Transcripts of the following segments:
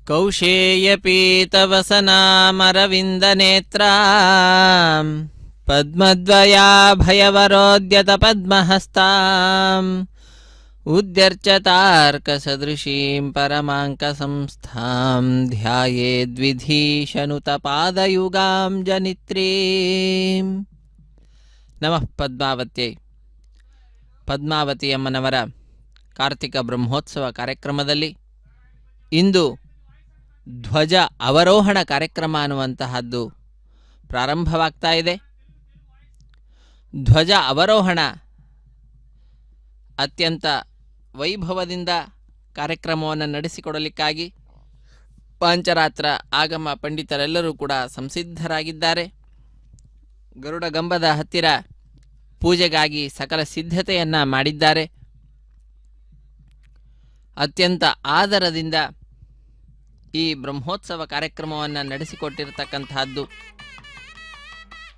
ಕೌಶೇಯಪೀತವಸನಾಮರವಿಂದನೇತ್ರಾಂ ಪದ್ಮದ್ವಯಾಭಯವರೋದ್ಯತ ಪದ್ಮಹಸ್ತಾಂ ಉದ್ಯರ್ಚತಾರ್ಕಸದೃಶೀಂ ಪರಮಾಂಕಸಂಸ್ಥಾಂ ಧ್ಯಾಯೇದ್ವಿಧೀಶನುತಪಾದಯುಗಾಂ ಜನಿತ್ರೀಂ. ನಮಃ ಪದ್ಮಾವತ್ಯೈ. ಪದ್ಮಾವತಿಯಮ್ಮನವರ ಕಾರ್ತಿಕ ಬ್ರಹ್ಮೋತ್ಸವ ಕಾರ್ಯಕ್ರಮದಲ್ಲಿ ಇಂದು ಧ್ವಜ ಅವರೋಹಣ ಕಾರ್ಯಕ್ರಮ ಅನ್ನುವಂತಹದ್ದು ಪ್ರಾರಂಭವಾಗ್ತಾ ಇದೆ. ಧ್ವಜ ಅವರೋಹಣ ಅತ್ಯಂತ ವೈಭವದಿಂದ ಕಾರ್ಯಕ್ರಮವನ್ನು ನಡೆಸಿಕೊಡಲಿಕ್ಕಾಗಿ ಪಾಂಚರಾತ್ರ ಆಗಮ ಪಂಡಿತರೆಲ್ಲರೂ ಕೂಡ ಸಂಸಿದ್ಧರಾಗಿದ್ದಾರೆ. ಗರುಡ ಗಂಬದ ಹತ್ತಿರ ಪೂಜೆಗಾಗಿ ಸಕಲ ಸಿದ್ಧತೆಯನ್ನು ಮಾಡಿದ್ದಾರೆ. ಅತ್ಯಂತ ಆದರದಿಂದ ಈ ಬ್ರಹ್ಮೋತ್ಸವ ಕಾರ್ಯಕ್ರಮವನ್ನು ನಡೆಸಿಕೊಟ್ಟಿರತಕ್ಕಂತಹದ್ದು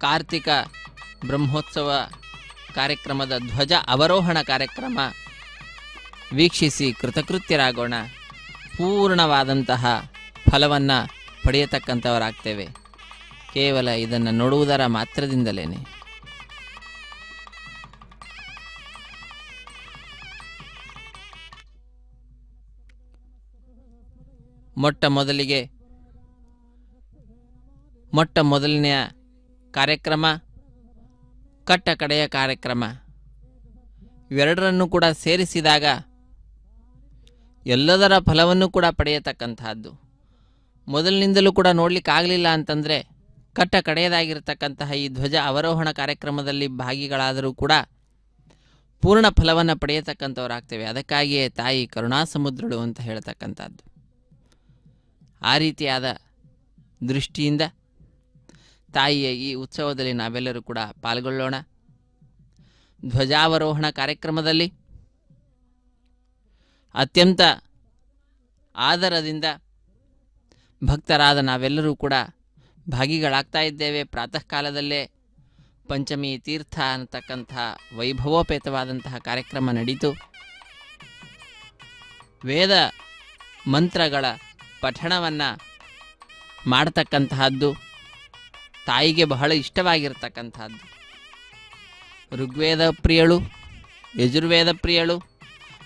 ಕಾರ್ತಿಕ ಬ್ರಹ್ಮೋತ್ಸವ ಕಾರ್ಯಕ್ರಮದ ಧ್ವಜ ಅವರೋಹಣ ಕಾರ್ಯಕ್ರಮ ವೀಕ್ಷಿಸಿ ಕೃತಕೃತ್ಯರಾಗೋಣ. ಪೂರ್ಣವಾದಂತಹ ಫಲವನ್ನು ಪಡೆಯತಕ್ಕಂಥವರಾಗ್ತೇವೆ ಕೇವಲ ಇದನ್ನು ನೋಡುವುದರ ಮಾತ್ರದಿಂದಲೇ. ಮೊಟ್ಟ ಮೊದಲನೆಯ ಕಾರ್ಯಕ್ರಮ ಕಟ್ಟ ಕಡೆಯ ಕಾರ್ಯಕ್ರಮ ಇವೆರಡರನ್ನು ಕೂಡ ಸೇರಿಸಿದಾಗ ಎಲ್ಲದರ ಫಲವನ್ನು ಕೂಡ ಪಡೆಯತಕ್ಕಂತಹದ್ದು. ಮೊದಲಿನಿಂದಲೂ ಕೂಡ ನೋಡಲಿಕ್ಕಾಗಲಿಲ್ಲ ಅಂತಂದರೆ ಕಟ್ಟ ಕಡೆಯದಾಗಿರ್ತಕ್ಕಂತಹ ಈ ಧ್ವಜ ಅವರೋಹಣ ಕಾರ್ಯಕ್ರಮದಲ್ಲಿ ಭಾಗಿಗಳಾದರೂ ಕೂಡ ಪೂರ್ಣ ಫಲವನ್ನು ಪಡೆಯತಕ್ಕಂಥವರಾಗ್ತೇವೆ. ಅದಕ್ಕಾಗಿಯೇ ತಾಯಿ ಕರುಣಾಸಮುದ್ರಳು ಅಂತ ಹೇಳ್ತಕ್ಕಂಥದ್ದು. ಆ ರೀತಿಯಾದ ದೃಷ್ಟಿಯಿಂದ ತಾಯಿಯ ಈ ಉತ್ಸವದಲ್ಲಿ ನಾವೆಲ್ಲರೂ ಕೂಡ ಪಾಲ್ಗೊಳ್ಳೋಣ. ಧ್ವಜಾವರೋಹಣ ಕಾರ್ಯಕ್ರಮದಲ್ಲಿ ಅತ್ಯಂತ ಆದರದಿಂದ ಭಕ್ತರಾದ ನಾವೆಲ್ಲರೂ ಕೂಡ ಭಾಗಿಗಳಾಗ್ತಾ ಇದ್ದೇವೆ. ಪ್ರಾತಃ ಕಾಲದಲ್ಲೇ ಪಂಚಮಿ ತೀರ್ಥ ಅನ್ನತಕ್ಕಂಥ ವೈಭವೋಪೇತವಾದಂತಹ ಕಾರ್ಯಕ್ರಮ ನಡೀತು. ವೇದ ಮಂತ್ರಗಳ ಪಠಣವನ್ನು ಮಾಡತಕ್ಕಂತಹದ್ದು ತಾಯಿಗೆ ಬಹಳ ಇಷ್ಟವಾಗಿರ್ತಕ್ಕಂಥದ್ದು. ಋಗ್ವೇದ ಪ್ರಿಯಳು, ಯಜುರ್ವೇದ ಪ್ರಿಯಳು,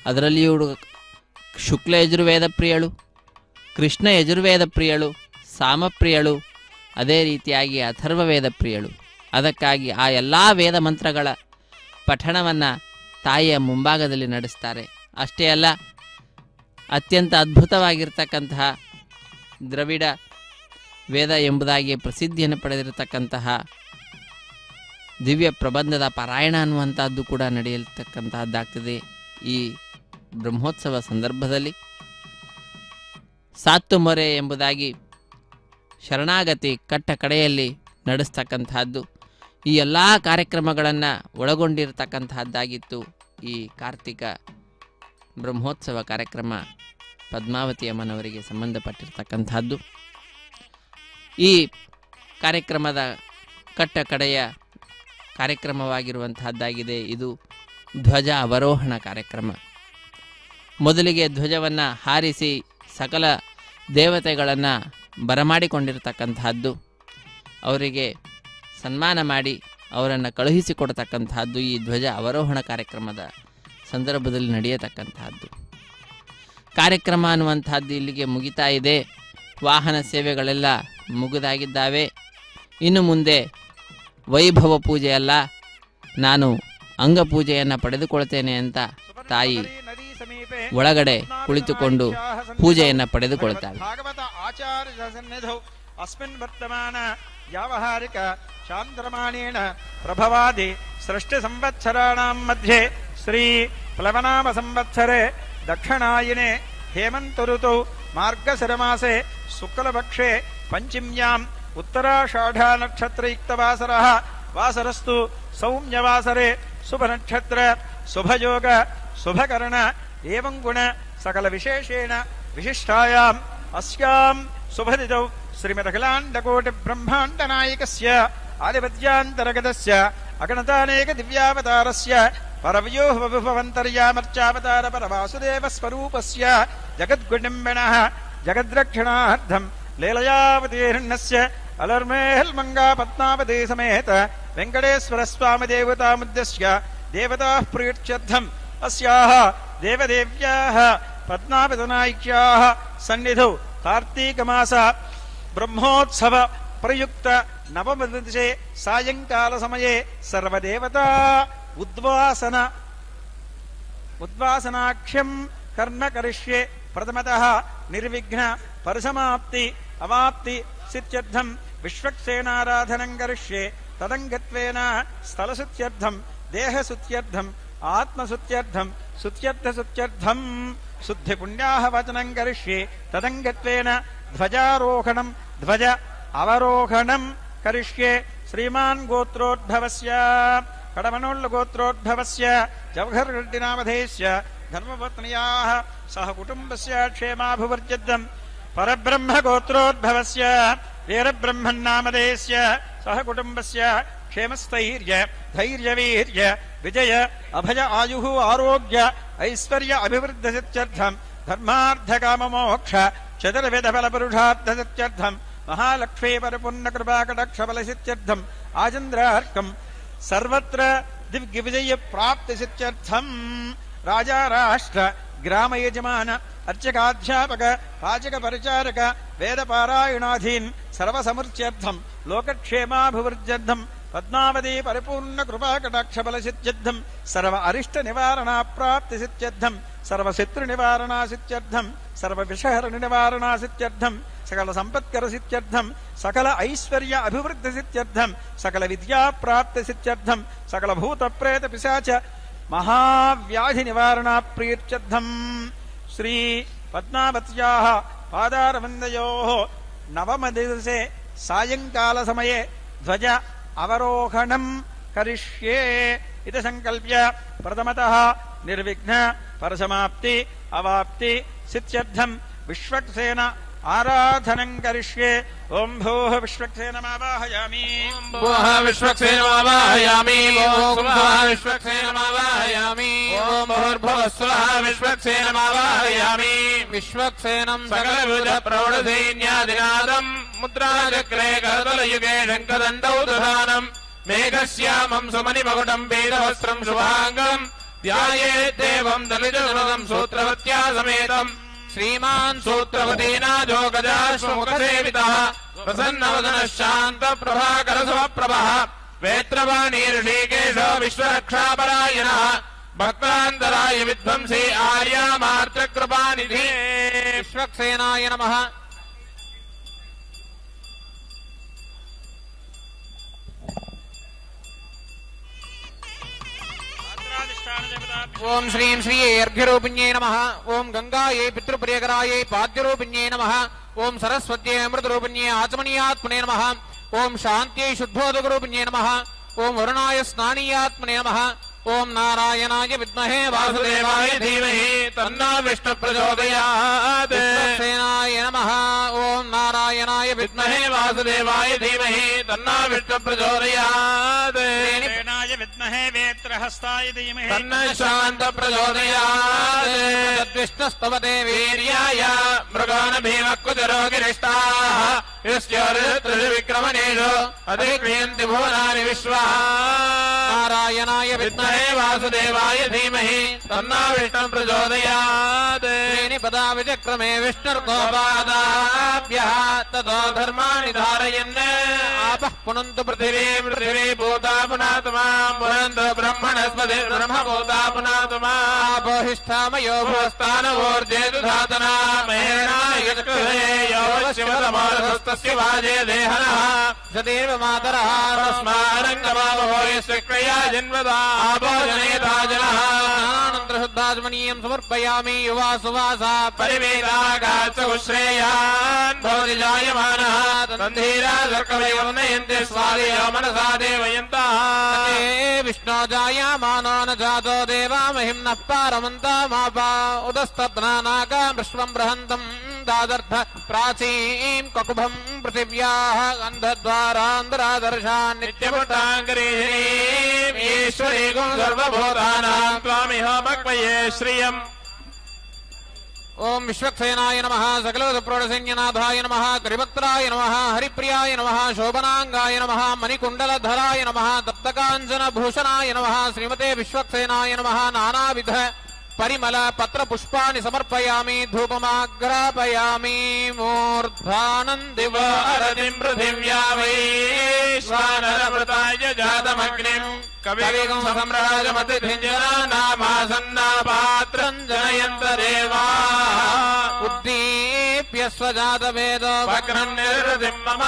ಅದರಲ್ಲಿಯೂ ಶುಕ್ಲ ಯಜುರ್ವೇದ ಪ್ರಿಯಳು, ಕೃಷ್ಣ ಯಜುರ್ವೇದ ಪ್ರಿಯಳು, ಸಾಮಪ್ರಿಯಳು, ಅದೇ ರೀತಿಯಾಗಿ ಅಥರ್ವವೇದ ಪ್ರಿಯಳು. ಅದಕ್ಕಾಗಿ ಆ ಎಲ್ಲ ವೇದ ಮಂತ್ರಗಳ ಪಠಣವನ್ನು ತಾಯಿಯ ಮುಂಭಾಗದಲ್ಲಿ ನಡೆಸ್ತಾರೆ. ಅಷ್ಟೇ ಅಲ್ಲ, ಅತ್ಯಂತ ಅದ್ಭುತವಾಗಿರ್ತಕ್ಕಂತಹ ದ್ರವಿಡ ವೇದ ಎಂಬುದಾಗಿ ಪ್ರಸಿದ್ಧಿಯನ್ನು ಪಡೆದಿರತಕ್ಕಂತಹ ದಿವ್ಯ ಪ್ರಬಂಧದ ಪಾರಾಯಣ ಅನ್ನುವಂಥದ್ದು ಕೂಡ ನಡೆಯಲ್ತಕ್ಕಂತಹದ್ದಾಗ್ತದೆ. ಈ ಬ್ರಹ್ಮೋತ್ಸವ ಸಂದರ್ಭದಲ್ಲಿ ಸಾತ್ತು ಮೊರೆ ಎಂಬುದಾಗಿ ಶರಣಾಗತಿ ಕಟ್ಟ ಕಡೆಯಲ್ಲಿ ನಡೆಸ್ತಕ್ಕಂತಹದ್ದು ಈ ಎಲ್ಲ ಕಾರ್ಯಕ್ರಮಗಳನ್ನು ಒಳಗೊಂಡಿರತಕ್ಕಂತಹದ್ದಾಗಿತ್ತು ಈ ಕಾರ್ತಿಕ ಬ್ರಹ್ಮೋತ್ಸವ ಕಾರ್ಯಕ್ರಮ ಪದ್ಮಾವತಿ ಅಮ್ಮನವರಿಗೆ ಸಂಬಂಧಪಟ್ಟಿರ್ತಕ್ಕಂಥದ್ದು. ಈ ಕಾರ್ಯಕ್ರಮದ ಕಟ್ಟ ಕಡೆಯ ಕಾರ್ಯಕ್ರಮವಾಗಿರುವಂತಹದ್ದಾಗಿದೆ ಇದು ಧ್ವಜ ಅವರೋಹಣ ಕಾರ್ಯಕ್ರಮ. ಮೊದಲಿಗೆ ಧ್ವಜವನ್ನು ಹಾರಿಸಿ ಸಕಲ ದೇವತೆಗಳನ್ನು ಬರಮಾಡಿಕೊಂಡಿರತಕ್ಕಂತಹದ್ದು, ಅವರಿಗೆ ಸನ್ಮಾನ ಮಾಡಿ ಅವರನ್ನು ಕಳುಹಿಸಿಕೊಡತಕ್ಕಂತಹದ್ದು ಈ ಧ್ವಜ ಅವರೋಹಣ ಕಾರ್ಯಕ್ರಮದ ಸಂದರ್ಭದಲ್ಲಿ ನಡೆಯತಕ್ಕಂತಹದ್ದು. ಕಾರ್ಯಕ್ರಮ ಅನ್ನುವಂಥದ್ದು ಇಲ್ಲಿಗೆ ಮುಗಿತಾ ಇದೆ. ವಾಹನ ಸೇವೆಗಳೆಲ್ಲ ಮುಗಿದಾಗಿದ್ದಾವೆ. ಇನ್ನು ಮುಂದೆ ವೈಭವ ಪೂಜೆಯಲ್ಲ, ನಾನು ಅಂಗಪೂಜೆಯನ್ನು ಪಡೆದುಕೊಳ್ತೇನೆ ಅಂತ ತಾಯಿ ಒಳಗಡೆ ಕುಳಿತುಕೊಂಡು ಪೂಜೆಯನ್ನು ಪಡೆದುಕೊಳ್ತಾಳೆ. ಅಸ್ಮಿನ್ ವರ್ತಮಾನ ವ್ಯಾವಹಾರಿಕ ಚಾಂದ್ರಮಾಣೇನ ಪ್ರಭವಾದಿ ಸೃಷ್ಟಿ ಸಂವತ್ಸರಾಣಾಂ ಮಧ್ಯೆ ಶ್ರೀ ಪ್ಲವನಾಮ ಸಂವತ್ಸರೆ ದಕ್ಷಿಣಾಯನೆ ಹೇಮಂತ ಋತೌ ಮಾರ್ಗಶಿರಮಾಸೆ ಶುಕ್ಲಪಕ್ಷೆ ಪಂಚಮ್ಯಾಂ ಉತ್ತರಾಷಾಢ ನಕ್ಷತ್ರಯುಕ್ತವಾಸರಃ ವಾಸರಸ್ತು ಸೌಮ್ಯವಾಸರೆ ಶುಭನಕ್ಷತ್ರ ಶುಭಯೋಗ ಶುಭಕರಣ ಏವಂ ಗುಣ ಸಕಲ ವಿಶೇಷೇಣ ವಿಶಿಷ್ಟಾಯಾಂ ಅಸ್ಯಾಂ ಶುಭದಿತೌ ಶ್ರೀಮದಖಿಲಾಂಡಕೋಟಿ ಬ್ರಹ್ಮಾಂಡ ನಾಯಕಸ್ಯ ಆದಿಪದ್ಯಾಂತರ್ಗತಸ್ಯ ಅಗಣತಾನೇಕ ದಿವ್ಯಾವತಾರಸ್ಯ ಪರವ್ಯೂಹ ವಿಭವಂತರ್ಯಾಮರ್ಚಾವತಾರ ಪರವಾಸುದೇವ ಸ್ವರೂಪಸ್ಯ ಜಗದ್ಗುಣಿಂಬಿನಃ जगद्रक्षणार्थम् लीलयावतीर्णस्य अलर्मेहल्मङ्गा पद्मावती समेत वेङ्कटेश्वरस्वामि देवतामुद्दिश्य देवताः प्रीत्यर्थम् अस्याः देवदेव्याः पद्मावतनायिक्याः सन्निधौ कार्तीकमास ब्रह्मोत्सव प्रयुक्त नवमदिवसे सायंकालसमये सर्वदेवता उद्वासनाख्यं कर्म करिष्ये प्रथमतः निर्विघ्न परिसमाप्ति अवाप्ति सिद्ध्यर्थं विश्वक्सेनाराधनं करिष्ये तदङ्गत्वेन स्थलसुत्यर्थं देहसुत्यर्थं आत्मसुत्यर्थं सुत्यर्थसुत्यर्थं शुद्धिपुण्याः वचनं करिष्ये तदङ्गत्वेन ध्वजारोहणं ध्वज अवरोहणं करिष्ये श्रीमान् गोत्रोद्भवस्य कडमनोल्ल गोत्रोद्भवस्य जवहर्रेड्डिनामधेयस्य धर्मपत्न्याः सह कुटुम्बस्य क्षेमाभिवर्जितं परब्रह्म गोत्रोद्भवस्य वीरब्रह्मन्नामधेयस्य सह कुटुम्बस्य क्षेमस्थैर्य धैर्यवीर्य विजय अभय आयुः आरोग्य ऐश्वर्य अभिवृद्धिसित्यर्थं धर्मार्थकाममोक्ष चतुर्विधफलपुरुषार्थसित्यर्थं महालक्ष्मी परिपूर्णकृपाकटाक्षफलसित्यर्थम् आचन्द्रार्कम् सर्वत्र दिव्यविजयप्राप्तिसित्यर्थम् राजा राष्ट्र ग्रामयजमान अर्चकाध्यापक पाचकपरिचारक वेदपारायणाधीन् सर्वसमुच्यर्थम् लोकक्षेमाभिवृद्ध्यर्थम् पद्मावती परिपूर्णकृपाकटाक्षफलसित्यर्थम् सर्व अरिष्टनिवारणाप्राप्तिसित्यर्थम् सर्वशत्रुनिवारणासित्यर्थम् सर्वविषहरणनिवारणासित्यर्थम् सकल सम्पत्करसित्यर्थम् सकल ऐश्वर्य अभिवृद्धिसित्यर्थम् सकल विद्याप्राप्तिसित्यर्थम् सकल भूतप्रेतपिशाच महाव्याधिनिवारणाप्रीत्यर्थम् श्री पद्मावत्याः पादारविन्दयोः नवमदिवसे सायंकालसमये ध्वज अवरोहणं करिष्ये इति संकल्प्य प्रथमतः निर्विघ्न परसमाप्ति अवाप्ति सिद्ध्यर्थं विश्वक्सेन आराधनं करिष्ये ओं भूः विश्वक्सेनमावाहयामि भूः विश्वक्सेनमावाहयामि ओं भूः विश्वक्सेनमावाहयामि ओं भूर्भुवस्वः विश्वक्सेनमावाहयामि विश्वक्सेनं सकलविधप्रौढसैन्यादिनादम् मुद्राचक्रे करतलयुगे शङ्खदण्डौ दधानम् मेघश्यामम् सुमनिमकुटम् वेदवस्त्रम् शुभाङ्गम् ध्यायेदेवम् दलितजनदम् सूत्रवत्या समेतम् श्रीमान् सूत्रवतीनाथो गजाश्वमुखसेवितः प्रसन्नवदनः शान्तप्रभाकरसमप्रभः वेत्रवाणी ऋषिकेशो विश्वरक्षापरायणः भक्तान्तराय विध्वंसी आर्यामार्तकृपानिधि विश्वक्सेनाय नमः ओम श्रीं श्री अर्घ्यरूपिण्यै नमः ओम गंगायै पितृप्रियकरायै पाद्यरूपिण्यै नमः ओम सरस्वत्यै अमृतरूपिण्यै आचमनीयात्मने नमः ओम शान्त्यै शुद्धोदकरूपिण्यै नमः ओम वरुणाय स्नानीयात्मने नमः ओम नारायणाय विद्महे वासुदेवाय धीमहि तन्नो विष्णुः प्रचोदयात् विश्वक्सेनाय नमः ओम नारायणाय विद्महे वासुदेवाय धीमहि तन्नो विष्णुः प्रचोदयात् नारायणाय विद्महे वेत्रहस्ताय धीमहि तन्नः शान्तः प्रचोदयात् तद्विष्णुस्तवते वीर्याय मृगान् भीमः कुजरोगिरिष्टाः यस्योर्त्रिविक्रमणेषु अधिक्रियन्ति भुवनानि विश्वा नारायणाय विद्महे वासुदेवाय धीमहि तन्नो विष्णुः प्रचोदयात् श्रीनिपदा विचक्रमे विष्णुर्गोपादाभ्यः ततो धर्माणि धारयन् आपः पुनन्तु पृथिवी भूता पुनात्मा पुनन्तु ब्रह्मणस्पति ब्रह्मभूता पुनात्मा आपोहिष्ठामयो भूस्तानवोर्जेतु धातना महेणायचक्रे योऽवश्यवतमारहस्तस्य वाजे देहनः सदेव मातरः तस्मारङ्गमावहो यस्य क्रिया जन्मदा आभोजनेताजनः अनन्तरशुद्धात्मनीयं समर्पयामि युवा सुवासा परिवेदागात्सुश्रेयान् भवति जायमानः तन्धीरा सर्कवयो नयन्ति स्वादयो मनसा देवयन्तः विष्णो जायमानो न जातो देवा महिं नः पारमन्तामापा उदस्तत्नानाका विश्वं बृहन्तम् दादर्थ प्राचीं ककुभं पृथिव्याः अन्धद्वारान्तरादर्शान् नित्यपुट्टाङ्करीम् ईश्वरीगुं सर्वभूतानां त्वामिह भक्वये श्रियम् ఓం విశ్వక్సేనాయ నమః సకలప్రోడసైన్యనాథాయ నమః కరిభక్త్రాయ నమః హరిప్రియాయ నమః శోభనాంగాయ నమః మణికుండలధరాయ నమః తప్తకాంచన భూషణాయ నమః శ్రీమతే విశ్వక్సేనాయ నమః నానావిధ పరిమళ పత్ర పుష్పాన్ని సమర్పయామి ధూపమాగ్రాపయామి మూర్ధానందివారతిం పృథివ్యా వైశ్వానరమృతాయ జాతమగ్నిం కవిగం సమ్రాజమతిథింజనామాసన్నాపాత్రం జనయంత దేవా ఉద్దీప్య స్వజాతవేదో వక్రం నిర్వృతిం మమ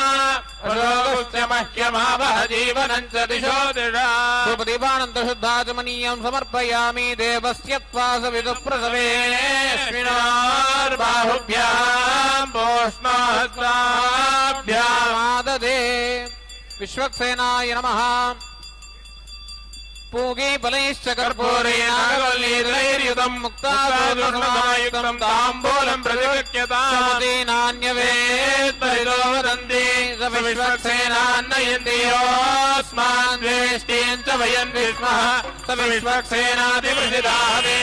ప్రజోగుశ్చ మహ్యమావహ జీవనం చ దిశో దిశా ధూపదీపానంత శుద్ధాచమనీయం సమర్పయామి దేవస్య త్వాసవిదు ప్రసవేశ్వినార్బాహుభ్యాం పోష్ణాభ్యామాదదే విశ్వక్సేనాయ నమః పూగే బలైశ్చ కర్పూరేణాగవల్లీరైర్యుతం ముక్తాయుతం తాంబూలం ప్రతిగక్ష్యతాన్యవేత్తరితో వదంతి స విశ్వక్సేనాన్నయంతి యోస్మాన్ ద్వేష్టిం చ వయం విష్మః స విశ్వక్సేనాదివృజిదాదే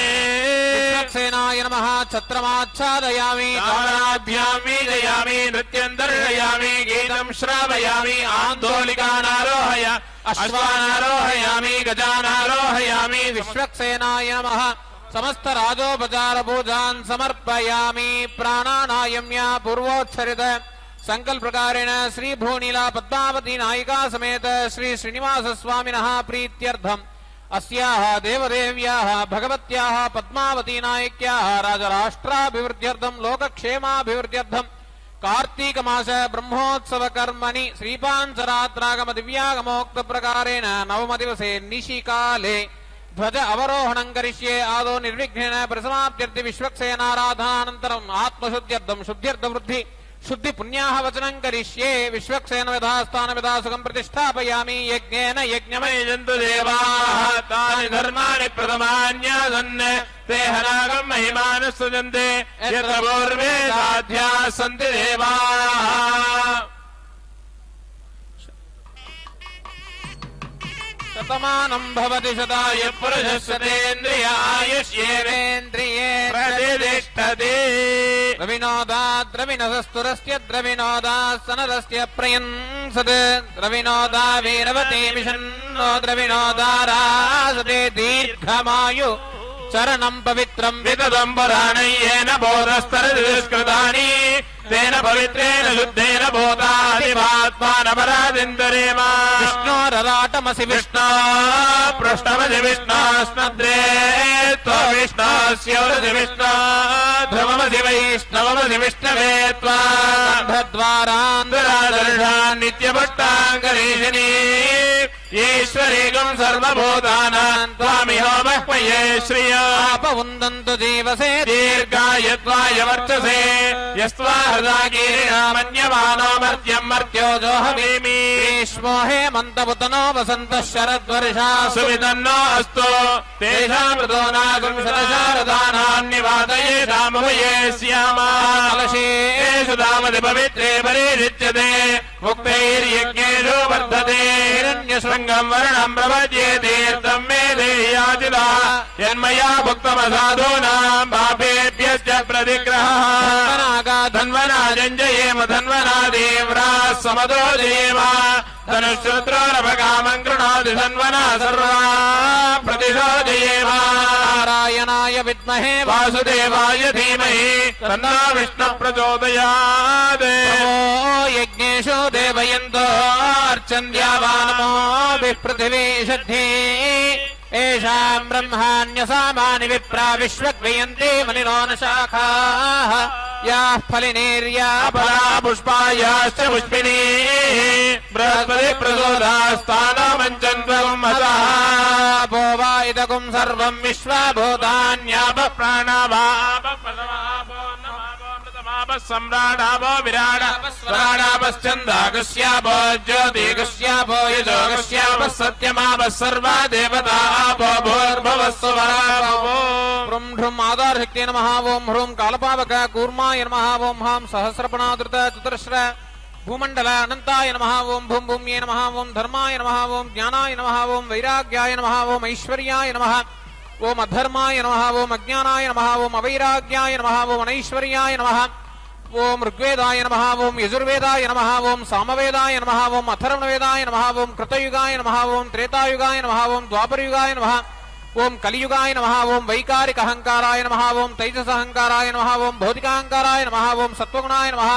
విశ్వక్సేనాయ నమః ఛత్రమాచ్ఛాదయామి తారాభ్యాం వీజయామి నృత్యం దర్శయామి గీతం శ్రావయామి ఆందోళికానారోహయ అశ్వానారోహయామి గజానారోహయామి విశ్వక్సేనాయ నమః సమస్త రాజోపచార పూజాన్ సమర్పయామి ప్రాణానాయమ్య పూర్వోచ్చరిత సంకల్ప ప్రకారేణ శ్రీ భూనీలా పద్మావతి నాయికా సమేత శ్రీ శ్రీనివాస స్వామినః ప్రీత్యర్థం అస్యాః దేవదేవ్యాః భగవత్యాః పద్మావతి నాయక్యాః రాజరాష్ట్రాభివృద్ధ్యర్థం లోకక్షేమాభివృద్ధ్యర్థం కార్తీక మాస బ్రహ్మోత్సవ కర్మణి శ్రీపాంచరాత్రాగమ దివ్యాగమోక్త ప్రకారేణ నవమ దివసే నిశికాలే ధ్వజ అవరోహణం కరిష్యే ఆదో నిర్విఘ్నేన పరిసమాప్త్యర్థి విశ్వక్సేనారాధనానంతరం ఆత్మశుద్ధ్యర్థం శుద్ధ్యర్థ వృద్ధి శుద్ధి పుణ్యాః వచనం కరిష్యే విశ్వక్సేన విధాస్థాన విధాసుకం ప్రతిష్టాపయామి యజ్ఞేన యజ్ఞమయజంతు దేవాః తాని ధర్మాణి ప్రథమాన్యాసన్ ते हनागं महिमानः सुजन्ते यत्र पूर्वे साध्याः सन्ति देवाः शतमानं भवति शताय पुरुषस्यतेन्द्रिय आयुष्येवेन्द्रिये प्रतिष्ठते द्रविनोदाद्रविनोदस्तुरस्य द्रविनोदासनरस्य प्रयंसत् द्रविनोदा वीरवते विषन्नो द्रविनोदारासते दीर्घमायु चरणं पवित्रं विददं पुराणय्येन बोधस्तरतिष्कृतानि तेन पवित्रेण शुद्धेन भूतादिवात्मानपरादिन्दरेम विष्णोरराटमसि विष्णो पृष्ठमसि विष्णोस्नद्रे त्वविष्णोस्योरसि विष्णो ध्रुवमसि वैष्णवमसि विष्णवे त्वान्धद्वारान्दरादर्शान् नित्यभट्टाङ्गरीशिनी ईश्वरीकं सर्वभूतानां त्वामिहो मह्मये श्रियापवुन्दन्तु जीवसे दीर्घायत्वाय वर्चसे यस्त्वा हृदाकीर्णामन्यमानो मर्त्यं मर्त्यो जोहमीमि ग्रीष्मो हेमन्तपुतनो वसन्तः शरद्वर्षा सुविदन्नो अस्तु तेषां ऋतो नागुं शतशारदानान्निवातयेषामुभये स्यामा कलशेषु दामति पवित्रे परिरिच्यते मुक्तैर्यज्ञेषु वर्धते हिरण्यशृङ्गं वर्णं प्रपद्ये तीर्थं मे देह्याचिदा यन्मया भुक्तमसाधूनां पापेभ्यश्च प्रतिग्रहः धन्वना जञ्जयेम धन्वना देव्राः समदो देव धनुश्रुत्रोरभकामं गृह्णाति धन्वना सर्वा प्रतिशो जयेम नारायणाय विद्महे वासुदेवाय धीमहि तन्नो विष्णुः प्रचोदयात् यज्ञेषु देवयन्तो अर्चन्द्यावानमोभिः पृथिवी षड्धी येषां ब्रह्माण्यसामानि विप्रा विश्वक्रियन्ते मनिनो न शाखाः याः फलिनीर्या फला पुष्पायाश्च पुष्पिनी बृहस्पति प्रचोदास्तानमञ्चन्त्वं हतः भो वा इदगुं सर्वं विश्वभूतान्याप प्राणावापो सम्राडापो विराडापश्चन्दागस्यापो ज्योतिगस्यापो यजोगस्यापः सत्यमापः सर्वा देवतापो भूर्भुवः सुवरापो ह्रुं ह्रुं आधारशक्ति नमः ओं ह्रुं कालपावक कूर्माय नमः ओं हां सहस्रपणादृत चतुरश्र भूमण्डल अनन्ताय नमः ओं भूं भूम्ये नमः ओं धर्माय नमः ओं ज्ञानाय नमः ओं वैराग्याय नमः ओं ऐश्वर्याय नमः ఓం అధర్మాయ నమః ఓం అజ్ఞానాయ నమః ఓం అవైరాగ్యాయ నమః ఓం అనైశ్వర్యాయ నమః ఓం ఋగ్వేదాయ నమః ఓం యజుర్వేదాయ నమః ఓం సామవేదాయ నమః ఓం అథర్వణవేదాయ నమః ఓం కృతయుగాయ నమః ఓం త్రేతాయుగాయ నమః ఓం ద్వాపరయుగాయ నమః ఓం కలియుగాయ నమః ఓం వైకారిక అహంకారాయ నమః ఓం తైజస అహంకారాయ నమః ఓం భౌతికాహంకారాయ నమః ఓం సత్వగుణాయ నమః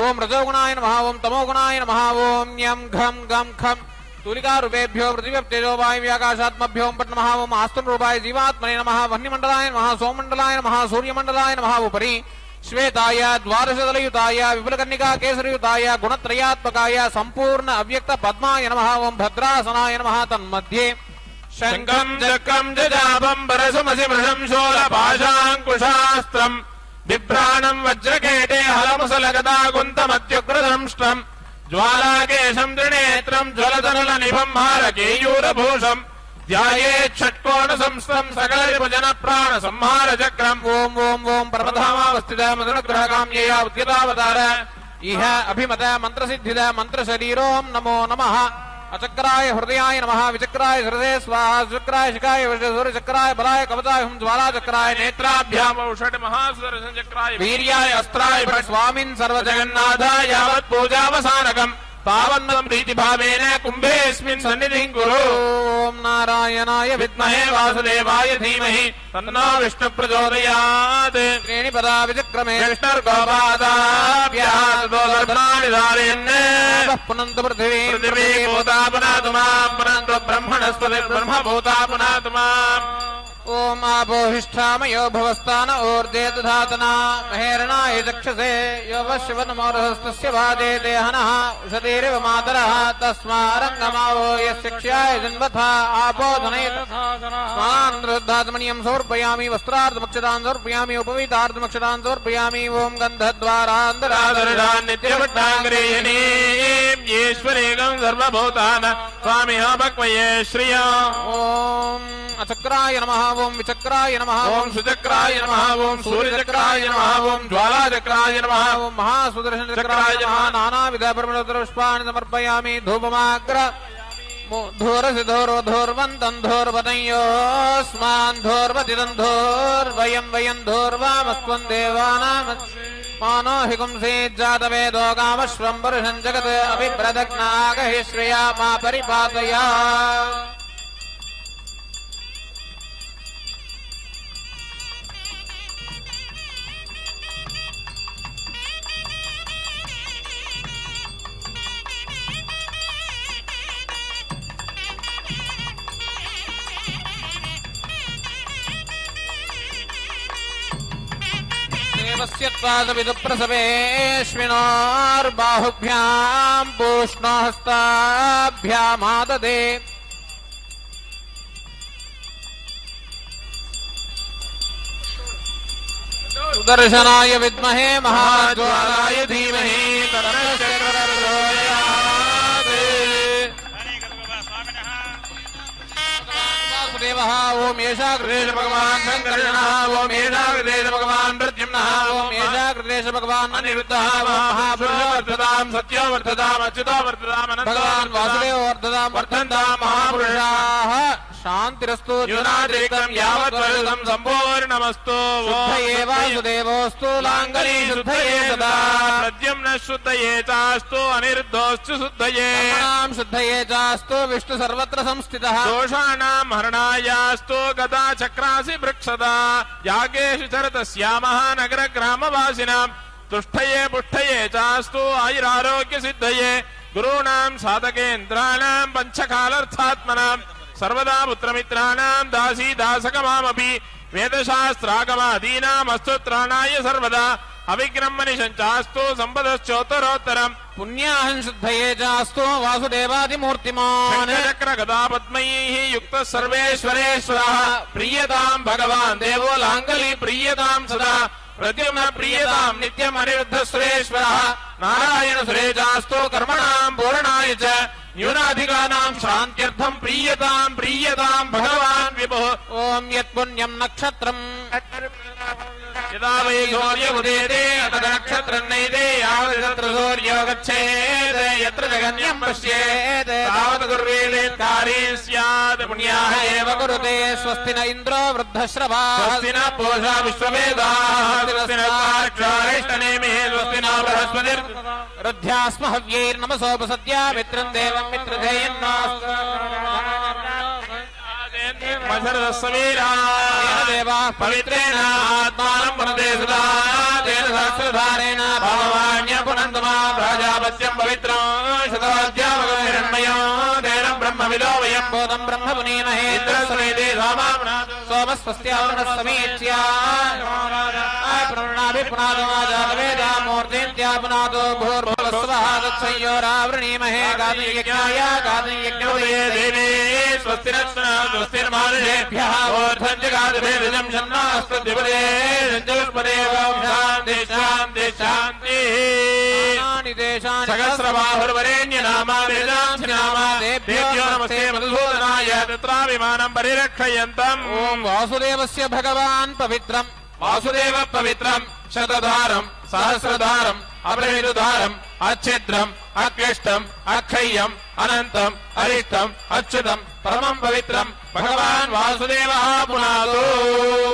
ఓం రజోగుణాయ నమః ఓం తమోగుణాయ నమః ఓం యం ఘం గం ఖం తూలికారూపేభ్యో పృథివ్యప్తేజో వాయువ్యాకాశాత్మభ్యో పట్ నమః ఓం ఆస్తున్ రూపాయ జీవాత్మనే నమః వహ్నిమండలాయ నమః సోమమండలాయ నమః సూర్యమండలాయ నమః ఉపరి శ్వేతాయ ద్వాదశదలయుతాయ విపులకర్ణికా కేసరయుతాయ గుణత్రయాత్మకాయ సంపూర్ణ అవ్యక్త పద్మాయ నమః ఓం భద్రాసనాయ నమః తన్మధ్యే శంఖం చక్రం జజాపం పరశుమసి వృషం శూలపాశాంకుశాస్త్రం బిభ్రాణం వజ్రకేటే హలముసలగదా గుంతమత్యుగ్రదంష్టం జ్వాలాకేశం త్రినేత్రం జ్వలతనుల నిభం హారకేయూరభూషం ధ్యాయేత్ షట్కోణ సంస్థం సకల విభజన ప్రాణ సంహార చక్రం ఓం ఓం ఓం పరమధామావస్థిత మదనుగ్రహకామ్యయ ఉద్గతావతార ఇహ అభిమత మంత్రసిద్ధిద మంత్రశరీరోం నమో నమః అచక్రాయ హృదయాయ నమః విచక్రాయ హృదయ స్వాహ చక్రాయ శిఖాయ సూర్యచక్రాయ బలాయ కవచాయ హుం జ్వాలాచక్రాయ నేత్రాభ్యాం ఔషధ మహాసుదర్శన చక్రాయ వీర్యాయ అస్త్రాయ స్వామిన్ సర్వజగన్నాథాయ యావత్ పూజావసానకం పావన్నం ప్రీతి భావేన కుంభేస్మిన్ సన్నిధిం కురు ఓం నారాయణాయ విద్మహే వాసుదేవాయ ధీమహి తన్నో విష్ణు ప్రచోదయాత్ శ్రేణి పదా విచక్రమే విష్ణుర్గోపాదాభ్యాని ధారయన్ పునంత పృథివీ పృథివీ భూతా పునాతు మాం పునంతు బ్రహ్మణస్పతి బ్రహ్మ భూతా పునాతు మాం ఓం ఆపోహిష్ఠామయో భవస్థాన ఊర్జే దధాతన మహేరణాయ చక్షసే యో వశివనమోరహస్తస్య వాదే దేహనః ఉషధీరివ మాతరః తస్మారంగమావో యస్య క్షయాయ జన్మథా ఆపోధనయత స్మానృద్ధాత్మనియం సమర్పయామి వస్త్రార్థమక్షతాన్ సమర్పయామి ఉపవీతార్థమక్షతాన్ సమర్పయామి ఓం గంధద్వారాంతరాదర్శాన్ నిత్యవట్టాంగ్రేయణీం ఈశ్వరేకం సర్వభూతాన స్వామిహ భక్వయే శ్రియా ఓం అచక్రాయ నమః ఓం విచక్రాయ నమః ఓం సుచక్రాయ నమః ఓం సూర్యచక్రాయ నమః ఓం జ్వాలాచక్రాయ నమః ఓం మహాసుదర్శన చక్రాయ నమః నానావిధ పరిమళోత్తరపుష్పాణి సమర్పయామి ధూపమాగ్ర ధూరసిధోర్వధోర్వంతం ధోర్వతయోస్మాన్ ధోర్వతిదం ధోర్వయం వయం ధోర్వామస్త్వం దేవానామ మానో హిగుంసేజ్జాతవేదో కామశ్వం పరుషం జగత్ అభిప్రదగ్నాగహి శ్రేయా మా పరిపాతయా ప్రసవేష్మినోర్బాహుభ్యాం పూష్ణోహస్తాభ్యామాదదే సుదర్శనాయ విద్మహే మహాజ్వాలాయ ధీమహి వాసుదేవః ఓం ఏషాగ్రేష భగవాన్ సంకర్షణః ఓం ఏషాగ్రేష భగవాన్ ప్రద్యుమ్నః ఓం ఏషాగ్రేష భగవాన్ అనిరుద్ధః మహాపురుషో వర్ధతాం సత్యో వర్ధతాం అచ్యుతో వర్ధతాం భగవాన్ వాసుదేవో వర్ధతాం వర్ధంతాం మహాపురుషాః శాంతిరస్తు యునాద్రిక్తం యావత్ వరుదం సంపూర్ణమస్తు శుద్ధయే వాసుదేవోస్తు లాంగరీ శుద్ధయే సదా ప్రద్యుమ్న శుద్ధయే చాస్తు అనిరుద్ధోస్తు శుద్ధయే శుద్ధయే చాస్తు విష్ణు సర్వత్ర సంస్థితః దోషాణాం హరణాయాస్తు గదా చక్రాసి వృక్షదా యాగేషు చరతస్యామః నగర గ్రామవాసినాం తుష్టయే పుష్టయే చాస్తు ఆయురారోగ్య సిద్ధయే గురూణాం సాధకేంద్రాణాం పంచకాలర్థాత్మనాం సర్వదా పుత్రమిత్రాణాం దాసీ దాసకమామపి వేదశాస్త్రాగమాదీనామస్తు త్రాణాయ సర్వదా అవిగ్రహ్మనిశం చాస్తు సంపదశ్చోత్తరోత్తరం పుణ్యాహం శుద్ధయే చాస్తు వాసుదేవాదిమూర్తిమాన్ చక్ర గదా పద్మైః యుక్త సర్వేశ్వరేశ్వరః ప్రియతాం భగవాన్ దేవో లాంగలి ప్రియతాం సదా ప్రద్యుమ్న ప్రియతాం నిత్యం అనిరుద్ధ సురేశ్వరః నారాయణ సురేచాస్తు కర్మణాం పూర్ణాయ చ న్యూనాధికానాం శాంత్యర్థం ప్రియతాం ప్రియతాం భగవాన్ విభో ఓం యత్ పుణ్యం నక్షత్రం यदा वै सूर्य उदेते तद नक्षत्रं नैते यावत् तत्र सूर्यो गच्छेत् यत्र जगन्यं पश्येत् तावत् कुर्वेत् कार्यं स्यात् पुण्याः एव कुरुते स्वस्ति न इन्द्रो वृद्धश्रवाः स्वस्ति न पूषा विश्ववेदाः स्वस्ति न साक्षारिष्टनेमिः स्वस्ति न बृहस्पतिर् रुद्ध्यास्म हव्यैर्नमसोपसद्या मित्रं देवं मित्रधेयन्नास्तु देवाः पवित्रेण आत्मानं पुनते सुधा तेन सहस्रधारेण भगवान्य पुनन्तमा प्राजापत्यं पवित्रं शतवाद्यामगहिरण्मयो तेन ब्रह्मविदो वयं बोधं ब्रह्म पुनीमहे इन्द्रस्वनेते सामापुनादो सोमस्वस्त्यावरणसमीच्या प्रणनाभिपुनादो मूर्तिन्त्या पुनादो भूर्भुवस्वः तत्संयोरावृणीमहे गादियज्ञाय गादियज्ञोदये देवे स्वस्तिर्मानुषेभ्यः ऊर्ध्वं जगादभिर्जं शन्नास्तद्विपदे सञ्जुष्पदे शान्ति शान्ति शान्तिः सहस्रबाहुर्वरेण्यनामा वेदांशनामा देभ्यो नमस्ते मधुसूदनाय तत्राभिमानं परिरक्षयन्तम् ॐ वासुदेवस्य भगवान् पवित्रम् वासुदेव पवित्रं शतधारं सहस्रधारं अप्रमेरुधारं अच्छिद्रम् अक्लिष्टम् अक्षय्यम् अनन्तम् अरिष्टम् अच्युतं परमं पवित्रं भगवान् वासुदेवः पुनादो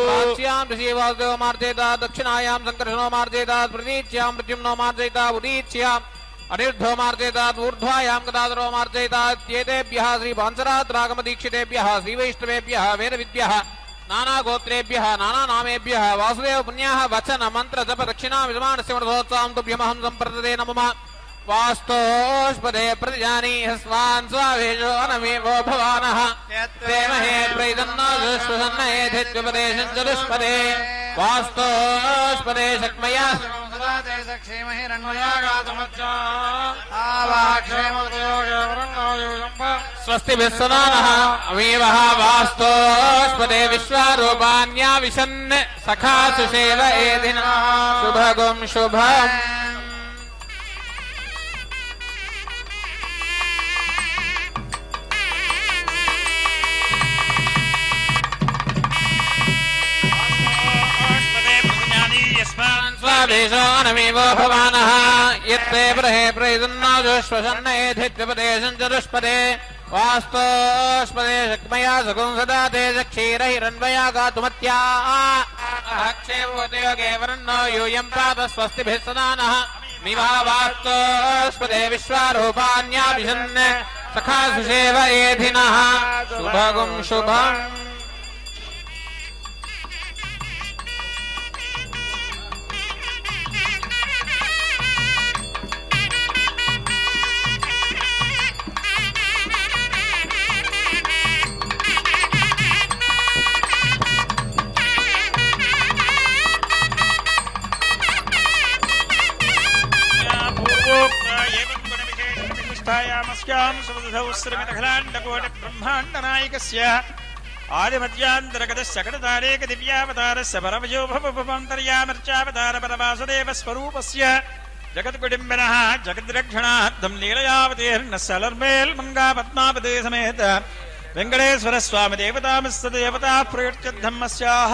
वाच्यां ऋषि वासुदेव मार्जयिता दक्षिणायां संकर्षणो मार्जयिता प्रतीच्यां मृत्युम्नो मार्जयिता उदीच्याम् अनिर्धो मार्जयिता ऊर्ध्वायां गदाधरो मार्जयिता इत्येतेभ्यः श्री भान्सराद्रागमदीक्षितेभ्यः श्रीवैष्णवेभ्यः वेदविद्भ्यः नाना गोत्रेभ्यः नाना नामेभ्यः वासुदेव पुण्याः वचन मंत्र जप दक्षिणा विद्यमानस्य मधोत्साहं तुभ्यमहं संप्रदते नमः वास्तोष्पदे प्रतिजानीह स्वान् स्वावेशो अनमेवो भवानः प्रेमहे प्रैदन्नो दुष्पसन्नहे धित्युपदेशं चतुष्पदे वास्तोष्पदे शक्मया स्वस्ति विश्वनानः अमीवः वास्तोष्पदे विश्वारूपाण्या विशन् सखा सुषेव एधिनः शुभगुं शुभम् स्वादेशोऽनमेवो भवानः यत्ते बृहे प्रैदन्नाजुष्वसन्नये धित्युपदेशं चतुष्पदे वास्तोष्पदे शक्मया सकुं सदा ते क्षीरहिरन्वया गातुमत्या क्षेमोदयोगे वरन्नो यूयं पाद स्वस्तिभिः सदानः मिवा वास्तोष्पदे विश्वारूपाण्याभिषन् सखा सुषेव एधिनः शुभगुं शुभम् ब्रह्माण्डनायकस्य आदिमध्यान्तरगतस्य कटतारेक दिव्यावतारस्य परमयो भवभवन्तर्यामर्चावतार परवासुदेवस्वरूपस्य जगत्कुटुम्बिनः जगद्रक्षणार्थं लीलयावतीर्णः सलर्मेल्मङ्गा पद्मापते समेत वेङ्कटेश्वरस्वामी देवतामस्तदेवताः प्रयुज्यद्धम्मस्याः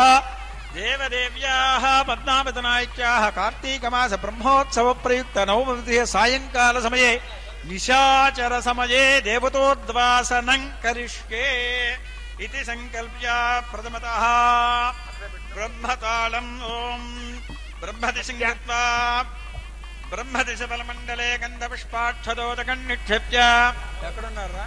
देवदेव्याः पद्मावतनायिक्याः कार्तीकमास ब्रह्मोत्सव प्रयुक्त नवमतिः सायंकालसमये निशाचर समये देवतोद्वासनं करिष्ये इति संकल्प्य प्रथमतः ब्रह्मतालम् ॐ ब्रह्मदिशं गत्वा ब्रह्मदिशबलमण्डले गन्धपुष्पाक्षतोदकं निक्षिप्य ఎక్కడున్నారా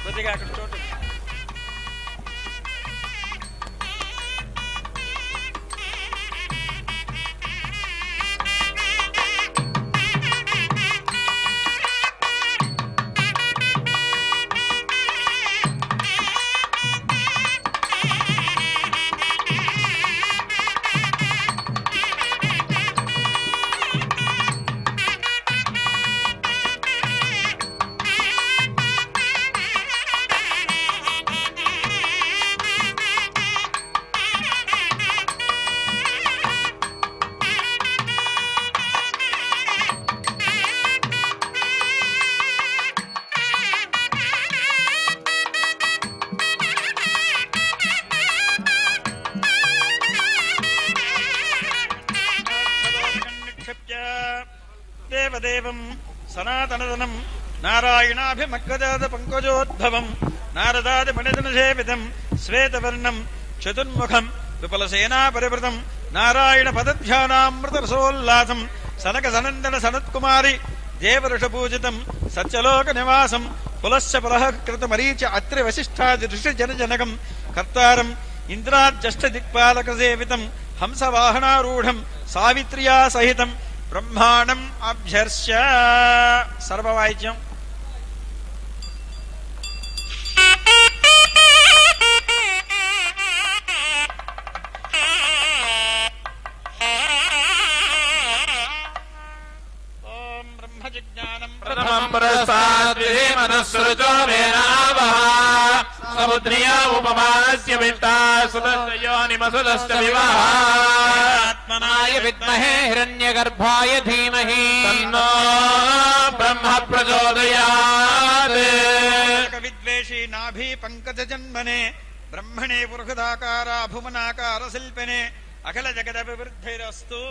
కొద్దిగా అక్కడ చోటు దేవదేవం సనాతనదనం నారాయణాభిమగ్గజాత పంకజోద్భవం నారదాది మణిధన సేవితం శ్వేతవర్ణం చతుర్ముఖం విపులసేనా పరివృతం నారాయణ పదధ్యానామృత రసోల్లాసం సనక సనందన సనత్కుమారి దేవఋషపూజితం సత్యలోక నివాసం పులశ్చ పులః కృత మరీచ అత్రి వశిష్ఠాది ఋషి జనజనకం కర్తారం ఇంద్రాజ్యష్ట దిక్పాలక సేవితం హంసవాహనారూఢం సావిత్ర్యా సహితం బ్రహ్మాండం అభ్యర్ష్య. సర్వవాయిద్యం. ఓం బ్రహ్మజిజ్ఞానం ప్రథమం పురస్తాద్విధి మనస్సృజో వేనావః సముద్రియా ఉపమాస్య విత్తా సుదస్యోనిమసుదస్య వివాహ ఆత్మనాయ విద్మహే హిరణ్యగర్భాయ ధీమహి తన్నో బ్రహ్మ ప్రచోదయాత్. విద్వేషీ నాభి పంకజ జన్మనే బ్రహ్మణే పురుషదాకారా భువనాకార శిల్పినే అఖిల జగదభివృద్ధిరస్తు.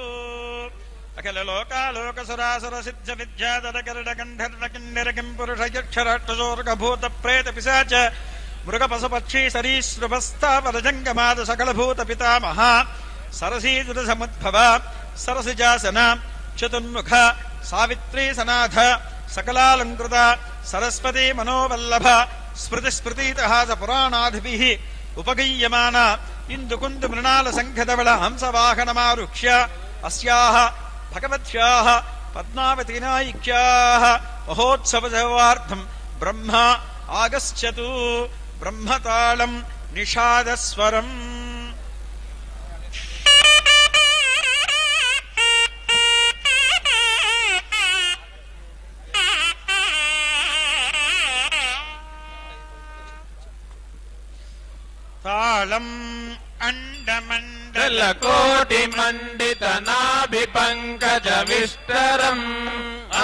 అఖిల లోకాలోక సురాసుర సిద్ధ విద్యాధర గరుడ గంధర్వ కిన్నెర కింపురుషయక్షరాక్షసోర్గ భూత ప్రేత పిశాచ మృగ పశుపక్షీ సరీసృపస్థావర జంగమాద సకల భూత పితామహ సరసీదుర సముద్భవ సరసిజాసన చతుర్ముఖ సావిత్రీ సనాథ సకలాలంకృత సరస్వతీ మనోవల్లభ స్మృతి స్మృతితహాస పురాణాదిభిః ఉపగీయమాన ఇందుకుందు మృణాల సంఖ్యధవళ హంసవాహనమారుహ్య అస్యాః భగవత్యాః పద్మావతీనాయిక్యాః మహోత్సవసేవార్థం బ్రహ్మ ఆగచ్చతు. బ్రహ్మతాళం నిషాదస్వరం. తాళం అండమండల కోటి మండిత నాభిపంకజ విష్టరం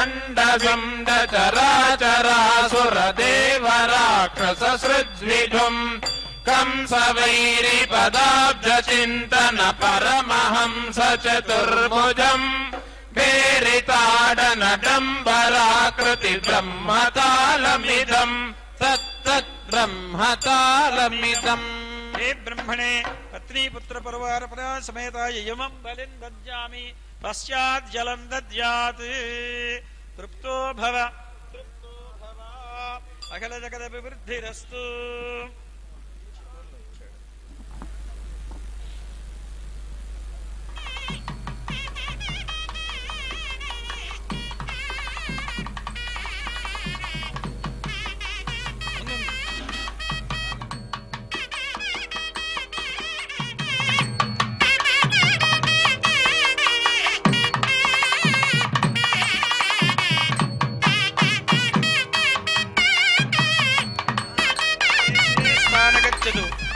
అండజండ చరాచరాసుర దేవ రాక్షస సృజ్విధుం కంసవైరి పదాబ్జ చింతన పరమహంస చతుర్భుజం భేరితాడన డంబరాకృతి బ్రహ్మతాళమిదం తత్తత్ బ్రహ్మతాళమిదం. హే బ్రహ్మణే పత్నీపుత్ర పరివార సಮೇతాయ యమం బలిం దద్యామి పశ్చాత్ జలం దద్యాత్. తృప్తో భవ అఖిల జగదభివృద్ధిరస్తు.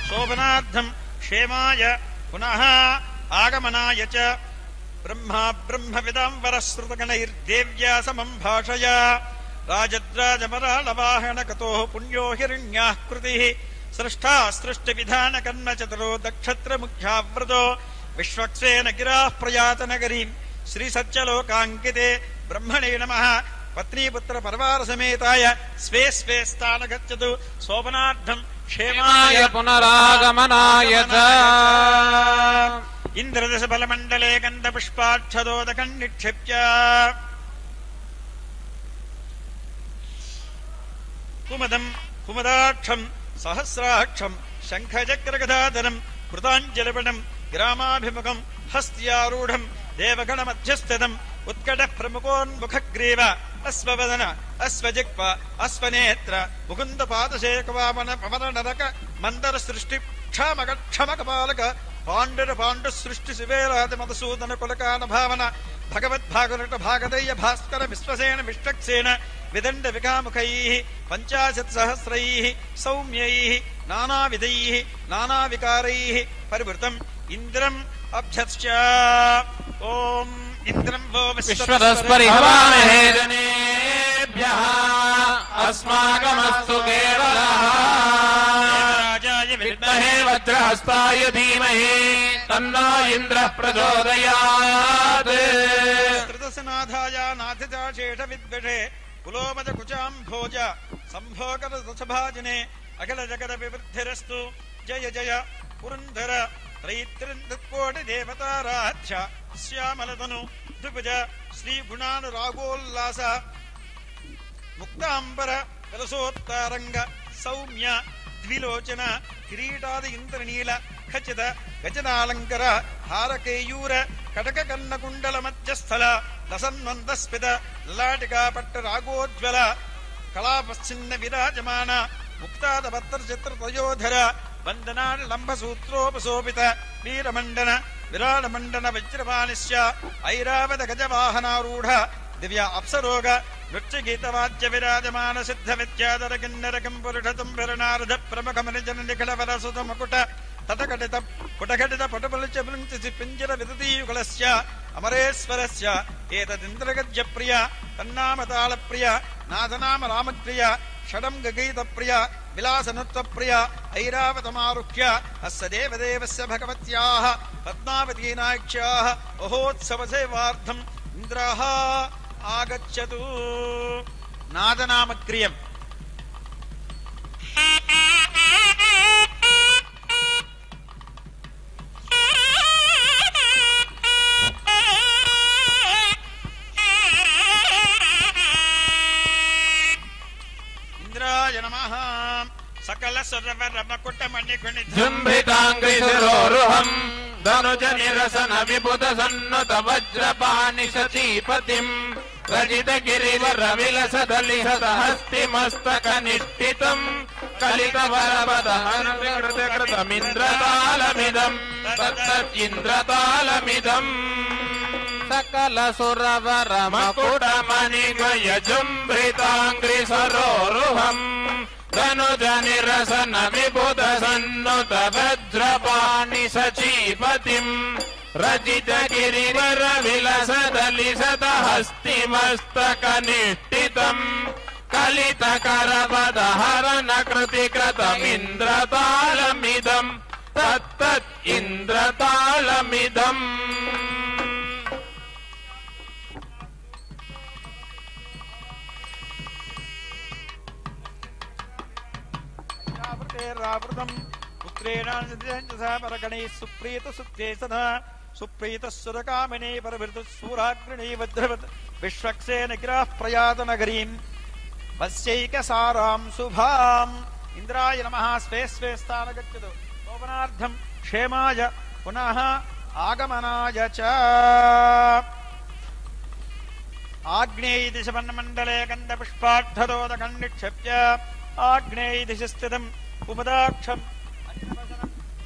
శోభనార్థం క్షేమాయ పునః ఆగమనాయ చ బ్రహ్మా బ్రహ్మవిదాంబరశ్రుతగణైర్దేవ్యా సమం భాషయ రాజద్రాజమరాళవాహనకతో పుణ్యో హిరణ్యాః కృతిః సృష్టా సృష్టివిధానకర్మ చతురో దక్షత్రముఖ్యావ్రతో విశ్వక్సేన గిరాః ప్రయాతనగరీం శ్రీసత్యలోకాంకితే బ్రహ్మణే నమః. పత్నీపుత్ర పరివార సమేతాయ స్వే స్వే స్థాన గచ్చతు. శోభనార్థం క్షేమాయ పునరాగమనాయ చ ఇంద్రదశ బలమండలే గంధ పుష్పాక్షదోదకం నిక్షిప్య కుమదం కుమదాక్షం సహస్రాక్షం శంఖచక్రగదాధరం కృతాంజలిపటం గ్రామాభిముఖం హస్త్యారూఢం దేవగణమధ్యస్థితం ఉత్కట ప్రముఖోన్ముఖగ్రీవ అశ్వవదన అశ్వజిక్వ అశ్వనేత్ర ముకుంద పాదశేఖవామన పవన నరక మందర సృష్టి క్షమక క్షమకపాలక పాండుర పాండు సృష్టి శివేరాది మధుసూదన కులకాన భావన భగవద్భాగరట భాగదయ్య భాస్కర విశ్వసేన విష్టక్సేన విదండ వికాముఖైః పంచాశత్ సహస్రైః సౌమ్యైః నానావిధైః నానావికారైః పరివృతం ఇంద్రం అభ్యర్చ్య. ఓం ఇంద్రం वो విశ్వదస్పరిహవామహే జనేభ్యః అస్మాకమస్తు కేవలః రాజాయ విద్మహే వజ్రహస్తాయ ధీమహి తన్నో ఇంద్రః ప్రచోదయాత్. ಶಿರಸನಾಧಾಯ ನಾಥಿತ ಶೇಷ ವಿದ್ವಿಷೆ ಕುಲೋಮಜ ಕುಚಾಂಭೋಜ ಸಂಭೋಗದ ರಸಭಾಜನೆ ಅಖಿಲ ಜಗದ ವಿವೃದ್ಧಿರಸ್ತು. ಜಯ ಜಯ ಪುರಂದರ ತ್ರೈತ್ರಿಂದಕೋಟಿ ದೇವತಾರಾಧ್ಯ ಶ್ಯಾಮಲತನು ದ್ವಿಭುಜ ಶ್ರೀ ಗುಣಾನುರಾಗೋಲ್ಲಾಸ ಮುಕ್ತಾಂಬರ ಕಲಸೋತ್ತಾರಂಗ ಸೌಮ್ಯ ದ್ವಿಲೋಚನ ಕಿರೀಟಾದಿ ಇಂದ್ರನೀಲ ಖಚಿತ ಗಜನಾಲಂಕರ ಹಾರಕೇಯೂರ ಕಟಕ ಕನ್ನಕುಂಡಲ ಮಧ್ಯಸ್ಥಲ ಲಸನ್ವಂದಸ್ಮಿತ ಲಲಾಟಿಕಾ ಪಟ್ಟ ರಾಗೋಜ್ವಲ ಕಲಾಪಶ್ಚಿನ್ನ ವಿರಾಜಮಾನ ಮುಕ್ತಾದ ಭತ್ರ ಚಿತ್ರ ತಯೋಧರ ವಂದನಾಡ ಲಂಬ ಸೂತ್ರೋಪಸೋಪಿತ ವೀರಮಂಡನ ವಿರಾಟ ಮಂಡನ ವಜ್ರಪಾಣಿಶ್ಯ ಐರಾವತ ಗಜವಾಹನಾರೂಢ ದಿವ್ಯ ಅಪ್ಸರೋಗ ನೃತ್ಯಗೀತವಾದ್ಯ ವಿರಾಜಮಾನ ಸಿದ್ಧ ವಿದ್ಯಾಧರ ಕಿನ್ನರ ಕಂಪುರುಷ ತುಂಬಿರನಾರಧ ಪ್ರಮುಖ ಮನಿಜನ ನಿಖಿಲವರ ಸುತ ಮಕುಟ ತಟಕಟಿತ ಪುಟಘಟಿತ ಪಟುಬಲಿಚ ವೃಂಚಿಸಿ ಪಿಂಜರ ವಿದತೀಯುಗಳಸ್ಯ ಅಮರೇಶ್ವರಸ್ಯ ಏತದಿಂದ್ರಗಜ್ಯ ಪ್ರಿಯ ತನ್ನಾಮ ತಾಳ ಪ್ರಿಯ ನಾಥನಾಮ ರಾಮಕ್ರಿಯ ಷಡಂಗ ಗೀತ ಪ್ರಿಯ ವಿಲಾಸನತ್ವ ಪ್ರಿಯ ಐರಾವತಮಾರುಹ್ಯ ಅಸ್ಯ ದೇವದೇವಸ್ಯ ಭಗವತ್ಯಾಃ ಪದ್ಮಾವತೀನಾಕ್ಷ್ಯಾಃ ಮಹೋತ್ಸವ ಸೇವಾರ್ಥಂ ಇಂದ್ರಃ ಆಗಚ್ಚತು. ನಾದನಾಮಕ್ರಿಯಂ ಇಂದ್ರಾಯ ನಮಃ. ಸಕಲ ಸುರವರ ಮಕುಟ ಮಣಿಗುಣಿ ಜುಂಭಿತಾಂಗ್ರಿಶಿರೋರುಹಂ ಧನುಜ ನಿರಸನ ವಿಬುಧ ಸನ್ನುತ ವಜ್ರಪಾಣಿ ಶಚೀಪತಿಂ ರಜಿತ ಗಿರಿವರ ವಿಲಸದಲಿಹತ ಹಸ್ತಿ ಮಸ್ತಕ ನಿಷ್ಠಿತಂ ಕಲಿತ ವರಪದ ಕೃತಮಿಂದ್ರತಾಲಮಿದಂ ತತ್ತಇಂದ್ರತಾಲಮಿದಂ ಸಕಲ ಸುರವರ ಮಕುಟ ಮಣಿಗಯ ಜುಂಭಿತಾಂಗ್ರಿ ಸರೋರುಹಂ ಧನುಜ ನಿರಸನ ವಿಬುಧ ಸನ್ನುತ ವಜ್ರಪಾಣಿ ಶಚೀಪತಿಂ ರಜಿತ ಗಿರಿವರ ವಿಲಸದಲಿಸದ ಹಸ್ತಿ ಮಸ್ತಕ ನಿಷ್ಠಿತಂ ಕಲಿತ ಕರಪದ ಹರನ ಕೃತಿ ಕೃತಮಿಂದ್ರತಾಲಮಿದಂ ತತ್ತತ್ ಇಂದ್ರತಾಲಮಿದಂ. ರಾವೃತಂ ಪುತ್ರೇಣ ಪರಗಣೈ ಸುಪ್ರೀತ ಸುತ್ತೇ ಸದಾ ಸುಪ್ರೀತ ಸುರಕಾಮಿನೇ ಪರವೃತ ಸೂರಾಗ್ರಣೈ ವಜ್ರವತ್ ವಿಶ್ವಕ್ಸೇನ ಗಿರಾಃ ಪ್ರಯಾತ ನಗರೀಂ ವಸ್ಯೈಕ ಸಾರಾಂ ಶುಭಾಂ. ಇಂದ್ರಾಯ ನಮಃ. ಸ್ವೇ ಸ್ವೇ ಸ್ಥಾನ ಗಚ್ಚತು. ಶೋಭನಾರ್ಥಂ ಕ್ಷೇಮಾಯ ಪುನಃ ಆಗಮನಾಯ ಚ. ಆಗ್ನೇಯ ದಿಶವನ್ಮಂಡಲೆ ಗಂಧ ಪುಷ್ಪಾರ್ಥದೋದಕಂ ನಿಕ್ಷೇಪ್ಯ ಆಗ್ನೇಯ ದಿಶ ಸ್ಥಿತಂ ಕುಮುದಾಕ್ಷಂ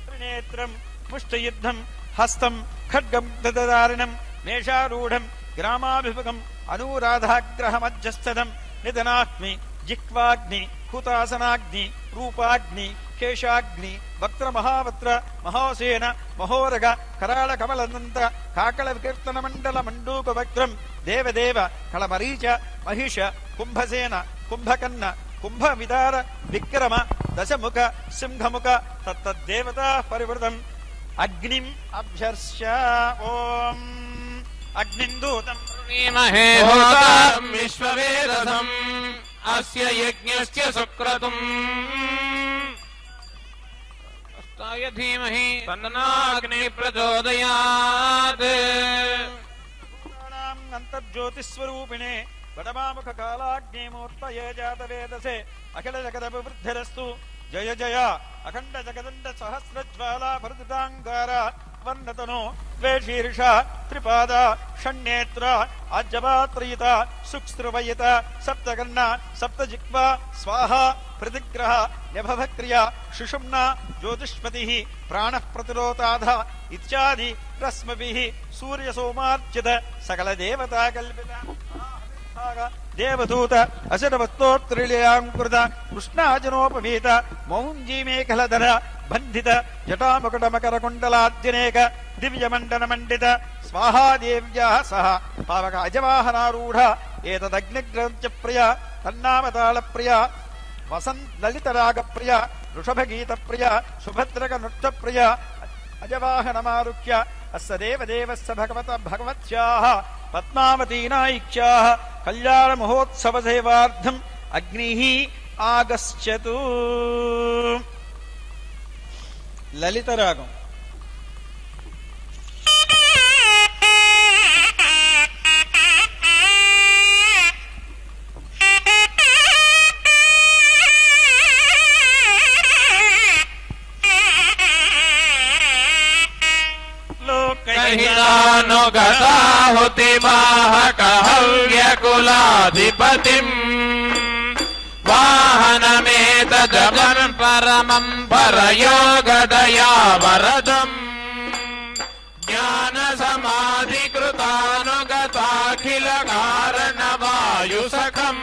ತ್ರಿನೇತ್ರಂ ಮುಷ್ಟಯುದ್ಧಂ ಹಸ್ತಂ ಖಡ್ಗಂ ದದಾರಿಣಂ ಮೇಷಾರೂಢಂ ಗ್ರಾಮಾಭಿಮುಖಂ ಅನುರಾಧಾಗ್ರಹಮಧ್ಯಸ್ಥದಂ ನಿಧನಾಗ್ನಿ ಜಿಹ್ವಾಗ್ನಿ ಹುತಾಸನಾಗ್ನಿ ರೂಪಾಗ್ನಿ ಕೇಶಾಗ್ನಿ ವಕ್ರ ಮಹಾವಕ್ರ ಮಹೋಸೇನ ಮಹೋರಗ ಕರಾಳ ಕಮಲದಂತ ಕಾಕಳ ವಿಕೀರ್ತನ ಮಂಡಲ ಮಂಡೂಕ ವಕ್ರಂ ದೇವದೇವ ಕಳಮರೀಚ ಮಹಿಷ ಕುಂಭಸೇನ ಕುಂಭಕನ್ನ ಕುಂಭ ವಿದಾರ ವಿಕ್ರಮ ದಶಮುಖ ಸಿಂಹಮುಖ ತತ್ತದ್ದೇವತಾ ಪರಿವೃತಂ ಅಗ್ನಿಂ ಅಭ್ಯರ್ಷ್ಯ. ಓಂ ಅಗ್ನಿಂದೂತಂ ಪ್ರಣೀಮಹೇ ಹೋತಾರಂ ವಿಶ್ವವೇದಸಂ ಅಸ್ಯ ಯಜ್ಞಸ್ಯ ಸುಕ್ರತುಂ ಅಷ್ಟಾಯ ಧೀಮಹಿ ತನ್ನನಾಗ್ನಿ ಪ್ರಚೋದಯಾತ್. ಅಂತರ್ಜ್ಯೋತಿಸ್ವರೂಪಿಣೆ ಬಡಮಾಮುಖ ಕಾಲಾಗ್ನೇಮೂರ್ತಯೇ ಜಾತ ವೇದಸೆ ಅಖಿಲ ಜಗದ ವಿವೃದ್ಧಿರಸ್ತು. ಜಯ ಜಯ ಅಖಂಡ ಜಗದಂಡ ಸಹಸ್ರಜ್ವಾಲಾ ಭರತಾಂಗಾರ ವರ್ಣತನೋ ದ್ವೇಷೀರ್ಷ ತ್ರಿಪಾದ ಷಣ್ನೇತ್ರ ಆಜ್ಯವಾತ್ರಯಿತ ಸುಕ್ಸ್ರವಯಿತ ಸಪ್ತಗನ್ನ ಸಪ್ತಜಿಕ್ವ ಸ್ವಾಹ ಪ್ರತಿಗ್ರಹ ನ್ಯಭವಕ್ರಿಯ ಸುಷುಮ್ನ ಜ್ಯೋತಿಷ್ಪತಿ ಪ್ರಾಣಃ ಪ್ರತಿರೋತಾಧ ಇತ್ಯಾದಿ ರಸ್ಮಭಿಃ ಸೂರ್ಯ ಸೋಮಾರ್ಚಿತ ಸಕಲ ದೇವತಾ ಕಲ್ಪಿತ ದೇವದೂತ ಅಶರವಸ್ತೋತ್ರಿಲಯಾಂಕೃತ ಕೃಷ್ಣಾಜನೋಪವೀತ ಮೌಂಜೀಮೇಖಲಧರ ಬಂಧಿತ ಜಟಾಮಕಟ ಮಕರ ಕುಂಡಲಾದ್ಯನೇಕ ದಿವ್ಯಮಂಡನ ಮಂಡಿತ ಸ್ವಾಹಾದೇವ್ಯಾ ಸಹ ಪಾವಕ ಅಜವಾಹನಾರೂಢ ಏತದಗ್ನಿಗ್ರಂಥ್ಯ ಪ್ರಿಯ ತನ್ನಾಮತಾಳ ಪ್ರಿಯ ವಸಂತ್ ಲಲಿತರಾಗ ಪ್ರಿಯ ಋಷಭಗೀತ ಪ್ರಿಯ ಸುಭದ್ರಕ ನೃತ್ಯ ಪ್ರಿಯ ಅಜವಾಹನಮಾರುಹ್ಯ ಅಸ್ಸ ದೇವದೇವಸ್ಸ ಭಗವತ ಭಗವತ್ಯಾಃ పద్మావతీనాయిక్ష్యాః కళ్యాణ మహోత్సవ సేవార్థం అగ్నిః ఆగశ్చతు. లలితరాగం. హవ్యకులాధిపతిం వాహనమేతదం పరమం పరయోగదయా వరదం జ్ఞాన సమాధికృతానుగతాఖిల కారణవాయుసఖం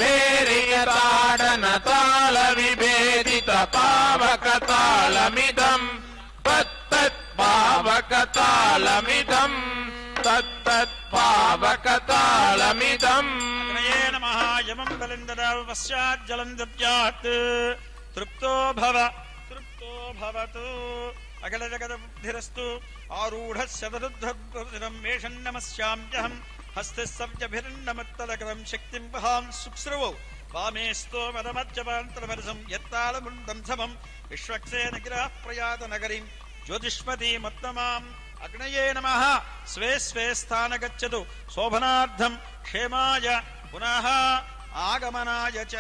వేరియతాడన తాళ విభేదిత పావకతాళమిదం పావకతాళమిదం తత్తత్పావకతాళమిదం. అగ్నయే నమః. యమం బలిం దదామి పశ్చాజ్జలం దద్యాత్. తృప్తో భవ తృప్తో భవతు. అఖిల జగద్బుద్ధిరస్తు. ఆరూఢః శతరుద్ధం మేషం నమస్యామ్యహం. హస్తః సవ్యభిర్నమత్తలకరం శక్తిం వహాం సుశ్రవౌ. వామే స్తోమరమజ్జపాంతరవరసం యత్తాళముండం సమం. విశ్వక్సేన గిరః ప్రయాత నగరీం జ్యోతిష్మతీముత్తమాం. అగ్నయే నమః. స్వే స్వే స్థాన గచ్చతు. శోభనార్థం క్షేమాయ పునః ఆగమనాయ చ.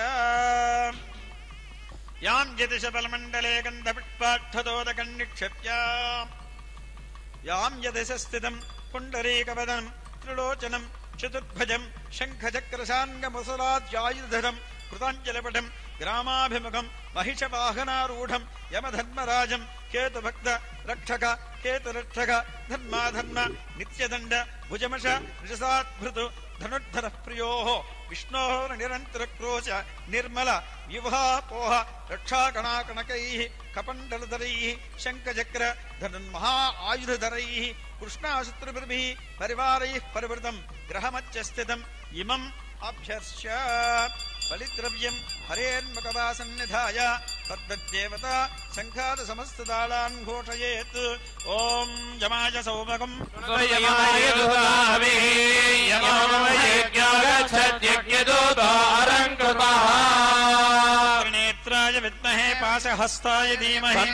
యాం యదిశబలమండలే గంధపుష్పాక్షతోదకం నిక్షేప్య యాం యదిశ స్థితం పుండరీకవదనం త్రిలోచనం చతుర్భుజం శంఖచక్రశాంగముసలాద్యాయుధరం కృతాంజలిపటం గ్రామాభిముఖం మహిషవాహనారూఢం యమధర్మరాజం కేతుభక్త రక్షక కేతురక్షక ధర్మాధర్మ నిత్యదండ భుజమష ఋషసాద్భృతు ధనుర్ధర ప్రియో విష్ణో నిరంతర క్రోశ నిర్మల వివాపోహ రక్షాకణాకణకై కపండలధరై శంఖచక్ర ధనుర్మహా ఆయుధధరై కృష్ణాశత్రుభిర్భి పరివారై పరివృతం గ్రహమధ్య స్థితం ఇమం అభ్యర్ష్య. బలిద్రవ్యం హరేన్ముఖవాసన్నిధాయ తద్దేవత సంఘాత సమస్తదాళాన్ ఘోషయేత్. ఓం యమాయ సౌమకం త్రినేత్రాయ విద్మహే పాశహస్తాయ ధీమహి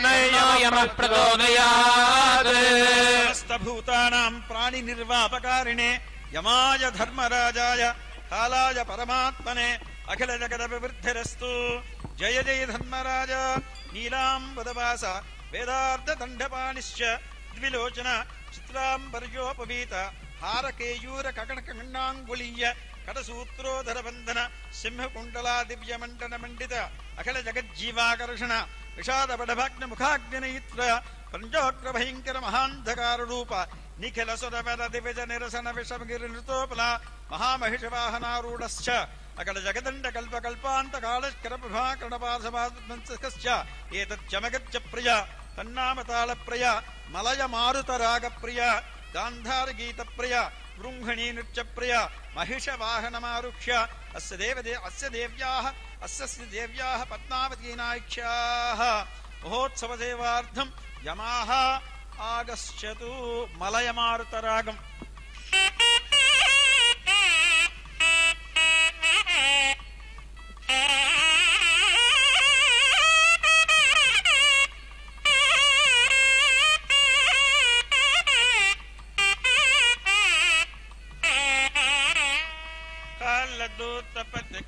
సమస్తభూతానాం ప్రాణినిర్వాపకారిణే యమాయ ధర్మరాజాయ కాలాయ పరమాత్మనే అఖిల జగదభివృద్ధిరస్తు. జయ జయ ధర్మరాజ. నీలాంబుదవాస వేదార్థదండపాణిశ్చ ద్విలోచన చిత్రాంబర్యోపవీత హారకేయూర కకణకన్నాంగుళీయ కటసూత్రోధర బంధన సింహకుండలా దివ్యమండన మండిత అఖిల జగజ్జీవాకర్షణ విషాదపడభగ్న ముఖాగ్నినయిత్ర పంచోగ్ర భయంకర మహాంధకార రూప నిఖిల సురవర దివిజ నిరసన విషమగిరి నృతోపల మహామహిషవాహనారూఢశ్చ అకల జగదండ కల్ప కల్పాంత కాళస్కర ప్రభాకరణపాసమాస్య ఏతజ్జమగజ్జ ప్రియ తన్నామతాళ ప్రియ మలయ మారుత రాగ ప్రియ గాంధార గీత ప్రియ బృంహిణీ నృత్య ప్రియ మహిషవాహనమారుక్ష్య అస్య దేవ్యాః పద్మావతీనాయిక్ష్యాః మహోత్సవ సేవార్థం యమాః ఆగశ్చతు. మలయమారుత రాగం.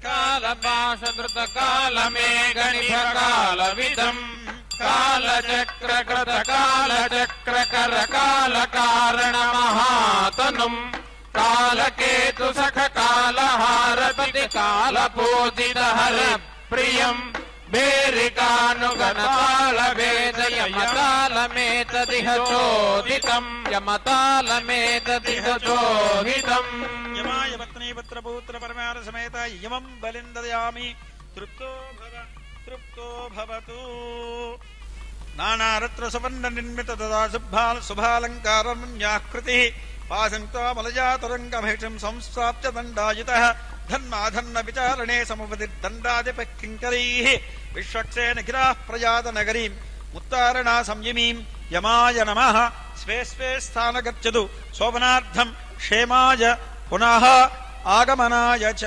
కాలపాశధృత కాలమేఘనిభ కాలవిదం కాలచక్రకృత కాలచక్రకర కాలకారణ మహాతనుం కాలకేతు సఖ కాలహారపతి కాలపూజిత హర ప్రియం భేరికానుగణతాళవేదయ యమతాళమేతదిహ చోదితం యమతాళమేతదిహ చోదితం. యమాయ పత్నీ పుత్రపౌత్ర పరమార సమేత యమం బలిం దదామి. తృప్తో భవతు. నానారత్న సువర్ణ నిర్మిత తదా శుభాలంకారమున్యాకృతి పాశంక్తామలజాతరంగమహిషం సంస్థాప్య దండాయుతః ధన్మాధన్న విచారణే సముపతిర్దండాధిపః కింకరైః విశ్వక్సేన గిరాః ప్రయాత నగరీం ముత్తారణా సంయమీం. యమాయ నమః. స్వే స్వే స్థాన గచ్చతు. శోభనార్థం ಕ್ಷೇಮಾಯ ಪುನಃ ಆಗಮನಾಯ ಚ.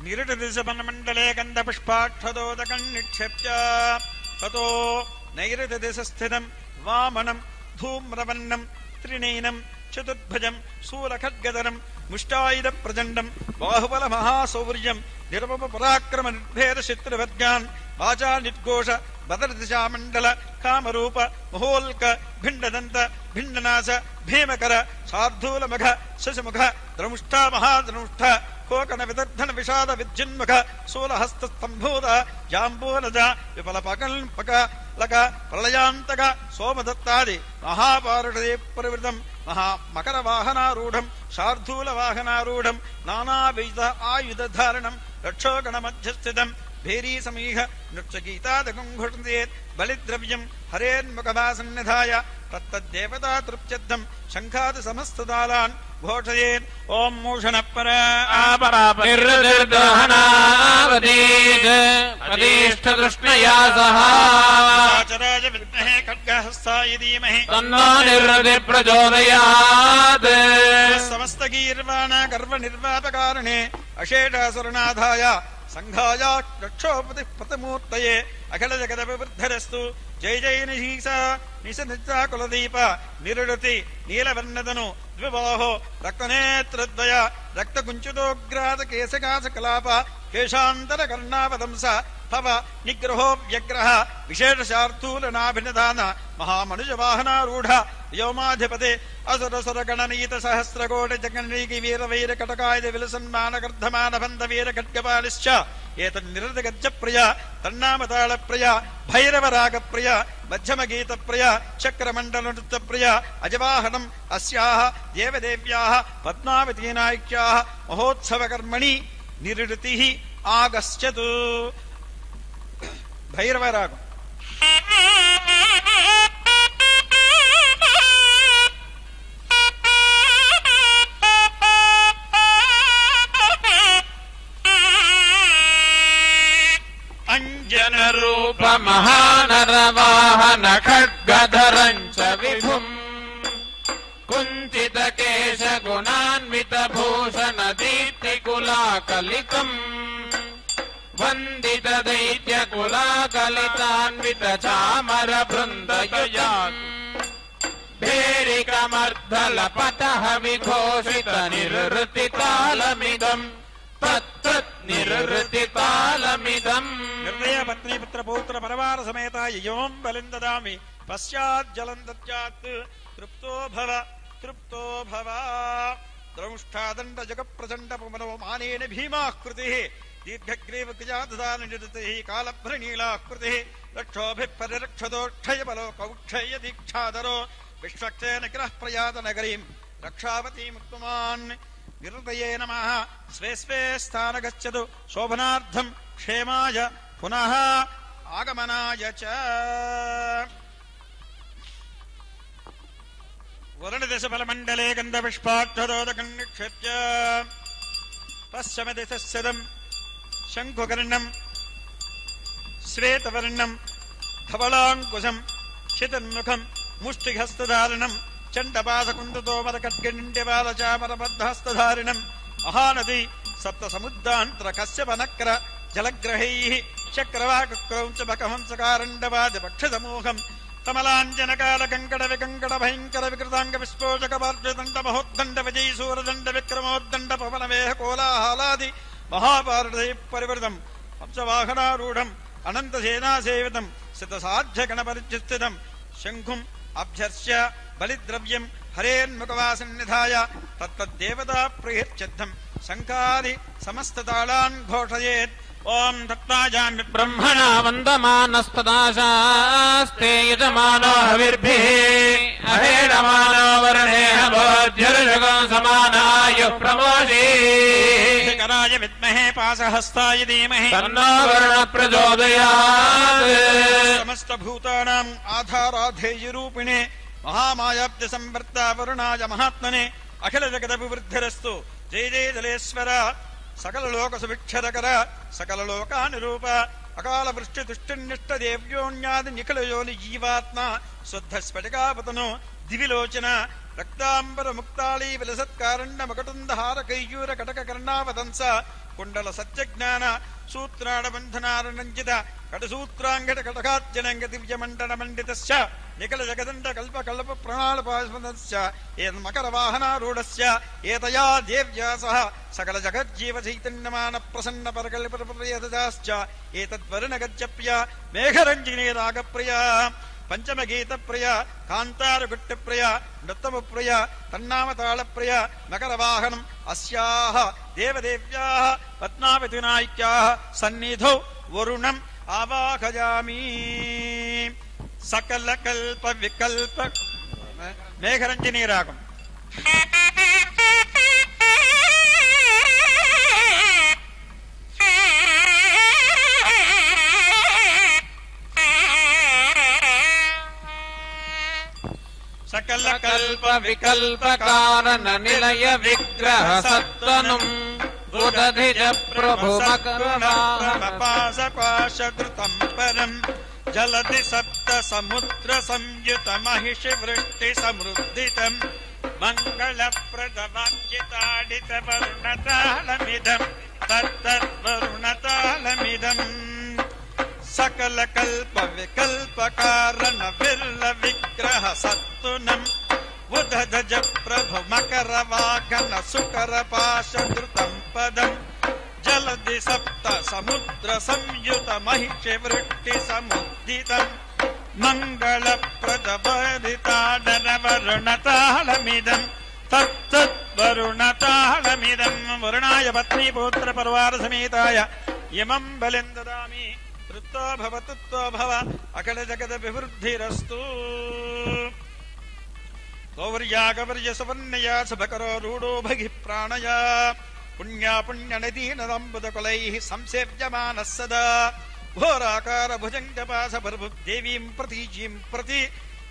ನಿರೃತದಿಶಮಂಡಲೇ ಗಂಧಪುಷ್ಪಾಕ್ಷದೋದಕಂ ನಿಕ್ಷೇಪ್ಯ ತತೋ ನೈಋತದಿಶಸ್ಥಿತಂ ವಾಮನಂ ಧೂಮ್ರವನ್ನಂ ತ್ರಿನಯನಂ ಚತುರ್ಭುಜಂ ಶೂಲಖಡ್ಗಧರಂ ಮುಷ್ಟಾಯುಧ ಪ್ರಚಂಡಂ ಬಾಹುಬಲ ಮಹಾಸೌರ್ಯಂ ನಿರ್ಮಮ ಪರಾಕ್ರಮ ನಿರ್ಭೇದ ಶತ್ರುವರ್ಗಾನ್ ವಾಚಾ ನಿರ್ಘೋಷ ಬದರದಿಶಾಮಂಡಲ ಕಾಮರೂಪ ಮಹೋಲ್ಕ ಭಿಂಡದಂತ ಭಿಂಡನಾಶ ಭೀಮಕರ ಶಾರ್ಧೂಲ ಮಘ ಶಶಮುಖ ದ್ರಮುಷ್ಠ ಮಹಾದ್ರಮುಷ್ಠ ಕೋಕಣ ವಿದರ್ಧನ ವಿಷಾದ ವಿದ್ಯುನ್ಮುಖ ಶೂಲಹಸ್ತಸ್ತಂಭೂತ ಜಾಂಬೂಲಜ ವಿಫಲ ಪಕಲ್ಪಕ ಲಕ ಪ್ರಳಯಾಂತಕ ಸೋಮದತ್ತಾದಿ ಮಹಾಪಾರುಷದೇ ಪರಿವೃತಂ ಮಕರ ವಾಹನಾರೂಢಂ ಶಾರ್ಧೂಲ ವಾಹನಾರೂಢಂ ನಾನಾವಿಧ ಆಯುಧಧಾರಣಂ ರಕ್ಷೋಗಣ ಮಧ್ಯಸ್ಥಿತಂ ಭೇರೀ ಸಮೀಹ ನೃತ್ಯಗೀತಾದಕಂ ಘುಟೇತ್ ಬಲಿದ್ರವ್ಯಂ ಹರೇನ್ಮುಖಭಾಸನ್ನಿಧಾಯ ತತ್ತದ್ದೇವತಾ ತೃಪ್ತ್ಯರ್ಥಂ ಶಂಖಾದಿ ಸಮಸ್ತದಾಲಾನ್ ಘೋಷಯೇತ್. ಓಂ ಮೂಷಣ ಪರ ಅಧಿಷ್ಠದೃಷ್ಣಯಾ ಸಹ ಚರಾಜ ವಿದ್ಮಹೇ ಖಡ್ಗಹಸ್ತಾಯ ಧೀಮಹಿ ತನ್ನೋ ನಿರ್ಹೃತಿ ಪ್ರಚೋದಯಾತ್. ಸಮಸ್ತ ಗೀರ್ವಾಣ ಗರ್ವ ನಿರ್ವಾಪಕಾರಣೆ ಅಶೇಷಾಸುರನಾಧಾಯ ಸಂಘಾಯ ರಕ್ಷೋಪತಿ ಪ್ರತಿಮೂರ್ತಯೇ ಅಖಿಲ ಜಗದ ವಿವೃದ್ಧರಸ್ತು. ಜೈ ಜೈ ನಿಶೀಸ ನಿಶ ನಿಜ ಕುಲದೀಪ ನಿರುಡತಿ ನೀಲವರ್ಣದನು ದ್ವಿಬಾಹೋ ರಕ್ತನೇತ್ರದ್ವಯ ರಕ್ತಕುಂಚಿತೋಗ್ರಾತ ಕೇಶಕಾಶ ಕಲಾಪ ಕೇಶಾಂತರ ಕರ್ಣಾಪದಂಸ ಭವ ನಿಗ್ರಹೋ ವ್ಯಗ್ರಹ ವಿಶೇಷಶಾರ್ಥೂಲನಾಭಿನಿಧಾನ ಮಹಾಮನುಜ ವಾಹನಾರೂಢ ವ್ಯೋಮಾಧಿಪತೆ ಅಸುರಸುರ ಗಣನೀತ ಸಹಸ್ರಕೋಟಿ ಜಗನ್ನೀಗಿ ವೀರವೈರ ಕಟಕಾಯುಧ ವಿಲಸನ್ಮಾನ ಗರ್ಧಮಾನ ಬಂಧ ವೀರ ಖಡ್ಗಪಾಲಿಶ್ಚ ಏತನ್ನಿರತ ಗಜ್ಜಪ್ರಿಯ ತನ್ನಾಮತಾಳಪ್ರಿಯ ಭೈರವರಾಗಪ್ರಿಯ ಮಧ್ಯಮಗೀತಪ್ರಿಯ ಚಕ್ರಮಂಡಲ ನೃತ್ಯಪ್ರಿಯ ಅಜವಾಹನಂ ಅಸ್ಯಾಹ ದೇವದೇವ್ಯಾಹ ಪದ್ಮಾವತೀನಾಯ್ಕ್ಯಾಹ ಮಹೋತ್ಸವಕರ್ಮಣಿ ನಿರುತಿ ಆಗಸ್ಯತು. ಭೈರವರಾಗ ಅಂಜನ ರೂಪ ಮಹಾನರ ವಾಹನ ಖಡ್ಗಧರಂಚ ವಿಭುಂ ಕುಂಚಿತ ಕೇಶ ಗುಣಾನ್ವಿತ ಭೂಷಣ ದೀಪ್ತಿ ಕುಲಾಕಲಿಕಂ ವಂದಿತ ದೈತ್ಯ ಕುಲಾಕಲಿತಾನ್ವಿತ ಚಾಮರ ಬೃಂದಯುಜಾತ್ ಭೇರಿಕಮರ್ಧಲ ಪತಃ ವಿಘೋಷಿತ ನಿರ್ವೃತಿ ತಾಲಮಿದಂ ತತ್ತತ್ ನಿರ್ವೃತಿ ತಾಲಮಿದಂ. ನಿರ್ಣಯ ಪತ್ನಿ ಪುತ್ರ ಪೌತ್ರ ಪರವಾರ ಸಮೇತ ಯಯೋಂ ಬಲಿಂ ದದಾಮಿ ಪಶ್ಚಾತ್ ಜಲಂ ದತ್ಯಾತ್ ತೃಪ್ತೋ ಭವ ತೃಪ್ತೋ ಭವ. ದ್ರೌಷ್ಠಾದಂಡ ಜಗಪ್ರಚಂಡ ಪುಮನೋ ಮಾನೇನ ಭೀಮಾಕೃತಿ ದೀರ್ಘಗ್ರೀವ ಕ್ರಿಯಾದಾನ ನಿರತಿ ಕಾಲಭ್ರಣೀಲಾಕೃತಿ ರಕ್ಷೋಭಿಃ ಪರಿರಕ್ಷದೋಕ್ಷಯ ಬಲೋ ಕೌಕ್ಷಯ ದೀಕ್ಷಾಧರೋ ವಿಶ್ವಕ್ಷೇನ ಗ್ರಹ ಪ್ರಯಾತ ನಗರೀಂ ರಕ್ಷಾವತಿ ಮುಕ್ತಮಾನ್. ನಿರತಯೇ ನಮಃ ಸ್ವೇ ಸ್ವೇ ಸ್ಥಾನ ಗಚ್ಚತು ಶೋಭನಾರ್ಥಂ ಕ್ಷೇಮಾಯ ಪುನಃ ಆಗಮನಾಯ ಚ. ವರ್ಣದಶಫಲಮಂಡಲೇ ಗಂಧಪುಷ್ಪಾಕ್ಷದೋದಕಂ ನಿಕ್ಷೇಪ್ಯ ಪಶ್ಚಿಮದಿಶಸ್ಸದಂ ಶಂಖುಕರ್ಣಂ ಶ್ವೇತವರ್ಣಂ ಧವಳಾಂಕುಶಂ ಚಿತನ್ಮುಖಂ ಮುಷ್ಟಿಹಸ್ತಧಾರಣಂ ಚಂಡಪಾಸಕುಂದತೋಮರ ಖಡ್ಗನಿಂಡ್ಯಪಾಲಚಾಮರಬದ್ಧಹಸ್ತಧಾರಿಣಂ ಮಹಾನದಿ ಸಪ್ತ ಸಮುದ್ರಾಂತರ ಕಶ್ಯಪನಕ್ರ ಜಲಗ್ರಹೈಃ ಚಕ್ರವಾಕಕ್ರೌಂಚ ಬಕಹಂಸಕಾರಂಡವಾದ ಪಕ್ಷಸಮೂಹಂ ಕಮಲಾಂಜನಕಾಲ ಕಂಕಡ ವಿಕಂಕಡ ಭಯಂಕರ ವಿಕೃತಾಂಗ ವಿಸ್ಫೋಟಕ ಪಾರ್ಶ್ವದಂಡ ಮಹೋದ್ದಂಡ ವಿಜಯಸೂರದಂಡ ವಿಕ್ರಮೋದ್ದಂಡ ಪವನವೇಹ ಕೋಲಾಹಲಾದಿ ಮಹಾಪಾರದೈ ಪರಿವೃತಂ ಹಂಸವಾಹನಾರೂಢಂ ಅನಂತ ಸೇನಾಸೇವಿತಂ ಸಿತಸಾಧ್ಯ ಗಣಪರಿಚಿಸ್ಥಿತಂ ಶಂಖುಂ ಅಭ್ಯರ್ಚ್ಯ ಬಲಿದ್ರವ್ಯಂ ಹರೇನ್ಮುಖವಾಸನ್ನಿಧಾಯ ತತ್ತದ್ದೇವತಾ ಪ್ರಿಯಚ್ಛಿದ್ದಂ ಶಂಖಾದಿ ಸಮಸ್ತತಾಳಾನ್ ಘೋಷಯೇತ್. ಓಂ ದತ್ತಾಜಾಮಿ ಬ್ರಹ್ಮಣ ವಂದಮಾನಸ್ತದಾಶಾಸ್ತೆ ಯಜಮಾನೋ ಹವಿರ್ಭಿಃ ಅಹೇಡಮಾನೋ ವರ್ಣೇಹ ಭೋಜ್ಯರ್ಜಗೋ ಸಮಾನಾಯ ಪ್ರಮೋಷೇ ಕರಾಯ ವಿದ್ಮಹೇ ಪಾಸಹಸ್ತಾಯ ಧೀಮಹಿ ತನ್ನೋ ವರ್ಣ ಪ್ರಚೋದಯಾತ್. ಸಮಸ್ತ ಭೂತಾನಾಂ ಆಧಾರಾಧೇಯರೂಪಿಣೆ ಮಹಾಮಾಯಾಬ್ಧ ಸಂವರ್ತ ವರುಣಾಯ ಮಹಾತ್ಮನೆ ಅಖಿಲ ಜಗದ ವಿವೃದ್ಧಿರಸ್ತು. ಜಯ ಜಯ ಜಲೇಶ್ವರ ಸಕಲ ಲೋಕ ಸುಭಿಕ್ಷರಕರ ಸಕಲ ಲೋಕಾನುರೂಪ అకాల వృష్టి దుష్టిన్నిష్ట దేవ్యోన్యాది నిఖిలయోని జీవాత్మ శుద్ధ స్ఫటికాపతను దివిలోచన రక్తాంబర ముక్తాళీ విలసత్కారణ్య మకటుందహార కైయూర కటక కర్ణావతంస కుండల సత్యజ్ఞాన సూత్రాణ బంధనారణంజిత కటసూత్రాంగట కటకాజ్జనంగ దివ్యమండన మండితస్య నిఖిల జగదండ కల్ప కల్ప ప్రణాళ పాశమస్య ఏన్మకర వాహనారూఢస్య ఏతయా దేవ్యా సహ సకల జగజ్జీవ చైతన్యమాన ప్రసన్న పరకల్పప్రియదాశ్చ ఏతద్వరుణ గజ్జప్రియ మేఘరంజినీ రాగప్రియ పంచమగీత ప్రియ కాంతారగుట్ట ప్రియ నృత్తమ ప్రియ తన్నామతాళ ప్రియ మకర వాహనం అస్యాః దేవదేవ్యాః పద్మావతినాయిక్యాః సన్నిధౌ వరుణం ఆవాహయామి. సకల కల్ప వికల్ప మేఘరంజనీ రాగం. సకల కల్ప వికల్ప కారణ నిలయ విగ్రహ సత్వనం రుదధిజ ప్రభు పాశపాశధృతం పరం జలది సప్త సముద్ర సంయుత మహిషి వృష్టి సమృద్ధితం మంగళప్రదవాచ్యతాడిత వరుణతాళమిదం తత్తద్వరుణతాళమిదం. సకల కల్ప వికల్ప కారణ విర్ల విగ్రహ సత్తునం ఉదధజ ప్రభు మకర వాగన సుకర పాశధృతం పదం జలది సప్త సముద్ర సంయుత మహిషి వృష్టి సముద్దితం మంగళప్రదవరితాడన వరుణతాళమిదం తత్తద్వరుణతాళమిదం. వరుణాయ పత్నీపుత్ర పరివార సమేతాయ ఇమం బలిం దదామి. తృప్తో భవ తృప్తో భవ అఖిల జగద వివృద్ధిరస్తు. గౌర్యాగవర్య సువర్ణయా శుభకరో రూఢో భగి ప్రాణయా పుణ్యా పుణ్యనదీనదంబుదకులైః సంసేవ్యమానః సదా ఘోరాకార భుజంగపాస దేవీం ప్రతీచీం ప్రతి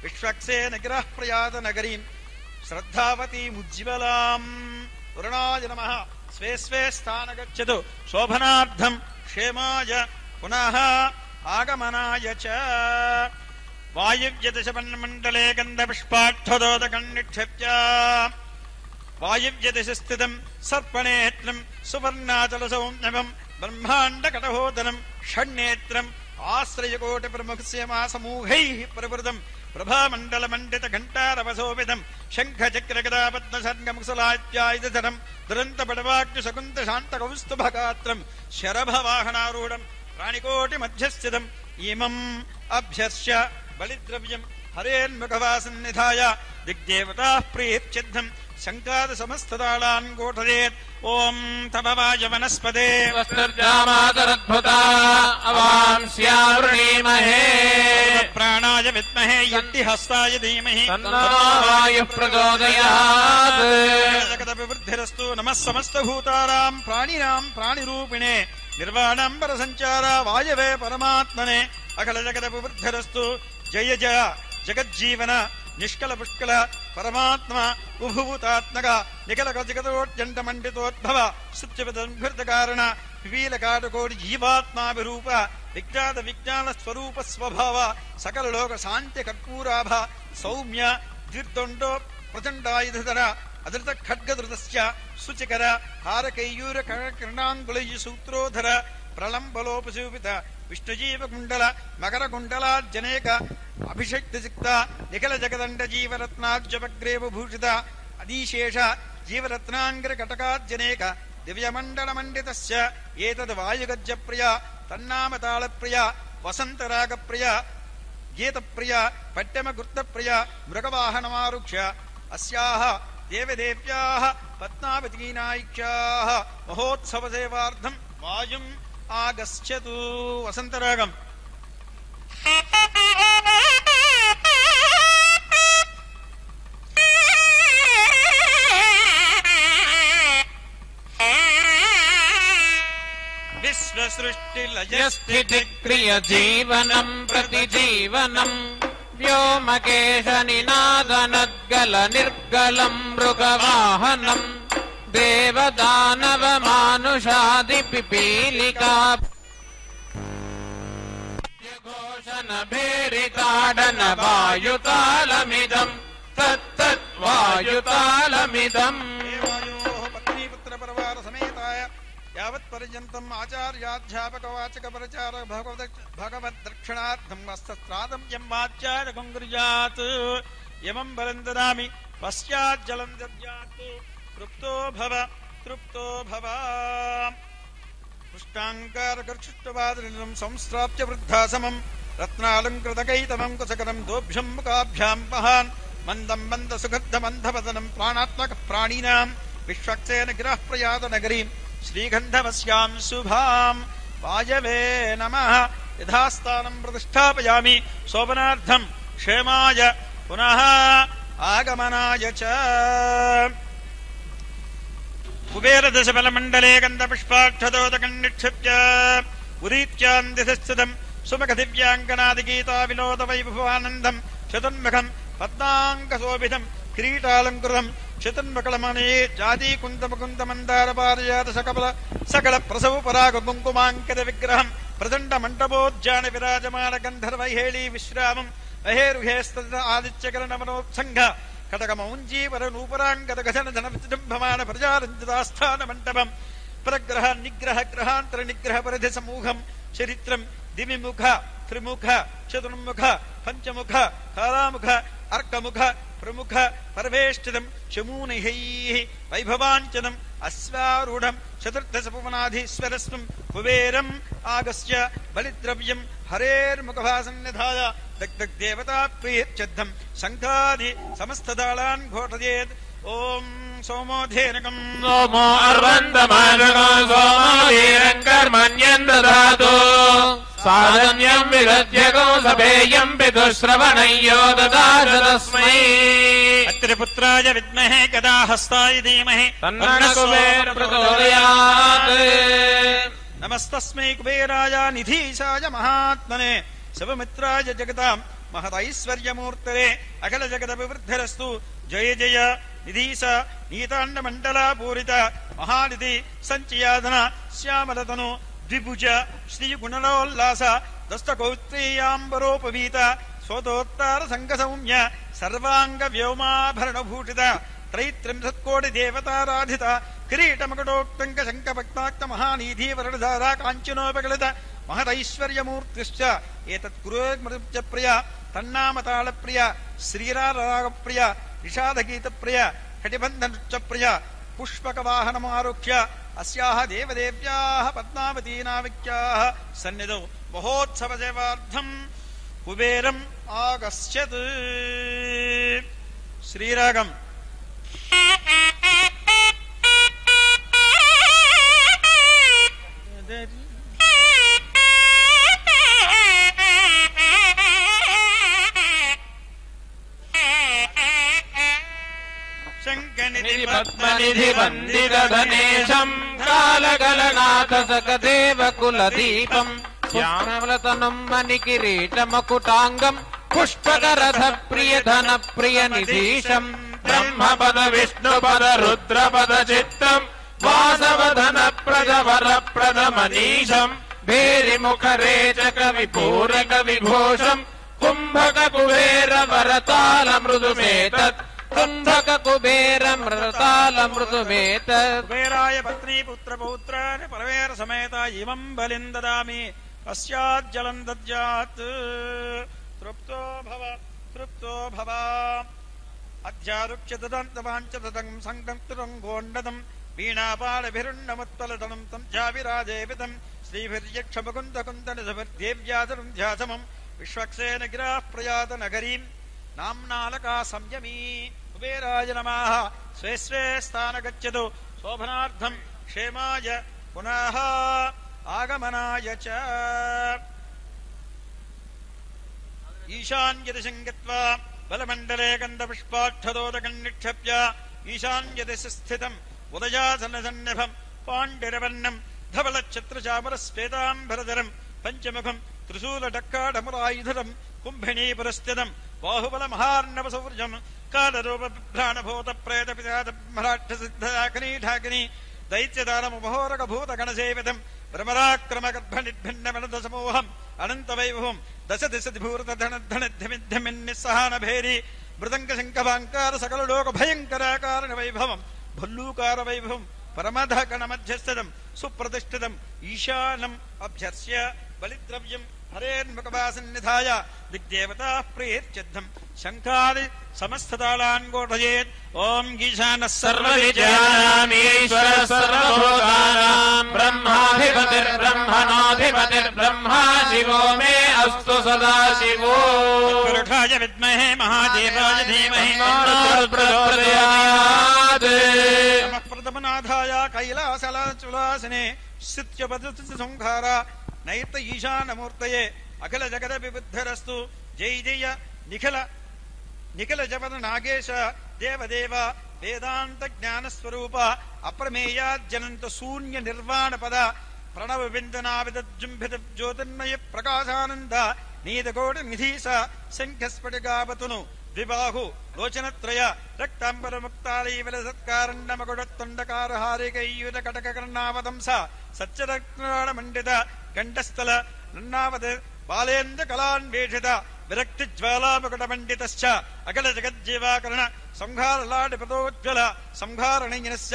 విశ్వక్సేన గిరః ప్రయాత నగరీం శ్రద్ధావతీముజ్వలాం. వరుణాయ నమః. స్వే స్వే స్థాన గచ్చతు శోభనార్థం క్షేమాయ పునః ఆగమనాయ చ. వాయువ్యదశపన్మండలే గంధపుష్పాక్షదోదకం నిక్షేప్య వాయువ్యదశ స్థితం సర్పణేత్రం సువర్ణాచల సౌమ్యమం బ్రహ్మాండ కటహోదనం షణ్నేత్రం ఆశ్రయకోటి ప్రముఖస్యమా సమూహైః ప్రవృతం ప్రభామండల మండిత ఘంటారవశోభితం శంఖ చక్ర గదా పద్మ సర్గముసలాత్యాయుధరం దురంత బడవాగ్ని శకుంత శాంత కౌస్తుభగాత్రం శరభవాహనారూఢం ప్రాణికోటి మధ్యస్థితం. ఇమం అభ్యర్ష్య బలిద్రవ్యం హరేన్ముఖవాసన్నిధాయ దిగ్దేవతాః ప్రీత్యర్థం శంకాద సమస్తదాళాన్ గోఠయేత్. ఓం తపవాయ వనస్పదే వస్తుర్జామాతరద్భుతా అవాంస్యావృణీమహే ప్రాణాయ విద్మహే యుక్తి హస్తాయ ధీమహి తన్నో వాయుః ప్రచోదయాత్. జగదభివృద్ధిరస్తు. నమః సమస్తభూతానాం ప్రాణినాం ప్రాణిరూపిణే నిర్వాణంబర సంచార వాయవే పరమాత్మనే అఖిల జగదభివృద్ధిరస్తు. జయ జయ జగజ్జీవన నిష్కల పుష్కల పరమాత్మ ఉభూతాత్మక నిఖల జగదోర్జంట మండితోద్భవ సుత్యపదంఘృత కారణ వివీలకాటకోటి జీవాత్మాభిరూప విజ్ఞాత విజ్ఞాన స్వరూప స్వభావ సకల లోక శాంతి కర్పూరాభ సౌమ్య ద్విర్దొండో ప్రచండాయుధర అధృత ఖడ్గధృతస్య శుచికర హారకైయూర కర్ణాంగుళయ సూత్రోధర ప్రళంబలోపశూపిత విష్ణుజీవ కుండల మకర కుండలార్జనేక అభిషక్తిసిక్త నిఖిల జగదండ జీవరత్నార్జవగ్రేవ భూషిత అదీశేష జీవరత్నాంగ్ర కటకార్జనేక దివ్యమండల మండితస్య ఏతద్ వాయుగజ్జ ప్రియ తన్నామతాళ ప్రియ వసంతరాగ ప్రియ గీత ప్రియ పట్టమ గుర్త ప్రియ మృగవాహనమారుక్ష అస్యాః దేవదేవ్యాః పద్మావతీనాయిక్యాః మహోత్సవ సేవార్థం వాయుం ఆగచ్చతు. వసంతరాగం. విశ్వసృష్టిలయస్థితి క్రియ జీవనం ప్రతిజీవనం వ్యోమకేశ నినాదనద్గల నిర్గలం మృగవాహనం దేవదానవ మానుషాది పిపీలికా भेरिताडन वायुतालमिदम् तत्तत् वायुतालमिदम् देवायोः पत्नीपुत्रपरिवारसमेताय यावत्पर्यन्तम् आचार्याध्यापकवाचकपरिचारक भगवद्दक्षिणार्थम् हस्तस्त्रादम् यम् आचार्यकम् कुर्यात् यमम् बलम् ददामि पश्चाज्जलम् दद्यात् तृप्तो भव पुष्टाङ्कारकर्षुष्टवादनिलम् संस्त्राप्य वृद्धासमम् रत्नालङ्कृतकैतमम् कुशकरम् दोभ्यम् मुखाभ्याम् महान् मन्दम् मन्दसुगन्धमन्धवदनम् प्राणात्मकः प्राणिनाम् विश्वक्सेन गिरःप्रयातनगरीम् श्रीगन्धवस्याम् शुभाम् वायवे नमः यथास्थानम् प्रतिष्ठापयामि शोभनार्थम् क्षेमाय पुनः आगमनाय च कुबेरदशबलमण्डले गन्धपुष्पाक्षतोदकम् निक्षिप्य उदीत्यान्दिस्थितम् सुमुखदिव्याङ्कनादिगीताविनोदवैभवानन्दम् चतुर्मुखम् पद्माङ्कशोभितम् किरीटालङ्कृतम् चतुर्मुखलमणे जातीकुन्तमुकुन्दमन्दारपारिजात सकल प्रसव परागकुङ्कुमाङ्कित विग्रहम् प्रचण्डमण्डपोद्यान विराजमान गन्धर्वैहेळी विश्रामम् अहेरुहेस्तद आदित्यकरणमनोत्सङ्घ कटकमौञ्जीवरनूपराङ्गद गजनधन विजृम्भमान प्रजारञ्जितास्थान मण्डपम् प्रग्रह निग्रह ग्रहान्तर निग्रह परिधि समूहम् चरित्रम् दिविमुख त्रिमुख चतुर्मुख पञ्चमुख कालामुख अर्कमुख प्रमुख परवेष्टितम् चमूनिहैः वैभवाञ्चनम् अश्वारूढम् चतुर्दशपुवनाधीश्वरस्वम् कुबेरम् आगस्य बलिद्रव्यम् हरेर्मुखभासन्निधाय दग्धग्देवता प्रियच्छद्धम् शङ्खादि समस्तदालान् घोटयेत् ॐ सोमोधेनकम् सोमो अर्वन्तमानको सोमो वीरम् कर्मण्यम् ददातु साधन्यम् विदध्यको सभेयम् पितुश्रवणय्यो ददात तस्मै अत्रिपुत्राय विद्महे गदाहस्ताय धीमहि तन्नः कुबेरः प्रचोदयात् नमस्तस्मै कुबेराय निधीशाय महात्मने शिवमित्राय जगताम् महदैश्वर्यमूर्तये अखिल जगदभिवृद्धिरस्तु जय जय निधीश नीताण्डमण्डला पूरित महानिधि सञ्चयादन श्यामलतनु द्विभुज श्रीगुणलोल्लास दस्तकौत्रीयाम्बरोपवीत स्वतोत्तर संघसौम्य सर्वांग व्योमाभरणभूषित त्रैत्रिंशत्कोटि देवताराधित किरीटमकुटोक्तङ्क शङ्खभक्ताक्त महानीधिवरणधारा काञ्चनोपगलित महदैश्वर्यमूर्तिश्च एतत् कुरुमृच प्रिय तन्नामतालप्रिय श्रीरारागप्रिय निषादगीतप्रिय कटिबन्धनृत्यप्रिय पुष्पकवाहनमारुह्य अस्याः देवदेव्याः पद्मावतीनाविक्याः सन्निधौ महोत्सवसेवार्थम् कुबेरम् आगच्छत् श्रीरागम् पद्मनिधि वन्दितधनेशम् कालगलनाथ सकदेव कुलदीपम् श्यामलतनम् मणिकिरीटमकुटाङ्गम् पुष्पकरथ प्रियधन प्रियनिधीशम् ब्रह्मपद विष्णुपद रुद्रपद चित्तम् वासवधन प्रदवर प्रदमनीशम् भेरिमुखरेचक विपूरक विभूषम् कुम्भक कुबेर वरताल मृदुमेतत् कुम्भक कुबेर मृताल मृदुमेतत् कुबेराय पत्नी पुत्र पौत्रान् परवेर समेत इमम् बलिम् ददामि पश्चाज्जलम् दद्यात् तृप्तो भव अध्यारुक्ष्य ददन्तवाञ्च तदम् सङ्गम् गोण्डदम् वीणापालभिरुण्डमुत्पलतनम् तम् चाविराजेवितम् श्रीभिर्यक्षमुकुन्दकुन्दनिधभिर्देव्याधरम् ध्यासमम् विश्वक्सेन गिराः प्रयात नगरीम् नाम्नालका संयमी कुबेराय नमः स्वे स्वे स्थान गच्छतु शोभनार्थम् क्षेमाय पुनः आगमनाय च ईशान्यदिशम् गत्वा बलमण्डले गन्धपुष्पाक्षतोदकम् निक्षिप्य ईशान्यदिशि स्थितम् उदयासनसन्निभम् पाण्डिरवर्णम् धवलच्छत्रचामरस्वेताम्बरधरम् पञ्चमुखम् त्रिशूलडक्काढमुरायुधरम् कुम्भिणीपुरस्थितम् बाहुबलमहार्णवसौर्यम् कालरूपभ्राणभूतप्रेतपिशाचमराक्षसिद्धयाकिनी दैत्यदानमहोरकभूतगणसेवितम् भ्रमराक्रमगर्भनिर्भिन्नमनदसमूहम् అనంత వైభవం దశ దిశ దిభూరత ధన ధన ధమిద్ధమిన్నిస్సహాన భేరి మృదంగ శంఖవాంకార సకల లోక భయంకరాకారణ వైభవం భల్లూకార వైభవం పరమధకణ మధ్యస్థితం సుప్రతిష్ఠితం ఈశానం అభ్యర్స్య బలిద్రవ్యం హరేన్ముఖవాసన్నిధాయ దిగ్దేవతా ప్రీత్యర్థం శంఖాది సమస్తతాళాన్ ఘోషయేత్. ఓం ఈశానః సర్వవిద్యానామీశ్వర సర్వభూతానాం బ్రహ్మాధిపతిర్బ్రహ్మణోధిపతిర్బ్రహ్మా శివో మే అస్తు సదాశివో. పురుషాయ విద్మహే మహాదేవాయ ధీమహి నమః ప్రథమనాథాయ కైలాసలాచులాసనే స్థిత్యపద్ధతి సంహార నైత ఈశానమూర్తయే అఖిల జగద విబుద్ధరస్తు. జై జయ నిఖిల జపద నాగేశ దేవదేవ వేదాంత జ్ఞానస్వరూప అప్రమేయాజ్జనంత శూన్య నిర్వాణ పద ప్రణవ విందనావిదజృంభిత జ్యోతిర్మయ ప్రకాశానంద నీతకోటి నిధీస శంఖస్ఫటికావతును ద్విబాహు లోచనత్రయ రక్తాంబర ముక్తాళీవల సత్కారణమగుడత్తుండకార హారికయ్యుత కటక కర్ణావతంస సత్యరత్నాడ మండిత గండస్థల నన్నావత బాలేంద్ర కళాన్వేషిత విరక్తి జ్వాలామకుట మండితశ్చ అఖిల జగజ్జీవాకరణ సంహారలాడిపదోజ్వల సంహారణీయనశ్చ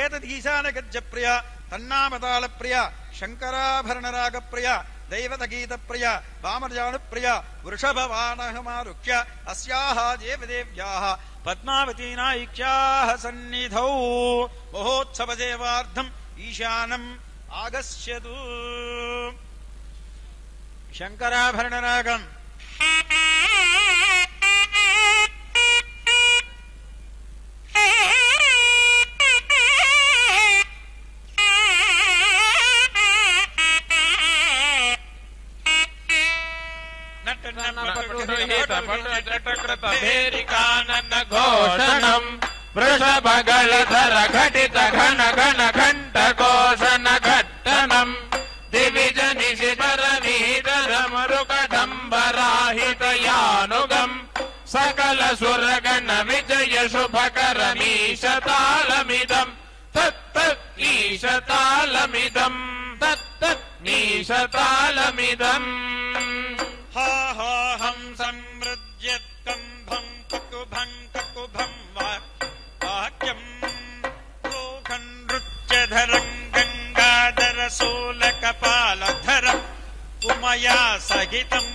ఏతదీశాన గజ్జప్రియ తన్నామతాళ ప్రియ శంకరాభరణరాగ ప్రియ దైవత గీత ప్రియ వామజాను ప్రియ వృషభవానహమారుఖ్య అస్యాః దేవదేవ్యాః పద్మావతీనాయిక్యాః సన్నిధౌ మహోత్సవ సేవార్థం ఈశానం ఆగస్యతు. శంకరాభరణరాగం ఘోషణం వృషభగళధర ఘటిత ఘన ఘన ఘంట ఘోషణ ఘట్టనం దివిజ నిశిపరమీధర మరుకడంబరాహిత యానుగం సకల సురగణ విజయ శుభకరమీశతాళమిదం తత్తత్ ఈశతాళమిదం తత్తత్ ఈశతాళమిదం. హాహం సమృజ్యత్కంభం కకుభం కకుభం వాక్యం లోకన్ నృత్యధరం గంగాధర శూలకపాలధరం ఉమయా సహితం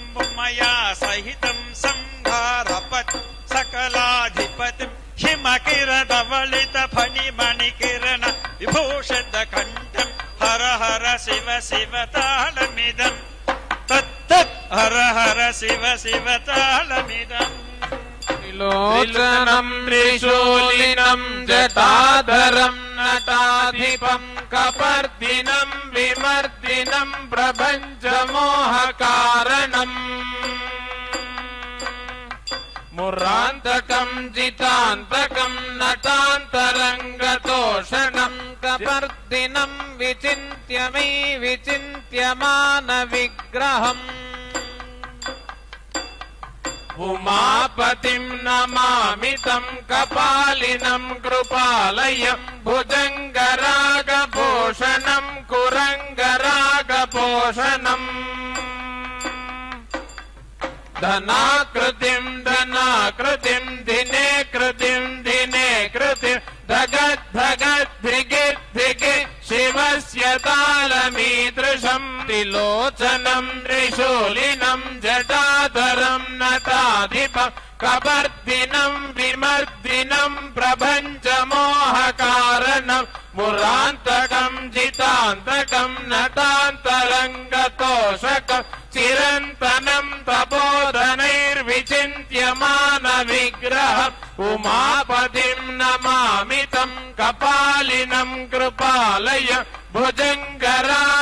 సంహారపత్ సకలాధిపతిం హిమకిరదవళిత ఫణిమణికిరణ విభూషిత కంఠం హర హర శివ శివ తాళమిదం తత్తత్ హర హర శివ శివ తాళమిదం. త్రిలోచనం త్రిశూలినం జటాధరం నటాధిపం కపర్దినం విమర్దినం ప్రభంజమోహకారణం మురాంతకం జితాంతకం నటాంతరంగతోషణం కపర్దినం విచింత్య మే విచింత్యమాన విగ్రహం ఉమాపతిం నమామితం కపాలినం కృపాలయం భుజంగరాగభూషణం కురంగరాగభూషణం ధనాకృతిం ధనాకృతిం ధినే కృతిం ధినే కృతిం ధగద్ ధగద్ ధిగిద్ ధిగిద్ శివస్య తాళమీదృశం త్రిలోచనం త్రిశూలినం జటాధరం నటాధిపం కబర్దినం విమర్దినం ప్రభంజమోహకారణం మురాంతకం జితాంతకం నటాంతరంగతోషకం చిరంతనం తపోధనైర్విచింత్యమాన విగ్రహం ఉమాపతిం నమామితం కపాలినం కృపాలయ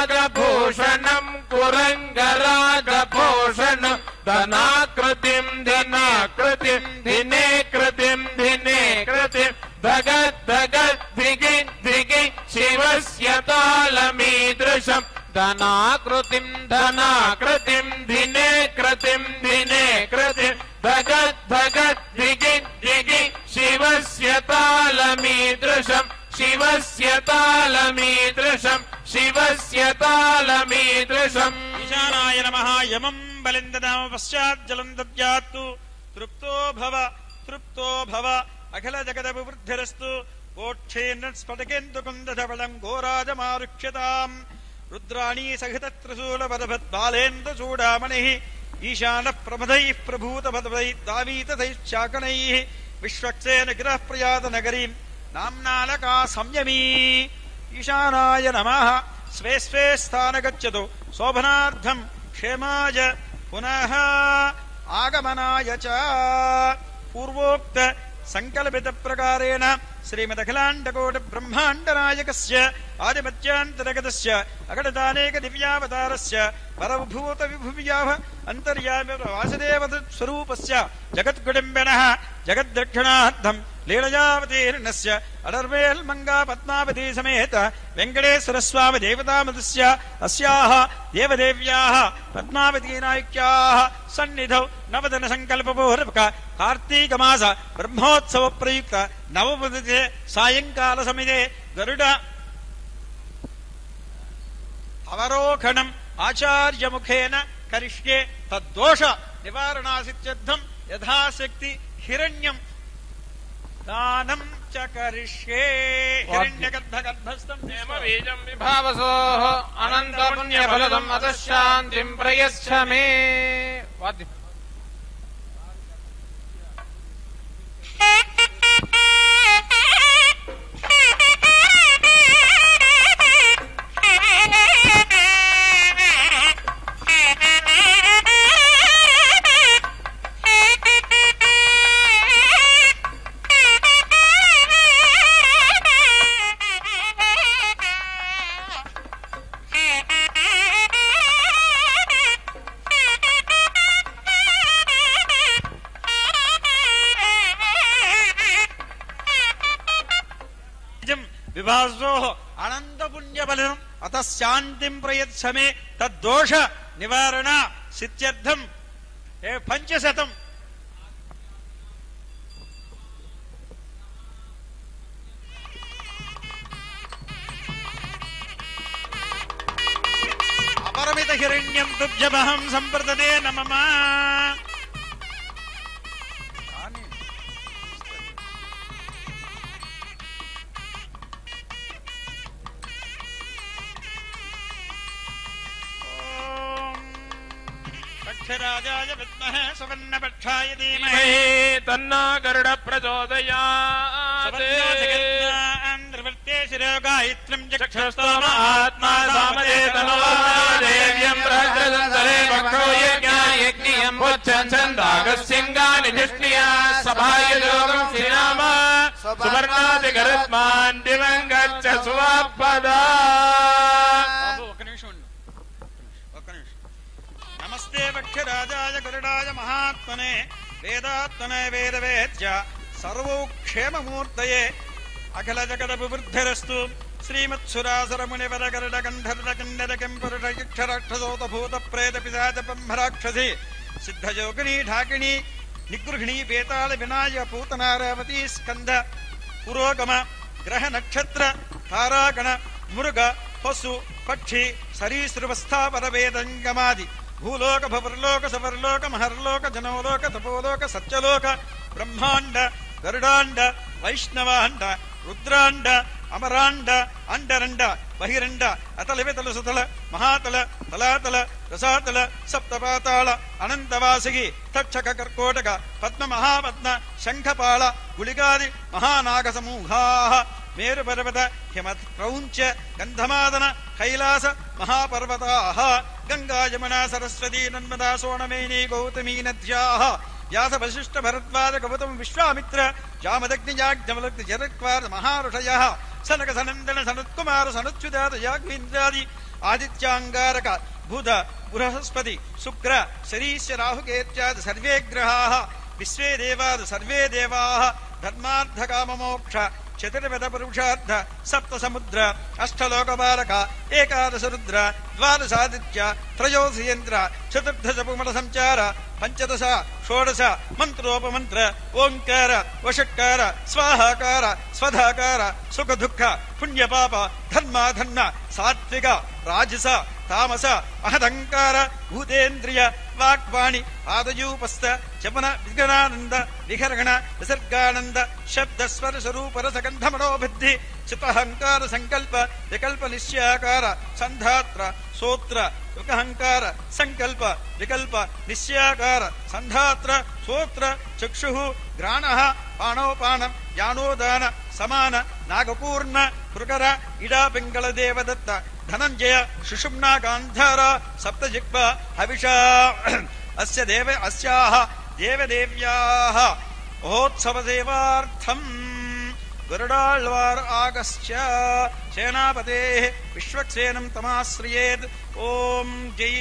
భుజంగరాగభూషణం కురంగరాగభూషణం ధనాకృతిం ధనాకృతిం ధినే కృతిం ధినే కృతిం ధగద్ ధగద్ ధిగిద్ ధిగిద్ శివస్య తాళమీదృశం ధనాకృతిం ధనాకృతిం ధినే కృతిం ధినే కృతిం ధగద్ ధగద్ ధిగిద్ ధిగిద్ శివస్య తాళమీదృశం శివస్య తాళమీదృశం శివస్య తాళమీదృశం. ఈశానాయ నమః. ಯಮಂ ಬಲಿಂದನಾಮ ಪಶ್ಚಾತ್ ಜಲಂ ದದ್ಯಾತ್ತು ತೃಪ್ತೋ ಭವ ಅಖಿಲ ಜಗದ ವಿವೃದ್ಧಿರಸ್ತು ಗೋಕ್ಷೇನ ಸ್ಫಟಿಕೇಂದು ಕುಂದಧವಳಂ ಘೋರಾಜಮಾರುಕ್ಷ್ಯತಾಂ ರುದ್ರಾಣಿ ಸಹಿತ ತ್ರಿಶೂಲ ಪದಭತ್ ಬಾಲೇಂದ್ರ ಚೂಡಾಮಣಿ ಈಶಾನ ಪ್ರಮದೈ ಪ್ರಭೂತ ಪದವೈ ದಾವೀತೈಶ್ಚಾಕಣೈ ವಿಶ್ವಕ್ಸೇನ ಗಿರಃ ಪ್ರಯಾತ ನಗರೀಂ ನಾಮ್ನಾಲಕಾ ಸಂಯಮೀ ಈಶಾನಾಯ ನಮಃ ಸ್ವೇ ಸ್ವೇ ಸ್ಥಾನ ಗಚ್ಚತು ಶೋಭನಾರ್ಥಂ ಕ್ಷೇಮಾಯ ಪುನಃ ಆಗಮನಾಯ ಚ ಪೂರ್ವೋಕ್ತ ಸಂಕಲ್ಪಿತ ಪ್ರಕಾರೇಣ ಶ್ರೀಮದಖಿಲಾಂಡಕೋಟ ಬ್ರಹ್ಮಾಂಡ ನಾಯಕಸ್ಯ ಆದಿಮಧ್ಯಾಂತರಗತಸ್ಯ ಅಗಡದಾನೇಕ ದಿವ್ಯಾವತಾರಸ್ಯ ಪರಭೂತ ವಿಭುವ್ಯಾಹ ಅಂತರ್ಯಾಮಿ ವಾಸುದೇವ ಸ್ವರೂಪಸ್ಯ ಜಗದ್ಗುಡಿಂಬಿನಃ ಜಗದ್ದಕ್ಷಿಣಾರ್ಥಂ ಲೀಲಯಾವತೀರ್ಣಸ್ಯ ಅಡರ್ವೇಲ್ ಮಂಗಾ ಪದ್ಮಾವತಿ ಸಮೇತ ವೆಂಕಟೇಶ್ವರ ಸ್ವಾಮಿ ದೇವತಾಮತಸ್ಯ ಅಸ್ಯಾಹ ದೇವದೇವ್ಯಾಹ ಪದ್ಮಾವತಿ ನಾಯಕ್ಯಾಹ ಸನ್ನಿಧೌ ನವದನ ಸಂಕಲ್ಪಪೂರ್ವಕ ಕಾರ್ತೀಕ ಮಾಸ ಬ್ರಹ್ಮೋತ್ಸವ ಪ್ರಯುಕ್ತ ನವಪದಿತೆ ಸಾಯಂಕಾಲ ಸಮಯೇ ಗರುಡ ಅವರೋಹಣಂ ಆಚಾರ್ಯ ಮುಖೇನ ಕರಿಷ್ಯೆ ತದ್ದೋಷ ನಿವಾರಣಾಸಿತ್ಯರ್ಥಂ ಯಥಾಶಕ್ತಿ ಹಿರಣ್ಯಂ ದಾನಂ ಚ ಕರಿಷ್ಯೆ ಹಿರಣ್ಯಗರ್ಭಗರ್ಭಸ್ಥಂ ಬೀಜಂ ವಿಭಾವಸೋ ಅನಂತ ಪುಣ್ಯ ಫಲದಂ ಅತಃ ಶಾಂತಿಂ ಪ್ರಯಚ್ಛ ಮೇ. ವಿಭಾಸೋ ಅನಂತ ಪುಣ್ಯ ಫಲಂ ಅತಃ ಶಾಂತಿಂ ಪ್ರಯಚ್ಛ ಮೇ ತದ್ದೋಷ ನಿವಾರಣ ಸಿತ್ಯರ್ಥಂ 500 ಅಪರಮಿತ ಹಿರಣ್ಯಂ ತುಭ್ಯಮಹಂ ಸಂಪ್ರದನೆ ನಮಃ. ರಾಜಾಯ ವಿದ್ಮಹೇ ಸುವರ್ಣಪಕ್ಷಾಯ ಧೀಮಹಿ ತನ್ನೋ ಗರುಡ ಪ್ರಚೋದಯಾತ್. ಗಾಯತ್ರಿಂ ಚಕ್ಷುಸ್ತೋಮ ಆತ್ಮಾ ಸಾಮದೇತನೋ ದೇವ್ಯಂ ಪ್ರಹ್ರದಂತರೇ ಭಕ್ಷೋ ಯಜ್ಞಯಜ್ಞಯಂ ಉಚ್ಚಂದಾಗಸ್ಯಂಗಾನಿ ಧಿಷ್ಣಿಯಾ ಸಭಾಯಯೋಗಂ ಶ್ರೀರಾಮ ಸುವರ್ಣಾದಿ ಗರುತ್ಮಾನ್ ದಿವಂಗಚ್ಚ ಸುವಾಪದ. ನಮಸ್ತೆ ಭಕ್ಷ್ಯರಾಜಾಯ ಗರುಡಾಯ ಮಹಾತ್ಮನೆ ವೇದಾತ್ಮನೆ ವೇದವೇದ್ಯ ಸರ್ವೋಕ್ಷೇಮಮೂರ್ತಯೇ ಅಖಿಲ ಜಗದ ವಿವೃದ್ಧಿರಸ್ತು. ಶ್ರೀಮತ್ಸುರಾಸರ ಮುನಿವರ ಗರುಡ ಗಂಧರ್ವ ಕಿನ್ನರ ಕೆಂಪುರುಡ ಯಕ್ಷರಾಕ್ಷಸೋತ ಭೂತ ಪ್ರೇತ ಪಿಶಾಚ ಬ್ರಹ್ಮರಾಕ್ಷಸಿ ಸಿದ್ಧಯೋಗಿನಿ ಢಾಕಿಣಿ ನಿಗೃಹಿಣಿ ಬೇತಾಳ ವಿನಾಯ ಪೂತನಾರಾವತಿ ಸ್ಕಂದ ಪುರೋಗಮ ಗ್ರಹ ನಕ್ಷತ್ರ ತಾರಾಗಣ ಮೃಗ ಪಶು ಪಕ್ಷಿ ಸರೀಸೃವಸ್ಥಾಪರ ವೇದಂಗಮಾದಿ ಭೂಲೋಕ ಭವರ್ಲೋಕ ಸವರ್ಲೋಕ ಮಹರ್ಲೋಕ ಜನೋಲೋಕ ತಪೋಲೋಕ ಸತ್ಯಲೋಕ ಬ್ರಹ್ಮಾಂಡ ಗರುಡಾಂಡ ವೈಷ್ಣವಾಂಡ ರುದ್ರಾಂಡ ಅಮರಾಂಡ ಅಂಡರಂಡ ಬಹಿರಂಡ ಅತಲ ವಿತಲ ಸುತಲ ಮಹಾತಲ ತಲಾತಲ ರಸಾತಲ ಸಪ್ತಪಾತಾಳ ಅನಂತವಾಸಿಗಿ ತಕ್ಷಕ ಕರ್ಕೋಟಕ ಪದ್ಮ ಮಹಾಪದ್ಮ ಶಂಖಪಾಳ ಗುಳಿಗಾದಿ ಮಹಾನಾಗ ಸಮೂಹಾ ಮೇರು ಪರ್ವತ ಹಿಮತ್ ಕ್ರೌಂಚ ಗಂಧಮಾದನ ಕೈಲಾಸ ಮಹಾಪರ್ವತಾ ಗಂಗಾ ಯಮುನಾ ಸರಸ್ವತಿ ನರ್ಮದಾ ಸೋಣಮೇನಿ ಗೌತಮೀ ನದ್ಯಾ ವ್ಯಾಸ ವಶಿಷ್ಠ ಭರದ್ವಾಜ ಗೌತಮ ವಿಶ್ವಾಮಿತ್ರ ಜಾಮದಗ್ನಿಯಾಜ್ಞವಲಗ್ನಿ ಜರಕ್ವಾರ ಮಹಾಋಷಯ ಸನಕ ಸನಂದನ ಸನತ್ಕುಮಾರ ಸನಚ್ಯುದಾತ ಯಾಗ್ವೀಂದ್ರಾದಿ ಆದಿತ್ಯಾಂಗಾರಕ ಬುಧ ಬೃಹಸ್ಪತಿ ಶುಕ್ರ ಶರೀಶ್ಯ ರಾಹುಕೇತ್ಯಾದಿ ಸರ್ವೇ ಗ್ರಹಾಃ ವಿಶ್ವೇ ದೇವಾದ ಸರ್ವೇ ದೇವಾಃ ಧರ್ಮಾರ್ಥ ಕಾಮಮೋಕ್ಷ ಚತುರ್ವೇದ ಪುರುಷಾರ್ಥ ಸಪ್ತ ಸಮುದ್ರ ಅಷ್ಟಲೋಕಪಾಲಕ ಏಕಾದಶ ರುದ್ರ ದ್ವಾದಶಾದಿತ್ಯ ತ್ರಯೋದಶ ಯಂತ್ರ ಚತುರ್ದಶ ಪುಮಲ ಸಂಚಾರ ಪಂಚದಶ ಷೋಡಶ ಮಂತ್ರೋಪಮಂತ್ರ ಓಂಕಾರ ವಷಟ್ಕಾರ ಸ್ವಾಹಾಕಾರ ಸ್ವಧಾಕಾರ ಸುಖ ದುಃಖ ಪುಣ್ಯ ಪಾಪ ಧರ್ಮ ಧರ್ಮ ಸಾತ್ವಿಕ ರಾಜಸ ತಾಮಸ ಮಹದಂಕಾರ ಭೂತೇಂದ್ರಿಯ ವಾಕ್ವಾಣಿ ಪಾದಯೂಪಸ್ಥ ಚಪನ ವಿಘ್ನಾನಂದ ವಿಹರಗಣ ವಿಸರ್ಗಾನಂದ ಶಬ್ದ ಸ್ವರ ಸ್ವರೂಪ ರಸಗಂಧ ಮನೋಬುದ್ಧಿ ಚಿತ್ತಹಂಕಾರ ಸಂಕಲ್ಪ ವಿಕಲ್ಪ ನಿಶ್ಯಾಕಾರ ಸಂಧಾತ್ರ ಸೋತ್ರ ಸುಖಹಂಕಾರ ಸಂಕಲ್ಪ ವಿಕಲ್ಪ ನಿಶ್ಯಾಕಾರ ಸಂಧಾತ್ರ ಸೋತ್ರ ಚಕ್ಷು ಗ್ರಾಣ ಪಾಣೋಪಾನಂ ಯಾನೋದಾನ ಸಮಾನ ನಾಗಪೂರ್ಣ ಕೃಕರ ಇಡಾ ಪಿಂಗಳ ದೇವದತ್ತ ಧನಂಜಯ ಸುಷುಮ್ನಾ ಗಾಂಧಾರ ಸಪ್ತಜಿಹ್ವ ಹವಿಷಾ ಅಸ್ಯ ಅಸ್ಯಾಹ ದೇವದೇವ್ಯಾಹ ಮಹೋತ್ಸವ ಸೇವಾರ್ಥಂ ಗರುಡಾಳ್ವಾರ್ ಆಗಸ್ಯ ಸೇನಾಪತೆ ವಿಶ್ವಕ್ಸೇನಂ ತಮಾಶ್ರಯೇತ್. ಓಂ ಜೈ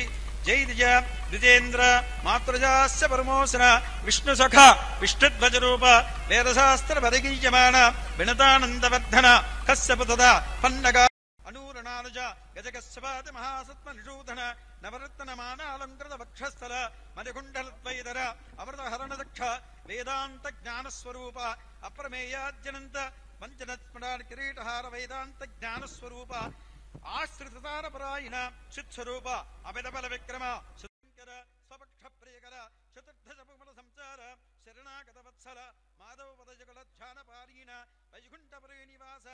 ಜೈ ದ್ವಿಜೇಂದ್ರ ಮಾತೃಜಾಸ್ಯ ಪರಮೋಸನ ವಿಷ್ಣು ಸಖ ವಿಷ್ಣುಧ್ವಜರೂಪ ವೇದಶಾಸ್ತ್ರ ಬದಗೀಯಮಾನ ವಿನತಾನಂದವರ್ಧನ ಕಸ್ಯಪುತದ ಪನ್ನಗ ಅನೂರಣಾನುಜ ಗಜಕಸ್ಯಪಾದ ಮಹಾಸತ್ವ ನಿಷೂಧನ ನವರತ್ನ ಮಾನಾಲಂಕೃತ ವಕ್ಷಸ್ಥಲ ಮಣಿಕುಂಡಲದ್ವೈದರ ಅಮೃತ ಹರಣದಕ್ಷ ವೇದಾಂತ ಜ್ಞಾನಸ್ವರೂಪ ಅಪ್ರಮೇಯಾದ್ಯನಂತ ಪಂಚನಸ್ಮರಾನ್ ಕಿರೀಟಹಾರ ವೇದಾಂತ ಜ್ಞಾನಸ್ವರೂಪ ಆಶ್ರಿತಾರ ಪರಾಯಣ ಚಿತ್ಸ್ವರೂಪ ಅಮಿತಬಲ ವಿಕ್ರಮ ಸುಂಕರ ಸ್ವಪಕ್ಷ ಪ್ರಿಯಕರ ಚತುರ್ಧಜ ಪುಮಲ ಸಂಸಾರ ಶರಣಾಗತ ವತ್ಸಲ ಮಾಧವ ಪದಜಗಳ ಧ್ಯಾನ ಪಾರೀಣ ವೈಕುಂಠ ಪರಿನಿವಾಸ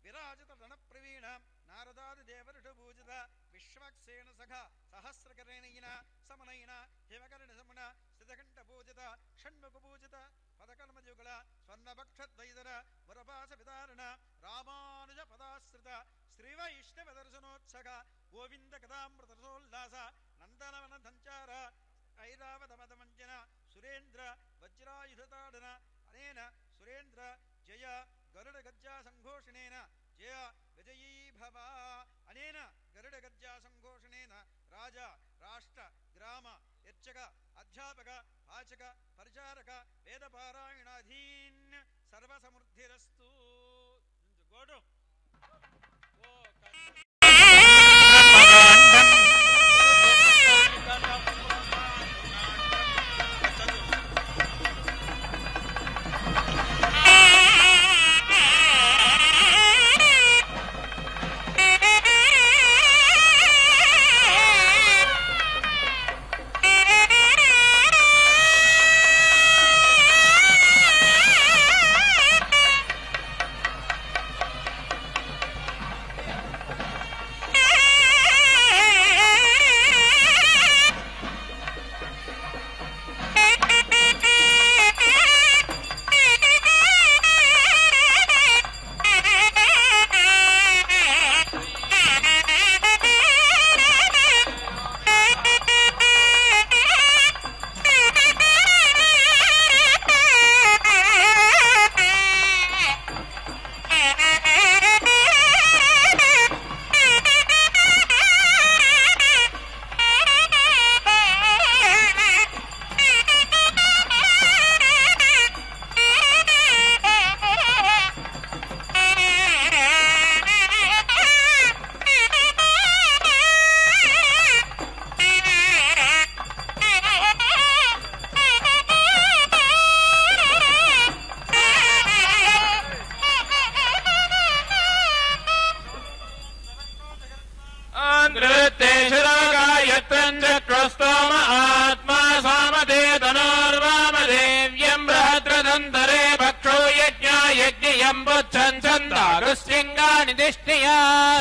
ವಿರಾಜಿತ ರಣಪ್ರವೀಣ ನಾರದಾದಿ ದೇವಋಷ ಪೂಜಿತ ವಿಶ್ವಕ್ಸೇನ ಸಖ ಸಹಸ್ರಕರಣೀನ ಸಮನೈನ ಹಿಮಕರ್ಣ ಸಮನ ಸ್ಥಿತಕಂಠ ಪೂಜಿತ ಷಣ್ಮುಖ ಪೂಜಿತ ಪದಕರ್ಮಯುಗಳ ಸ್ವರ್ಣಭಕ್ಷದ್ವೈದರ ಮುರಪಾಸ ವಿದಾರಣ ರಾಮಾನುಜ ಪದಾಶ್ರಿತ ಶ್ರೀವೈಷ್ಣವ ದರ್ಶನೋತ್ಸಕ ಗೋವಿಂದ ಕಥಾಮೃತ ರಸೋಲ್ಲಾಸ ನಂದನವನ ಸಂಚಾರ ಐರಾವತ ಮದಮಂಜನ ಸುರೇಂದ್ರ ವಜ್ರಾಯುಧತಾಡನ ಅನೇನ ಸುರೇಂದ್ರ ಜಯ ಗರುಡ ಗಜ್ಜಾ ಸಂಘೋಷಣೇನ ಜಯ ವಿಜಯೀ ಭವ ಅನೇನ ಗರುಡ ಗಜ್ಜಾ ಸಂಘೋಷಣೇನ ರಾಜ ರಾಷ್ಟ್ರ ಗ್ರಾಮ ಯರ್ಚಕ ಅಧ್ಯಾಪಕ ವಾಚಕ ಪರಿಚಾರಕ ವೇದ ಪಾರಾಯಣಾಧೀನ್ ಸರ್ವ ಸಮೃದ್ಧಿರಸ್ತು. ಗೋಡು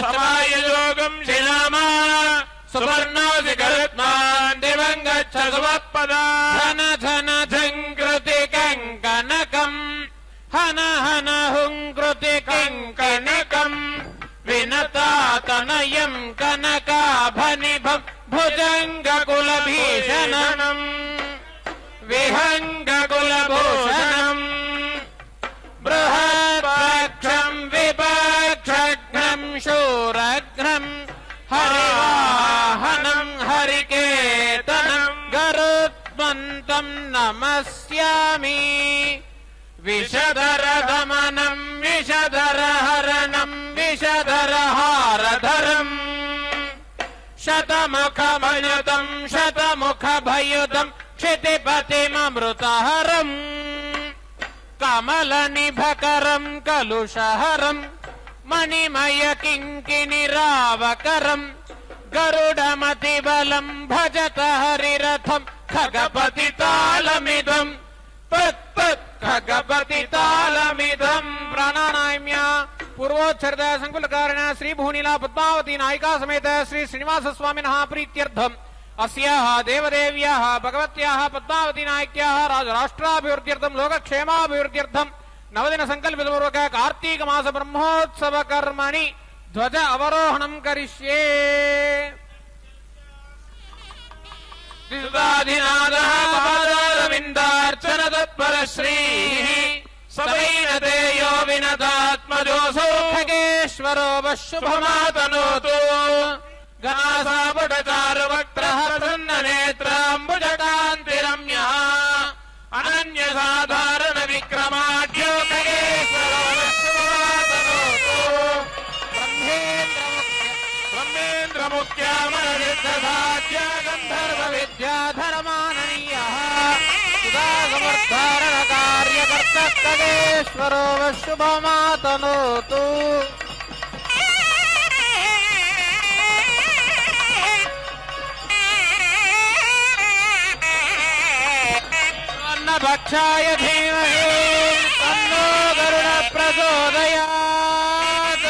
समायोगं श्रीनामा सुवर्णोऽसि गरुत्मान् दिवं गच्छ सुवत्पदा धन धन धङ्कृति कङ्कनकम् हन हन हुङ्कृति कङ्कनकम् विनतातनयम् कनकाभनिभम् भुजङ्गकुलभीषणम् विहङ्गकुलभूषणम् बृहत्पक्षम् विपक्षघ्नम् शूरघ्नम् हरिवाहनम् हरिकेतनम् गरुत्मन्तम् नमस्यामि विषधरदमनम् विषधरहरणम् विषधरहारधरम् शतमुखमयुतम् शतमुखभयुतम् क्षितिपतिममृतहरम् कमलनिभकरम् कलुषहरम् मणिमय किङ्किणिरावकरम् ಗರುಡಮತಿ ಬಲಂ ಭಜತ ಹರಿರಥಂ ಖಗಪತಿ ತಾಲಮಿದಂ ತತ್ ಖಗಪತಿ ತಾಲಮಿದಂ. ಪ್ರಾಣಾನಾಮ್ಯ पूर्वोच्छ्रद संकुलकारिण श्री भूनीला पद्मावती नायिका समेत श्री श्रीनिवास स्वामिनः प्रीत्यर्थम अस्याः देवदेव्याः भगवत्याः पद्मावती नायिक्याः राजराष्ट्राभिवृद्ध्यर्थम लोकक्षेमाभिवृद्ध्यर्थम नवदिन संकल्पितपूर्वक कार्तीक मास ब्रह्मोत्सव कर्मणि ध्वज अवरोहणं करिष्ये. त्रिसुताधिनाथः पादारविन्दार्चन तत्पर श्रीः सबैनते यो विनतात्मजोऽसौ खगेश्वरो वशुभमातनोतु. घनासापटचारुवक्त्रः प्रसन्ननेत्राम्बुजकान्तिरम्यः अनन्यसाधारण विक्रमाढ्यो खगेश्वरो वशुभमातनोतु. ब्रह्मेन्द्रमुख्यामरसिद्धसाध्या गन्धर्वविद्याधरमाननीयः सुधासमर्धारण कार्यकर्ता खगेश्वरो वशुभमातनोतु. अन्नभक्षाय धीमहि तन्नो गरुड प्रचोदयात्.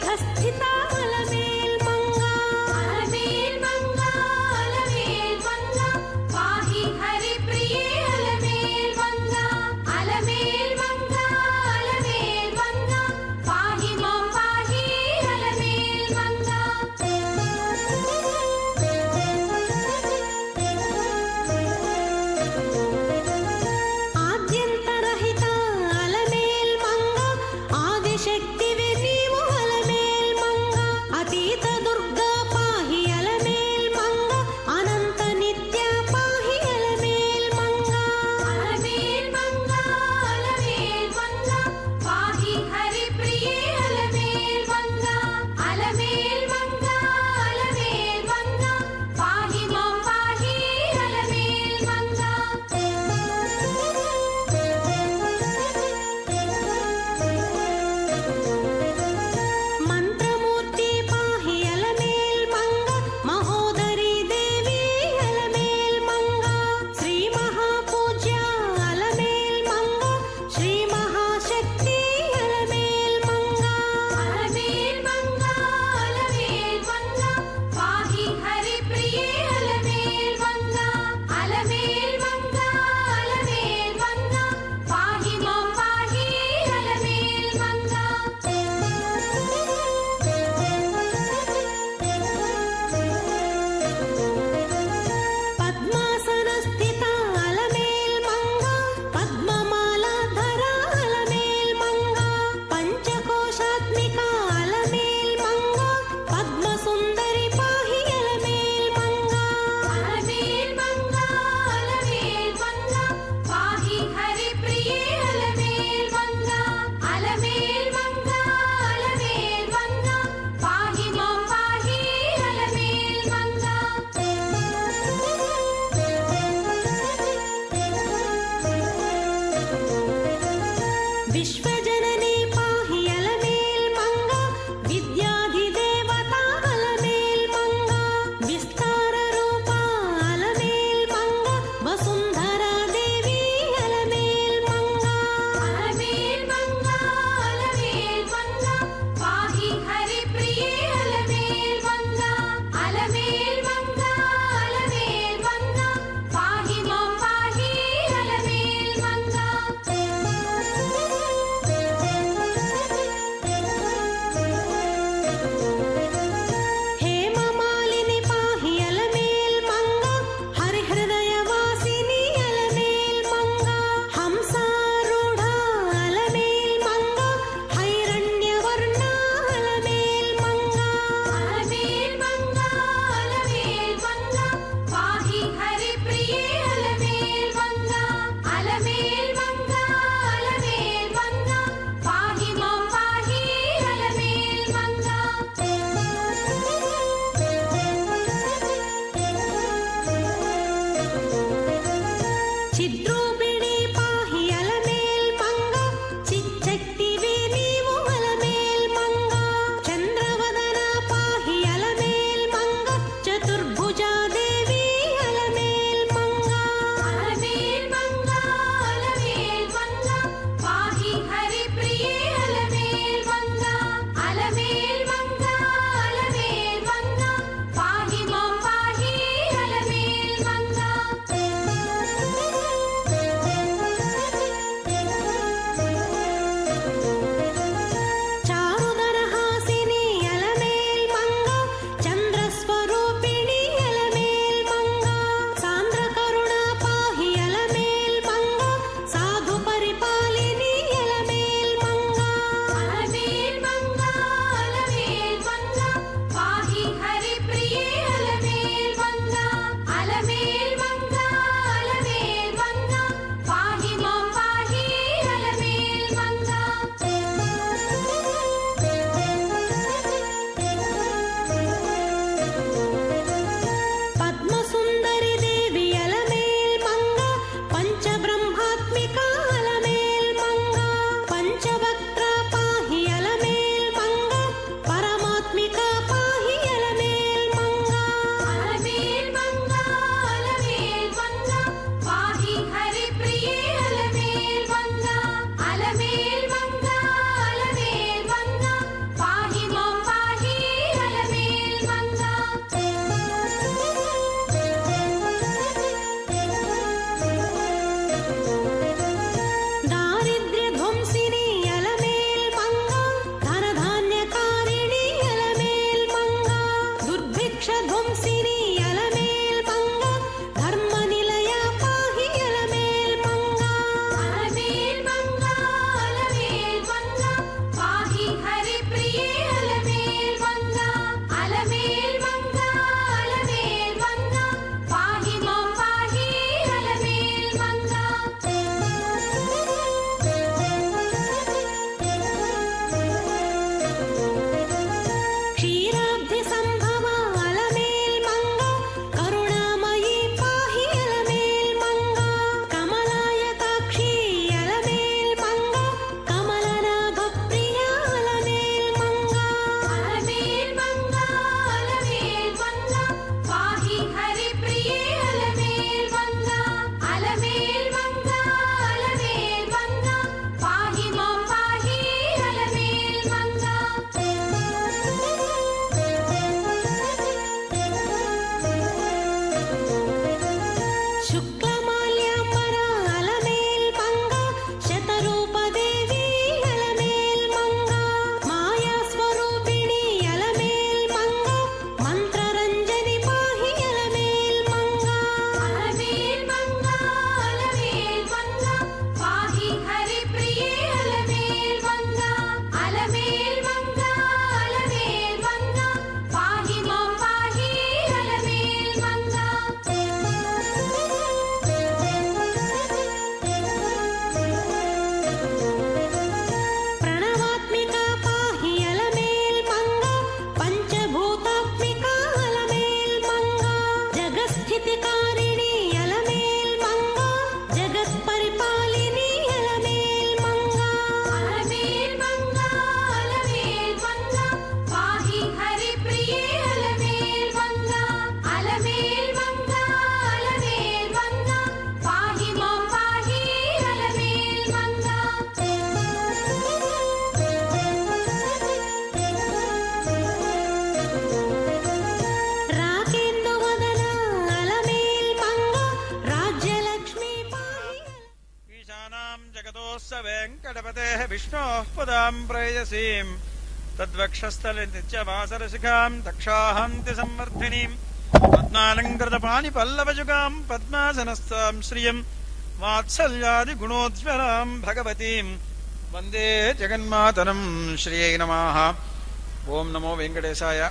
ಗರ್ಭಸ್ಥಿತ ಅಲಮೇಲ್ ಮಂಗ ಅಲಮೇಲ್ ಮಂಗ ಅಲಮೇಲ್ ಮಂಗ ಪಾಹಿ ಹರಿಪ್ರಿಯೇ ಅಲಮೇಲ್ ಮಂಗ ಅಲಮೇಲ್ ಮಂಗ ಅಲಮೇಲ್ ಮಂಗ ಪಾಹಿ ಮಾಂ ಪಾಹಿ ಅಲಮೇಲ್ ಮಂಗ ಆದ್ಯಂತರಹಿತ ಅಲಮೇಲ್ ಮಂಗ ಆದಿಶಕ್ತಿವೆ ನೀವು ಅಲಮೇಲ್ ಮಂಗ विष्णोः पदां प्रेयसीम् तद्वक्षस्थले नित्यवासरशिखां दक्षाहन्ति संवर्धिनीं पद्मालङ्कृतपाणिपल्लवजुगां पद्मासनस्थां श्रियं वात्सल्यादिगुणोज्ज्वलां भगवतीं वन्दे जगन्मातरं श्रियै नमः। ఓం నమో వెంకటేశాయ.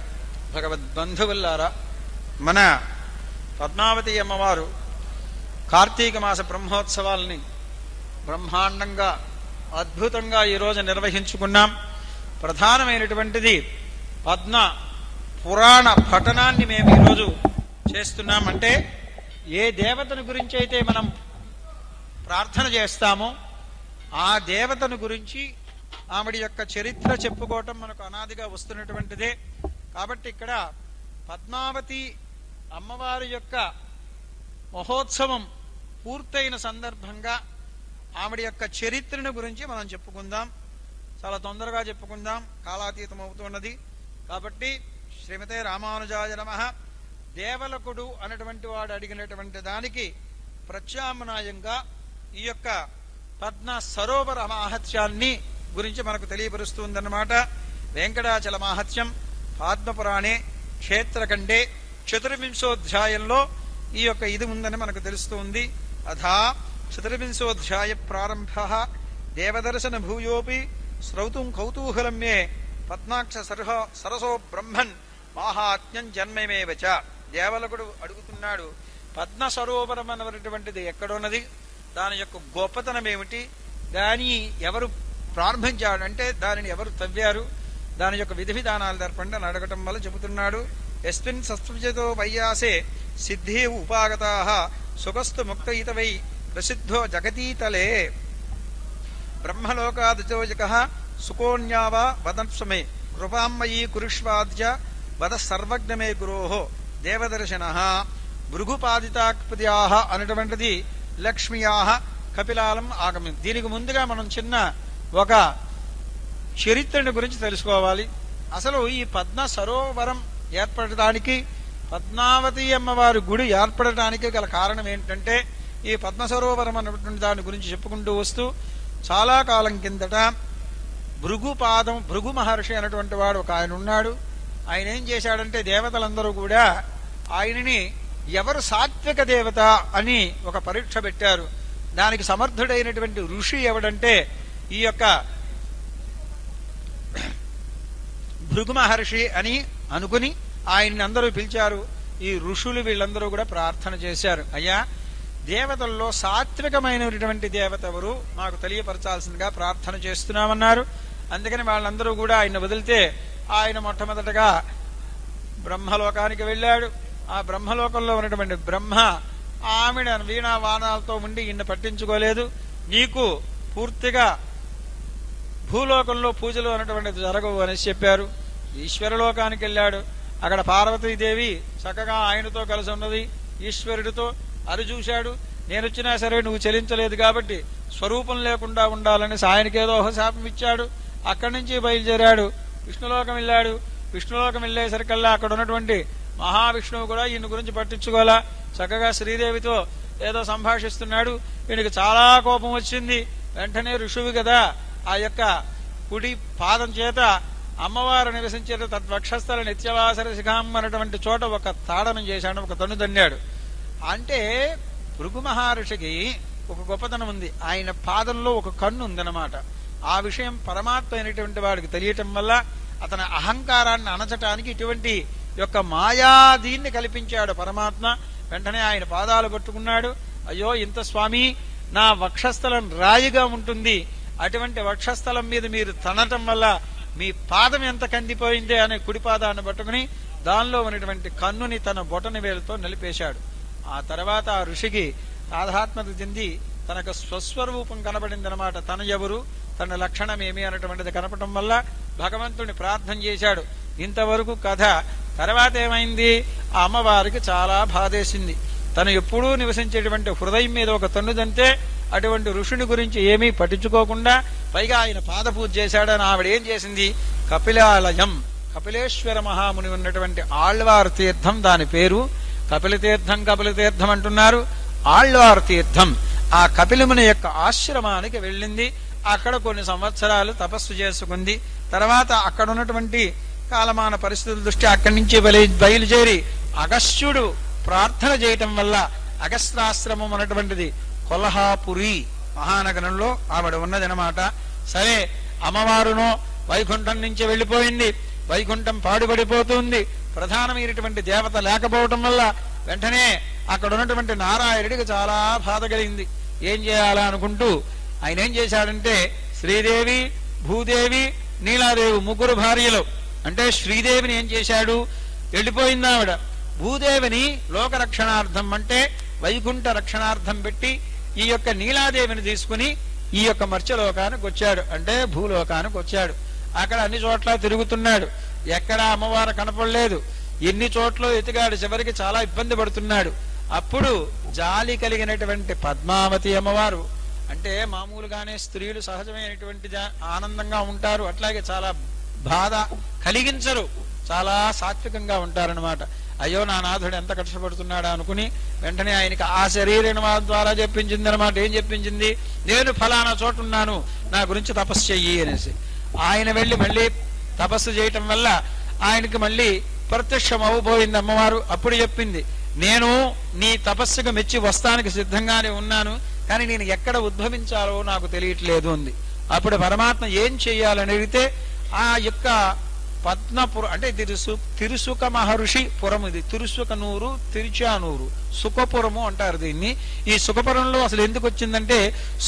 భగవద్బంధువుల్లారా, మన పద్మావతి అమ్మవారు కార్తీక మాస బ్రహ్మోత్సవాల్ని బ్రహ్మాండంగా అద్భుతంగా ఈరోజు నిర్వహించుకున్నాం. ప్రధానమైనటువంటిది పద్మ పురాణ పఠనాన్ని మేము ఈరోజు చేస్తున్నాం. అంటే ఏ దేవతను గురించి అయితే మనం ప్రార్థన చేస్తామో ఆ దేవతను గురించి ఆవిడ యొక్క చరిత్ర చెప్పుకోవటం మనకు అనాదిగా వస్తున్నటువంటిదే. కాబట్టి ఇక్కడ పద్మావతి అమ్మవారి యొక్క మహోత్సవం పూర్తయిన సందర్భంగా ఆవిడ యొక్క చరిత్రను గురించి మనం చెప్పుకుందాం. చాలా తొందరగా చెప్పుకుందాం, కాలాతీతం అవుతున్నది. కాబట్టి శ్రీమతే రామానుజాయ నమః. దేవలకుడు అన్నటువంటి వాడు అడిగినటువంటి దానికి ప్రత్యామ్నాయంగా ఈ యొక్క పద్మ సరోవర మహత్యాన్ని గురించి మనకు తెలియపరుస్తుందన్నమాట. వెంకటాచల మహత్యం పద్మపురాణే క్షేత్రఖండే చతుర్వింశోధ్యాయంలో ఈ యొక్క ఇది ఉందని మనకు తెలుస్తుంది. అథా చతుర్వింశోధ్యాయ ప్రారంభ దేవదర్శన భూయోపి శ్రౌతుం కౌతూహలం మే పద్మాక్ష సరసో బ్రహ్మన్ మాహాత్మ్యం జన్మమేవచ. దేవలకుడు అడుగుతున్నాడు, పద్మ సరోవరం అనేటువంటిది ఎక్కడున్నది, దాని యొక్క గొప్పతనం ఏమిటి, దాని ఎవరు ప్రారంభించాడంటే దానిని ఎవరు తవ్వారు, దాని యొక్క విధి విధానాలు దర్పండి అని అడగటం వల్ల చెబుతున్నాడు. ఎస్మిన్ సస్పృజతో వైయాసే సిద్ధి ఉపాగతాః సుఖస్తు ముక్తయితవై ప్రసిద్ధో జగతీతలే బ్రహ్మలోకాదిచోజకః సుకోన్యావా వదత్స్వమే కృపామయీ కురుష్వాద్య వద సర్వజ్ఞమే గురోః దేవదర్శనః భృగుపాదితాక్పద్యాః అనేటువంటిది లక్ష్మీయాః కపిలాలం ఆగమం. దీనికి ముందుగా మనం చిన్న ఒక చరిత్రను గురించి తెలుసుకోవాలి. అసలు ఈ పద్మ సరోవరం ఏర్పడటానికి, పద్మావతి అమ్మవారి గుడి ఏర్పడటానికి గల కారణం ఏంటంటే, ఈ పద్మ సరోవరం అన్నటువంటి దాని గురించి చెప్పుకుంటూ వస్తూ చాలా కాలం కిందట భృగు మహర్షి అనేటువంటి వాడు ఒక ఆయన ఉన్నాడు. ఆయన ఏం చేశాడంటే దేవతలందరూ కూడా ఆయనని ఎవరు సాత్విక దేవత అని ఒక పరీక్ష పెట్టారు. దానికి సమర్థుడైనటువంటి ఋషి ఎవడంటే ఈ యొక్క భృగు మహర్షి అని అనుకుని ఆయన్ని అందరూ పిలిచారు. ఈ ఋషులు వీళ్ళందరూ కూడా ప్రార్థన చేశారు, అయ్యా దేవతల్లో సాత్వికమైనటువంటి దేవత ఎవరు మాకు తెలియపరచాల్సిందిగా ప్రార్థన చేస్తున్నామన్నారు. అందుకని వాళ్ళందరూ కూడా ఆయన వదిలితే ఆయన మొట్టమొదటగా బ్రహ్మలోకానికి వెళ్ళాడు. ఆ బ్రహ్మలోకంలో ఉన్నటువంటి బ్రహ్మ ఆమెడ వీణా వానాలతో ఉండి ఈయన పట్టించుకోలేదు. నీకు పూర్తిగా భూలోకంలో పూజలు అనేటువంటిది జరగవు అని చెప్పారు. ఈశ్వరలోకానికి వెళ్ళాడు. అక్కడ పార్వతీదేవి చక్కగా ఆయనతో కలిసి ఉన్నది, ఈశ్వరుడితో. అది చూశాడు. నేనొచ్చినా సరే నువ్వు చెలించలేదు కాబట్టి స్వరూపం లేకుండా ఉండాలని ఆయనకేదో ఒక శాపం ఇచ్చాడు. అక్కడి నుంచి బయలుదేరాడు, విష్ణులోకం వెళ్ళాడు. విష్ణులోకం వెళ్ళేసరికల్లా అక్కడ ఉన్నటువంటి మహావిష్ణువు కూడా ఈయన గురించి పట్టించుకోవాలా, చక్కగా శ్రీదేవితో ఏదో సంభాషిస్తున్నాడు. ఈయనకి చాలా కోపం వచ్చింది. వెంటనే ఋషువు కదా, ఆ యొక్క కుడి పాదం చేత అమ్మవారు నివసించే తద్వక్షస్థల నిత్యవాసర శిఖాం అన్నటువంటి చోట ఒక తాడనం చేశాడు, ఒక తన్ను దన్నాడు. అంటే భృగు మహర్షికి ఒక గొప్పతనం ఉంది, ఆయన పాదంలో ఒక కన్ను ఉందన్నమాట. ఆ విషయం పరమాత్మ అయినటువంటి వాడికి తెలియటం వల్ల అతని అహంకారాన్ని అణచటానికి ఇటువంటి యొక్క మాయాదీన్ని కల్పించాడు పరమాత్మ. వెంటనే ఆయన పాదాలు పట్టుకున్నాడు. అయ్యో ఇంత స్వామి, నా వక్షస్థలం రాయిగా ఉంటుంది, అటువంటి వక్షస్థలం మీద మీరు తనటం వల్ల మీ పాదం ఎంత కందిపోయిందే అనే కుడి పాదాన్ని పట్టుకుని దానిలో ఉన్నటువంటి కన్నుని తన బొటని వేలుతో నిలిపేశాడు. ఆ తర్వాత ఆ ఋషికి తాదాత్మత చెంది తనకు స్వస్వరూపం కనబడింది అనమాట. తన ఎవరు, తన లక్షణం ఏమి అనేటువంటిది కనపడటం వల్ల భగవంతుని ప్రార్థన చేశాడు. ఇంతవరకు కథ. తర్వాత ఏమైంది, ఆ అమ్మవారికి చాలా బాధేసింది. తను ఎప్పుడూ నివసించేటువంటి హృదయం మీద ఒక తన్నుదంతే అటువంటి ఋషుని గురించి ఏమీ పట్టించుకోకుండా పైగా ఆయన పాదపూజ చేశాడని ఆవిడ ఏం చేసింది, కపిలాలయం, కపిలేశ్వర మహాముని ఉన్నటువంటి ఆళ్వార్ తీర్థం, దాని పేరు కపిలతీర్థం. కపిలతీర్థం అంటున్నారు, ఆళ్వార్ తీర్థం. ఆ కపిలముని యొక్క ఆశ్రమానికి వెళ్ళింది. అక్కడ కొన్ని సంవత్సరాలు తపస్సు చేసుకుంది. తర్వాత అక్కడ ఉన్నటువంటి కాలమాన పరిస్థితుల దృష్ట్యా అక్కడి నుంచి బయలుదేరి అగస్త్యుడు ప్రార్థన చేయటం వల్ల అగస్త్యాశ్రమం అన్నటువంటిది కొల్హాపురి మహానగరంలో ఆవిడ ఉన్నదనమాట. సరే, అమ్మవారునో వైకుంఠం నుంచి వెళ్లిపోయింది. వైకుంఠం పాడుపడిపోతుంది. ప్రధానమైనటువంటి దేవత లేకపోవటం వల్ల వెంటనే అక్కడ ఉన్నటువంటి నారాయణుడికి చాలా బాధ కలిగింది. ఏం చేయాలా అనుకుంటూ ఆయన ఏం చేశాడంటే, శ్రీదేవి, భూదేవి, నీలాదేవి ముగ్గురు భార్యలు. అంటే శ్రీదేవిని ఏం చేశాడు, వెళ్ళిపోయింది ఆవిడ. భూదేవిని లోకరక్షణార్థం అంటే వైకుంఠ రక్షణార్థం పెట్టి ఈ యొక్క నీలాదేవిని తీసుకుని ఈ యొక్క మర్త్యలోకానికి వచ్చాడు, అంటే భూలోకానికి వచ్చాడు. అక్కడ అన్ని చోట్ల తిరుగుతున్నాడు, ఎక్కడా అమ్మవారు కనపడలేదు. ఎన్ని చోట్ల ఎతిగాడు, చివరికి చాలా ఇబ్బంది పడుతున్నాడు. అప్పుడు జాలి కలిగినటువంటి పద్మావతి అమ్మవారు, అంటే మామూలుగానే స్త్రీలు సహజమైనటువంటి ఆనందంగా ఉంటారు, అట్లాగే చాలా బాధ కలిగించరు, చాలా సాత్వికంగా ఉంటారనమాట. అయ్యో నా నాథుడు ఎంత కష్టపడుతున్నాడా అనుకుని వెంటనే ఆయనకి ఆ శరీరం ద్వారా చెప్పించింది అనమాట. ఏం చెప్పించింది, నేను ఫలానా చోటు ఉన్నాను, నా గురించి తపస్సు చెయ్యి అనేసి. ఆయన వెళ్ళి మళ్ళీ తపస్సు చేయటం వల్ల ఆయనకి మళ్ళీ ప్రత్యక్షం అవ్వబోయింది అమ్మవారు. అప్పుడు చెప్పింది, నేను నీ తపస్సుకు మెచ్చి వస్తానికి సిద్ధంగానే ఉన్నాను, కానీ నేను ఎక్కడ ఉద్భవించాలో నాకు తెలియట్లేదు అంది. అప్పుడు పరమాత్మ ఏం చెయ్యాలని అడిగితే, ఆ యొక్క పద్మపురం అంటే తిరుసుక మహర్షి పురం, ఇది తిరుసుకనూరు, తిరుచానూరు, సుఖపురము అంటారు దీన్ని. ఈ సుఖపురంలో అసలు ఎందుకు వచ్చిందంటే,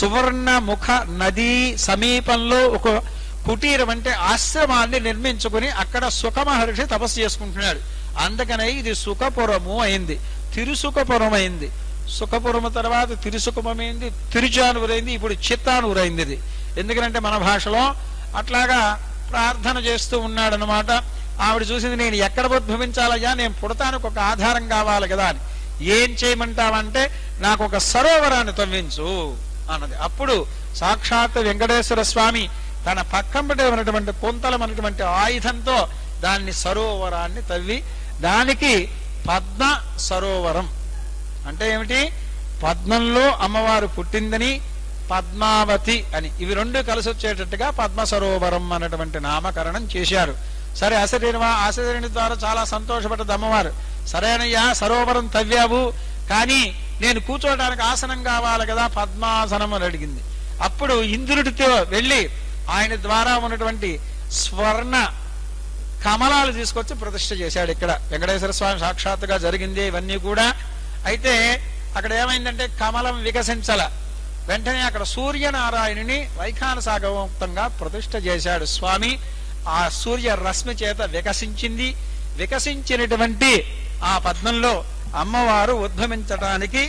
సువర్ణ ముఖ నదీ సమీపంలో ఒక కుటీరం అంటే ఆశ్రమాన్ని నిర్మించుకుని అక్కడ సుఖ మహర్షి తపస్సు చేసుకుంటున్నాడు. అందుకనే ఇది సుఖపురము అయింది, తిరుసుఖపురం అయింది. సుఖపురము తర్వాత తిరుసుఖమైంది, తిరుచానూరు అయింది, ఇప్పుడు చిత్తానూరు అయింది. ఇది ఎందుకంటే మన భాషలో అట్లాగా ప్రార్థన చేస్తూ ఉన్నాడనమాట. ఆవిడ చూసింది, నేను ఎక్కడ ఉద్భవించాలయ్యా, నేను పుడతానికి ఒక ఆధారం కావాలి కదా అని. ఏం చేయమంటావంటే, నాకు ఒక సరోవరాన్ని తవ్వించు అన్నది. అప్పుడు సాక్షాత్ వెంకటేశ్వర స్వామి తన పక్కంబటే ఉన్నటువంటి కొంతలం అనేటువంటి ఆయుధంతో దాన్ని సరోవరాన్ని తవ్వి, దానికి పద్మ సరోవరం అంటే ఏమిటి, పద్మంలో అమ్మవారు పుట్టిందని పద్మావతి అని, ఇవి రెండు కలిసి వచ్చేటట్టుగా పద్మ సరోవరం అన్నటువంటి నామకరణం చేశారు. సరే, ఆశరీని ద్వారా చాలా సంతోషపడ్డది అమ్మవారు. సరేనయ్యా, సరోవరం తవ్వావు, కానీ నేను కూర్చోవడానికి ఆసనం కావాలి కదా, పద్మాసనం అని అడిగింది. అప్పుడు ఇంద్రుడితో వెళ్ళి ఆయన ద్వారా ఉన్నటువంటి స్వర్ణ కమలాలు తీసుకొచ్చి ప్రతిష్ఠ చేశాడు. ఇక్కడ వెంకటేశ్వర స్వామి సాక్షాత్తుగా జరిగింది ఇవన్నీ కూడా. అయితే అక్కడ ఏమైందంటే, కమలం వికసించల. వెంటనే అక్కడ సూర్యనారాయణుని వైఖానసాగవంతంగా ప్రతిష్ఠ చేశాడు స్వామి. ఆ సూర్య రశ్మి చేత వికసించింది. వికసించినటువంటి ఆ పద్మంలో అమ్మవారు ఉద్భవించటానికి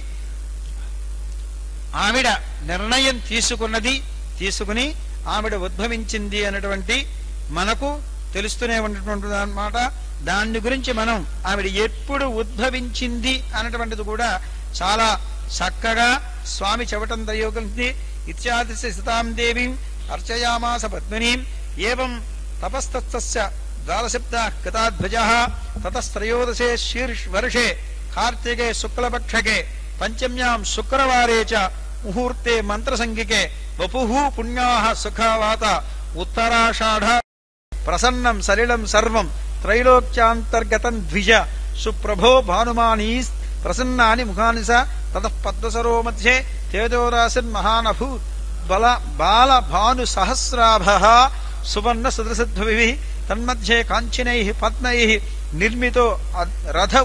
ఆవిడ నిర్ణయం తీసుకుని ఆవిడ ఉద్భవించింది అనేటువంటి మనకు తెలుస్తూనే ఉన్నటువంటి అన్నమాట. దాని గురించి మనం ఆవిడ ఎప్పుడు ఉద్భవించింది అనేటువంటిది కూడా చాలా చక్కగా స్వామి చెప్పటం దయోగలింది. ఇత్యాదిశ సీతాం దేవీం అర్చయామాస పద్మినీం ఏవం తపస్తస్య ద్వాదశబ్దా కృతాధ్వజః తతస్త్రయోదశే శీర్షవర్షే కార్తికే శుక్లపక్షకే పంచమ్యాం శుక్రవారే చ ముహూర్తే మంత్రసంగికే వపుః పుణ్యాః సుఖావాత ఉత్తరాషాఢ ప్రసన్నం సలిలం సర్వం త్రైలోక్యాంతర్గతం ద్విజ సుప్రభో భానుమానీ ప్రసన్నాని ముఖాని స తతః పద్మసరో మధ్యే తేజోరాశిర్మహానభూత్ బాల భాను సహస్రాభః సువర్ణ సదృశద్భవిః తన్మధ్యే కాంచనైః పద్మైః నిర్మితో రథ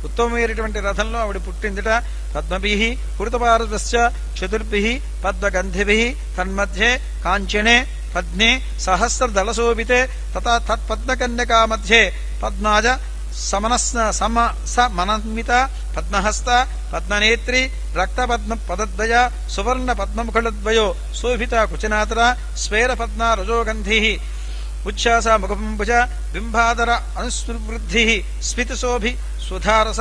ఉత్తమమైనటువంటి రథంలో ఆవిడ పుట్టిందిట. పద్మభిః హృతపార్వస్య చతుర్భిః పద్మగంధిభిః తన్మధ్యే కాంచనే పద్మే సహస్రదళశోభితే తథా తత్పద్మకన్యకా మధ్యే పద్మాజ సమనస్మిత పద్మహస్త పద్మనేత్రి రక్తపద్మ పదద్వయ సువర్ణ పద్మముఖళద్వయో శోభిత కుచనాతర స్వేర పద్మ రజోగంధి ఉచ్ఛ్వాస ముఖంభుజ బింబాదర అనుస్వృద్ధి స్ఫితశోభి సుధారస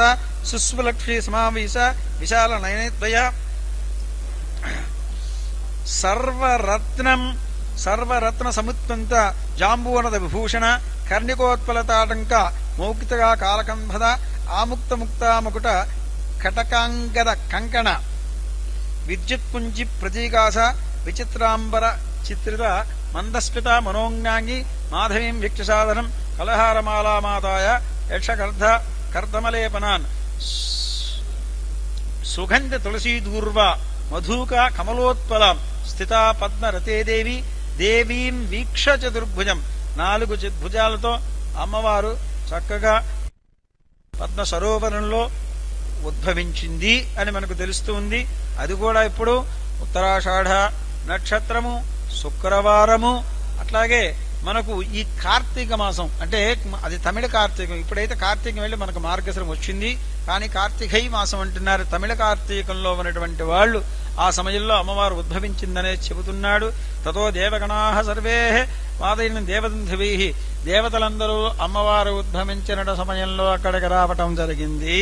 సుస్వలక్ష్మీ సమావేశ విశాల నయనద్వయ సర్వరత్న సముత్పంత జాంబూవనద విభూషణ కర్ణికోత్పలతాటంక మౌక్తిగా కాలకంభద ఆముక్త ముక్తాముకుట కటకాంగద కంకణ విద్యుత్పుంజి ప్రతీకాశ విచిత్రాంబర చిత్రిత మందస్మిత మనోజ్ఞాంగి మాధవీం వీక్షసాధనం కలహారమాలామాదాయ యక్షకర్ధ కర్దమలేపనాన్ సుగంధ తులసీదూర్వ మధూక కమలోత్పలం స్థితా పద్మరతే దేవి దేవీం వీక్ష చతుర్భుజం 4 భుజాలతో అమ్మవారు చక్కగా పద్మ సరోవరంలో ఉద్భవించింది అని మనకు తెలుస్తూ ఉంది. అది కూడా ఇప్పుడు ఉత్తరాషాఢ నక్షత్రము శుక్రవారము. అట్లాగే మనకు ఈ కార్తీక మాసం అంటే అది తమిళ కార్తీకం. ఇప్పుడైతే కార్తీకం వెళ్ళి మనకు మార్గశిరం వచ్చింది, కానీ కార్తీకై మాసం అంటున్నారు. తమిళ కార్తీకంలో ఉన్నటువంటి వాళ్ళు ఆ సమయంలో అమ్మవారు ఉద్భవించిందనేది చెబుతున్నాడు. తతో దేవగణాః సర్వే వాదైన దేవదంధివై దేవతలందరూ అమ్మవారు ఉద్భవించిన సమయంలో అక్కడికి రావటం జరిగింది.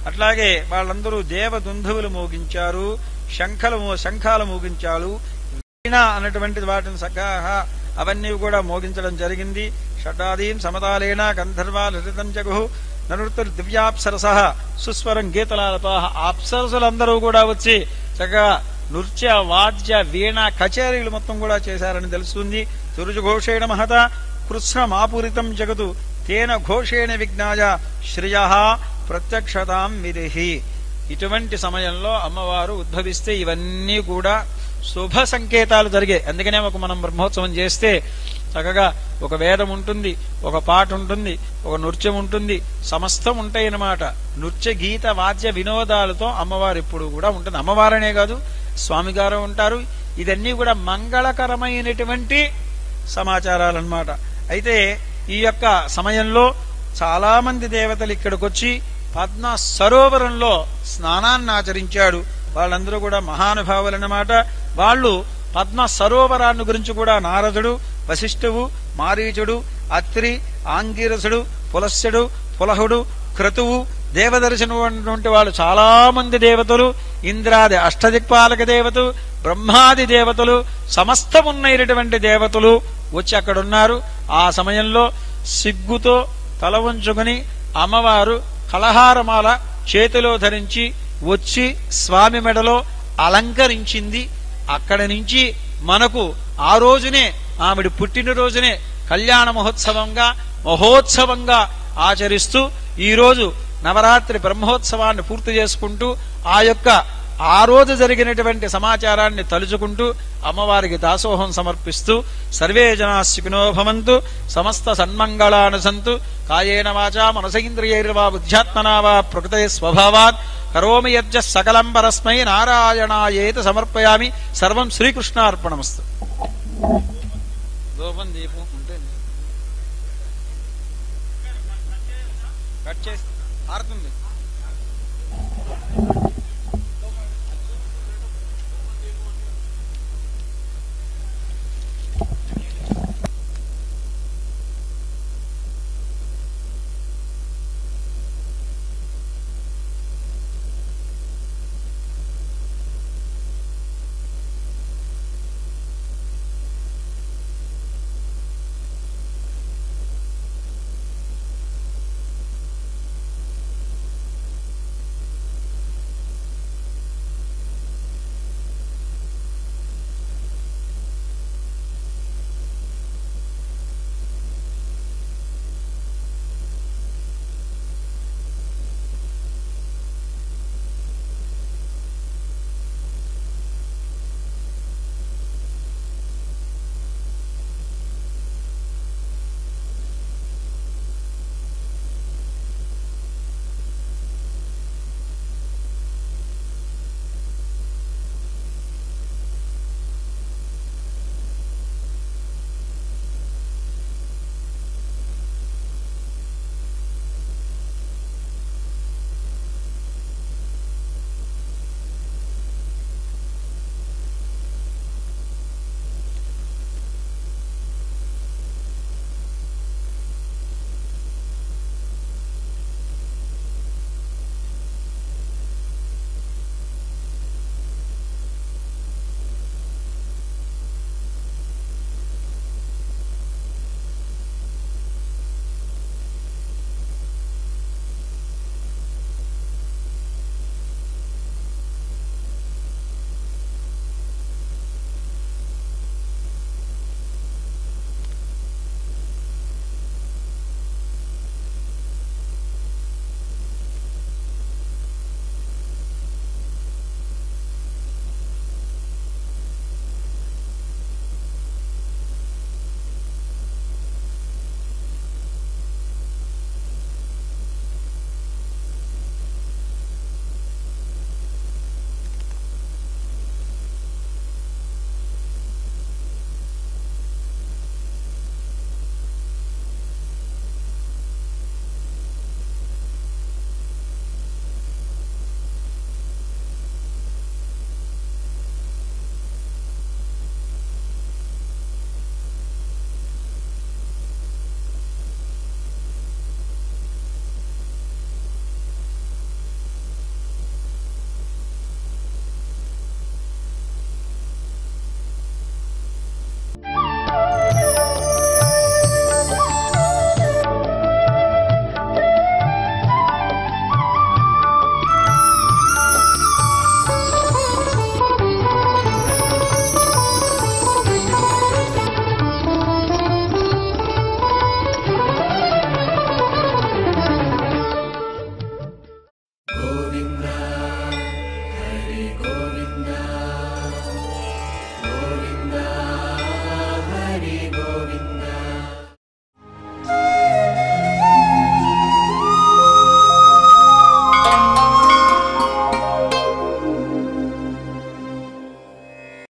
అట్లాగే వాళ్ళందరూ దేవదుంధువులు మోగించారు, శంఖాలు మోగించారు, వీణ అన్నటువంటి వాటిని సగాహ అవన్నీ కూడా మోగించడం జరిగింది. షడాదీం సమతాలేన గంధర్వాలృతం జగు నృత్తులు దివ్యాప్సరస సుస్వరం గీతలాలపాహ. అప్సరసులందరూ కూడా వచ్చి చక్కగా నృత్య వాద్య వీణ కచేరీలు మొత్తం కూడా చేశారని తెలుస్తుంది. తురుజుఘోషేణ మహత కృష్ణమాపూరితం జగతు తేన ఘోషేణ విజ్ఞాయ శ్రియ ప్రత్యక్షతాం విరిహి. ఇటువంటి సమయంలో అమ్మవారు ఉద్భవిస్తే ఇవన్నీ కూడా శుభ సంకేతాలు జరిగాయి. అందుకనే మనం బ్రహ్మోత్సవం చేస్తే చక్కగా ఒక వేదం ఉంటుంది, ఒక పాట ఉంటుంది, ఒక నృత్యం ఉంటుంది, సమస్తం ఉంటాయన్నమాట. నృత్య గీత వాద్య వినోదాలతో అమ్మవారు ఎప్పుడు కూడా ఉంటుంది. అమ్మవారనే కాదు, స్వామిగారు ఉంటారు. ఇదన్నీ కూడా మంగళకరమైనటువంటి సమాచారాలన్నమాట. అయితే ఈ యొక్క సమయంలో చాలా మంది దేవతలు ఇక్కడికి వచ్చి పద్మ సరోవరంలో స్నానాన్ని ఆచరించాడు. వాళ్ళందరూ కూడా మహానుభావులన్నమాట. వాళ్ళు పద్మ సరోవరాన్ని గురించి కూడా నారదుడు, వశిష్ఠువు, మారీచుడు, అత్రి, ఆంగిరసుడు, పులస్యుడు, పులహుడు, క్రతువు, దేవదర్శనం అన్నటువంటి వాళ్ళు చాలా మంది దేవతలు, ఇంద్రాది అష్టదిక్పాలక దేవతలు, బ్రహ్మాది దేవతలు, సమస్తమున్నైనటువంటి దేవతలు వచ్చి అక్కడున్నారు. ఆ సమయంలో సిగ్గుతో తల వంచుకుని అమ్మవారు కలహారమాల చేతిలో ధరించి వచ్చి స్వామి మెడలో అలంకరించింది. అక్కడి నుంచి మనకు ఆ రోజునే ఆవిడ పుట్టినరోజునే కళ్యాణ మహోత్సవంగా ఆచరిస్తూ ఈరోజు నవరాత్రి బ్రహ్మోత్సవాన్ని పూర్తి చేసుకుంటూ ఆ రోజు జరిగినటువంటి సమాచారాన్ని తలుచుకుంటూ అమ్మవారికి దాసోహం సమర్పిస్తూ సర్వే జనా సుఖినో భవంతు సమస్త సన్మంగళాని సంతు కాయేన వాచా మనసేంద్రియైర్వా బుద్ధ్యాత్మనా వా ప్రకృతే స్వభావాత్ కరోమి యజ్జ సకలం పరస్మై నారాయణాయేతి సమర్పయామి. సర్వం శ్రీకృష్ణార్పణమస్తు. దూపం దీపం ఉంటే కట్ చేసి ఆరుతుంది.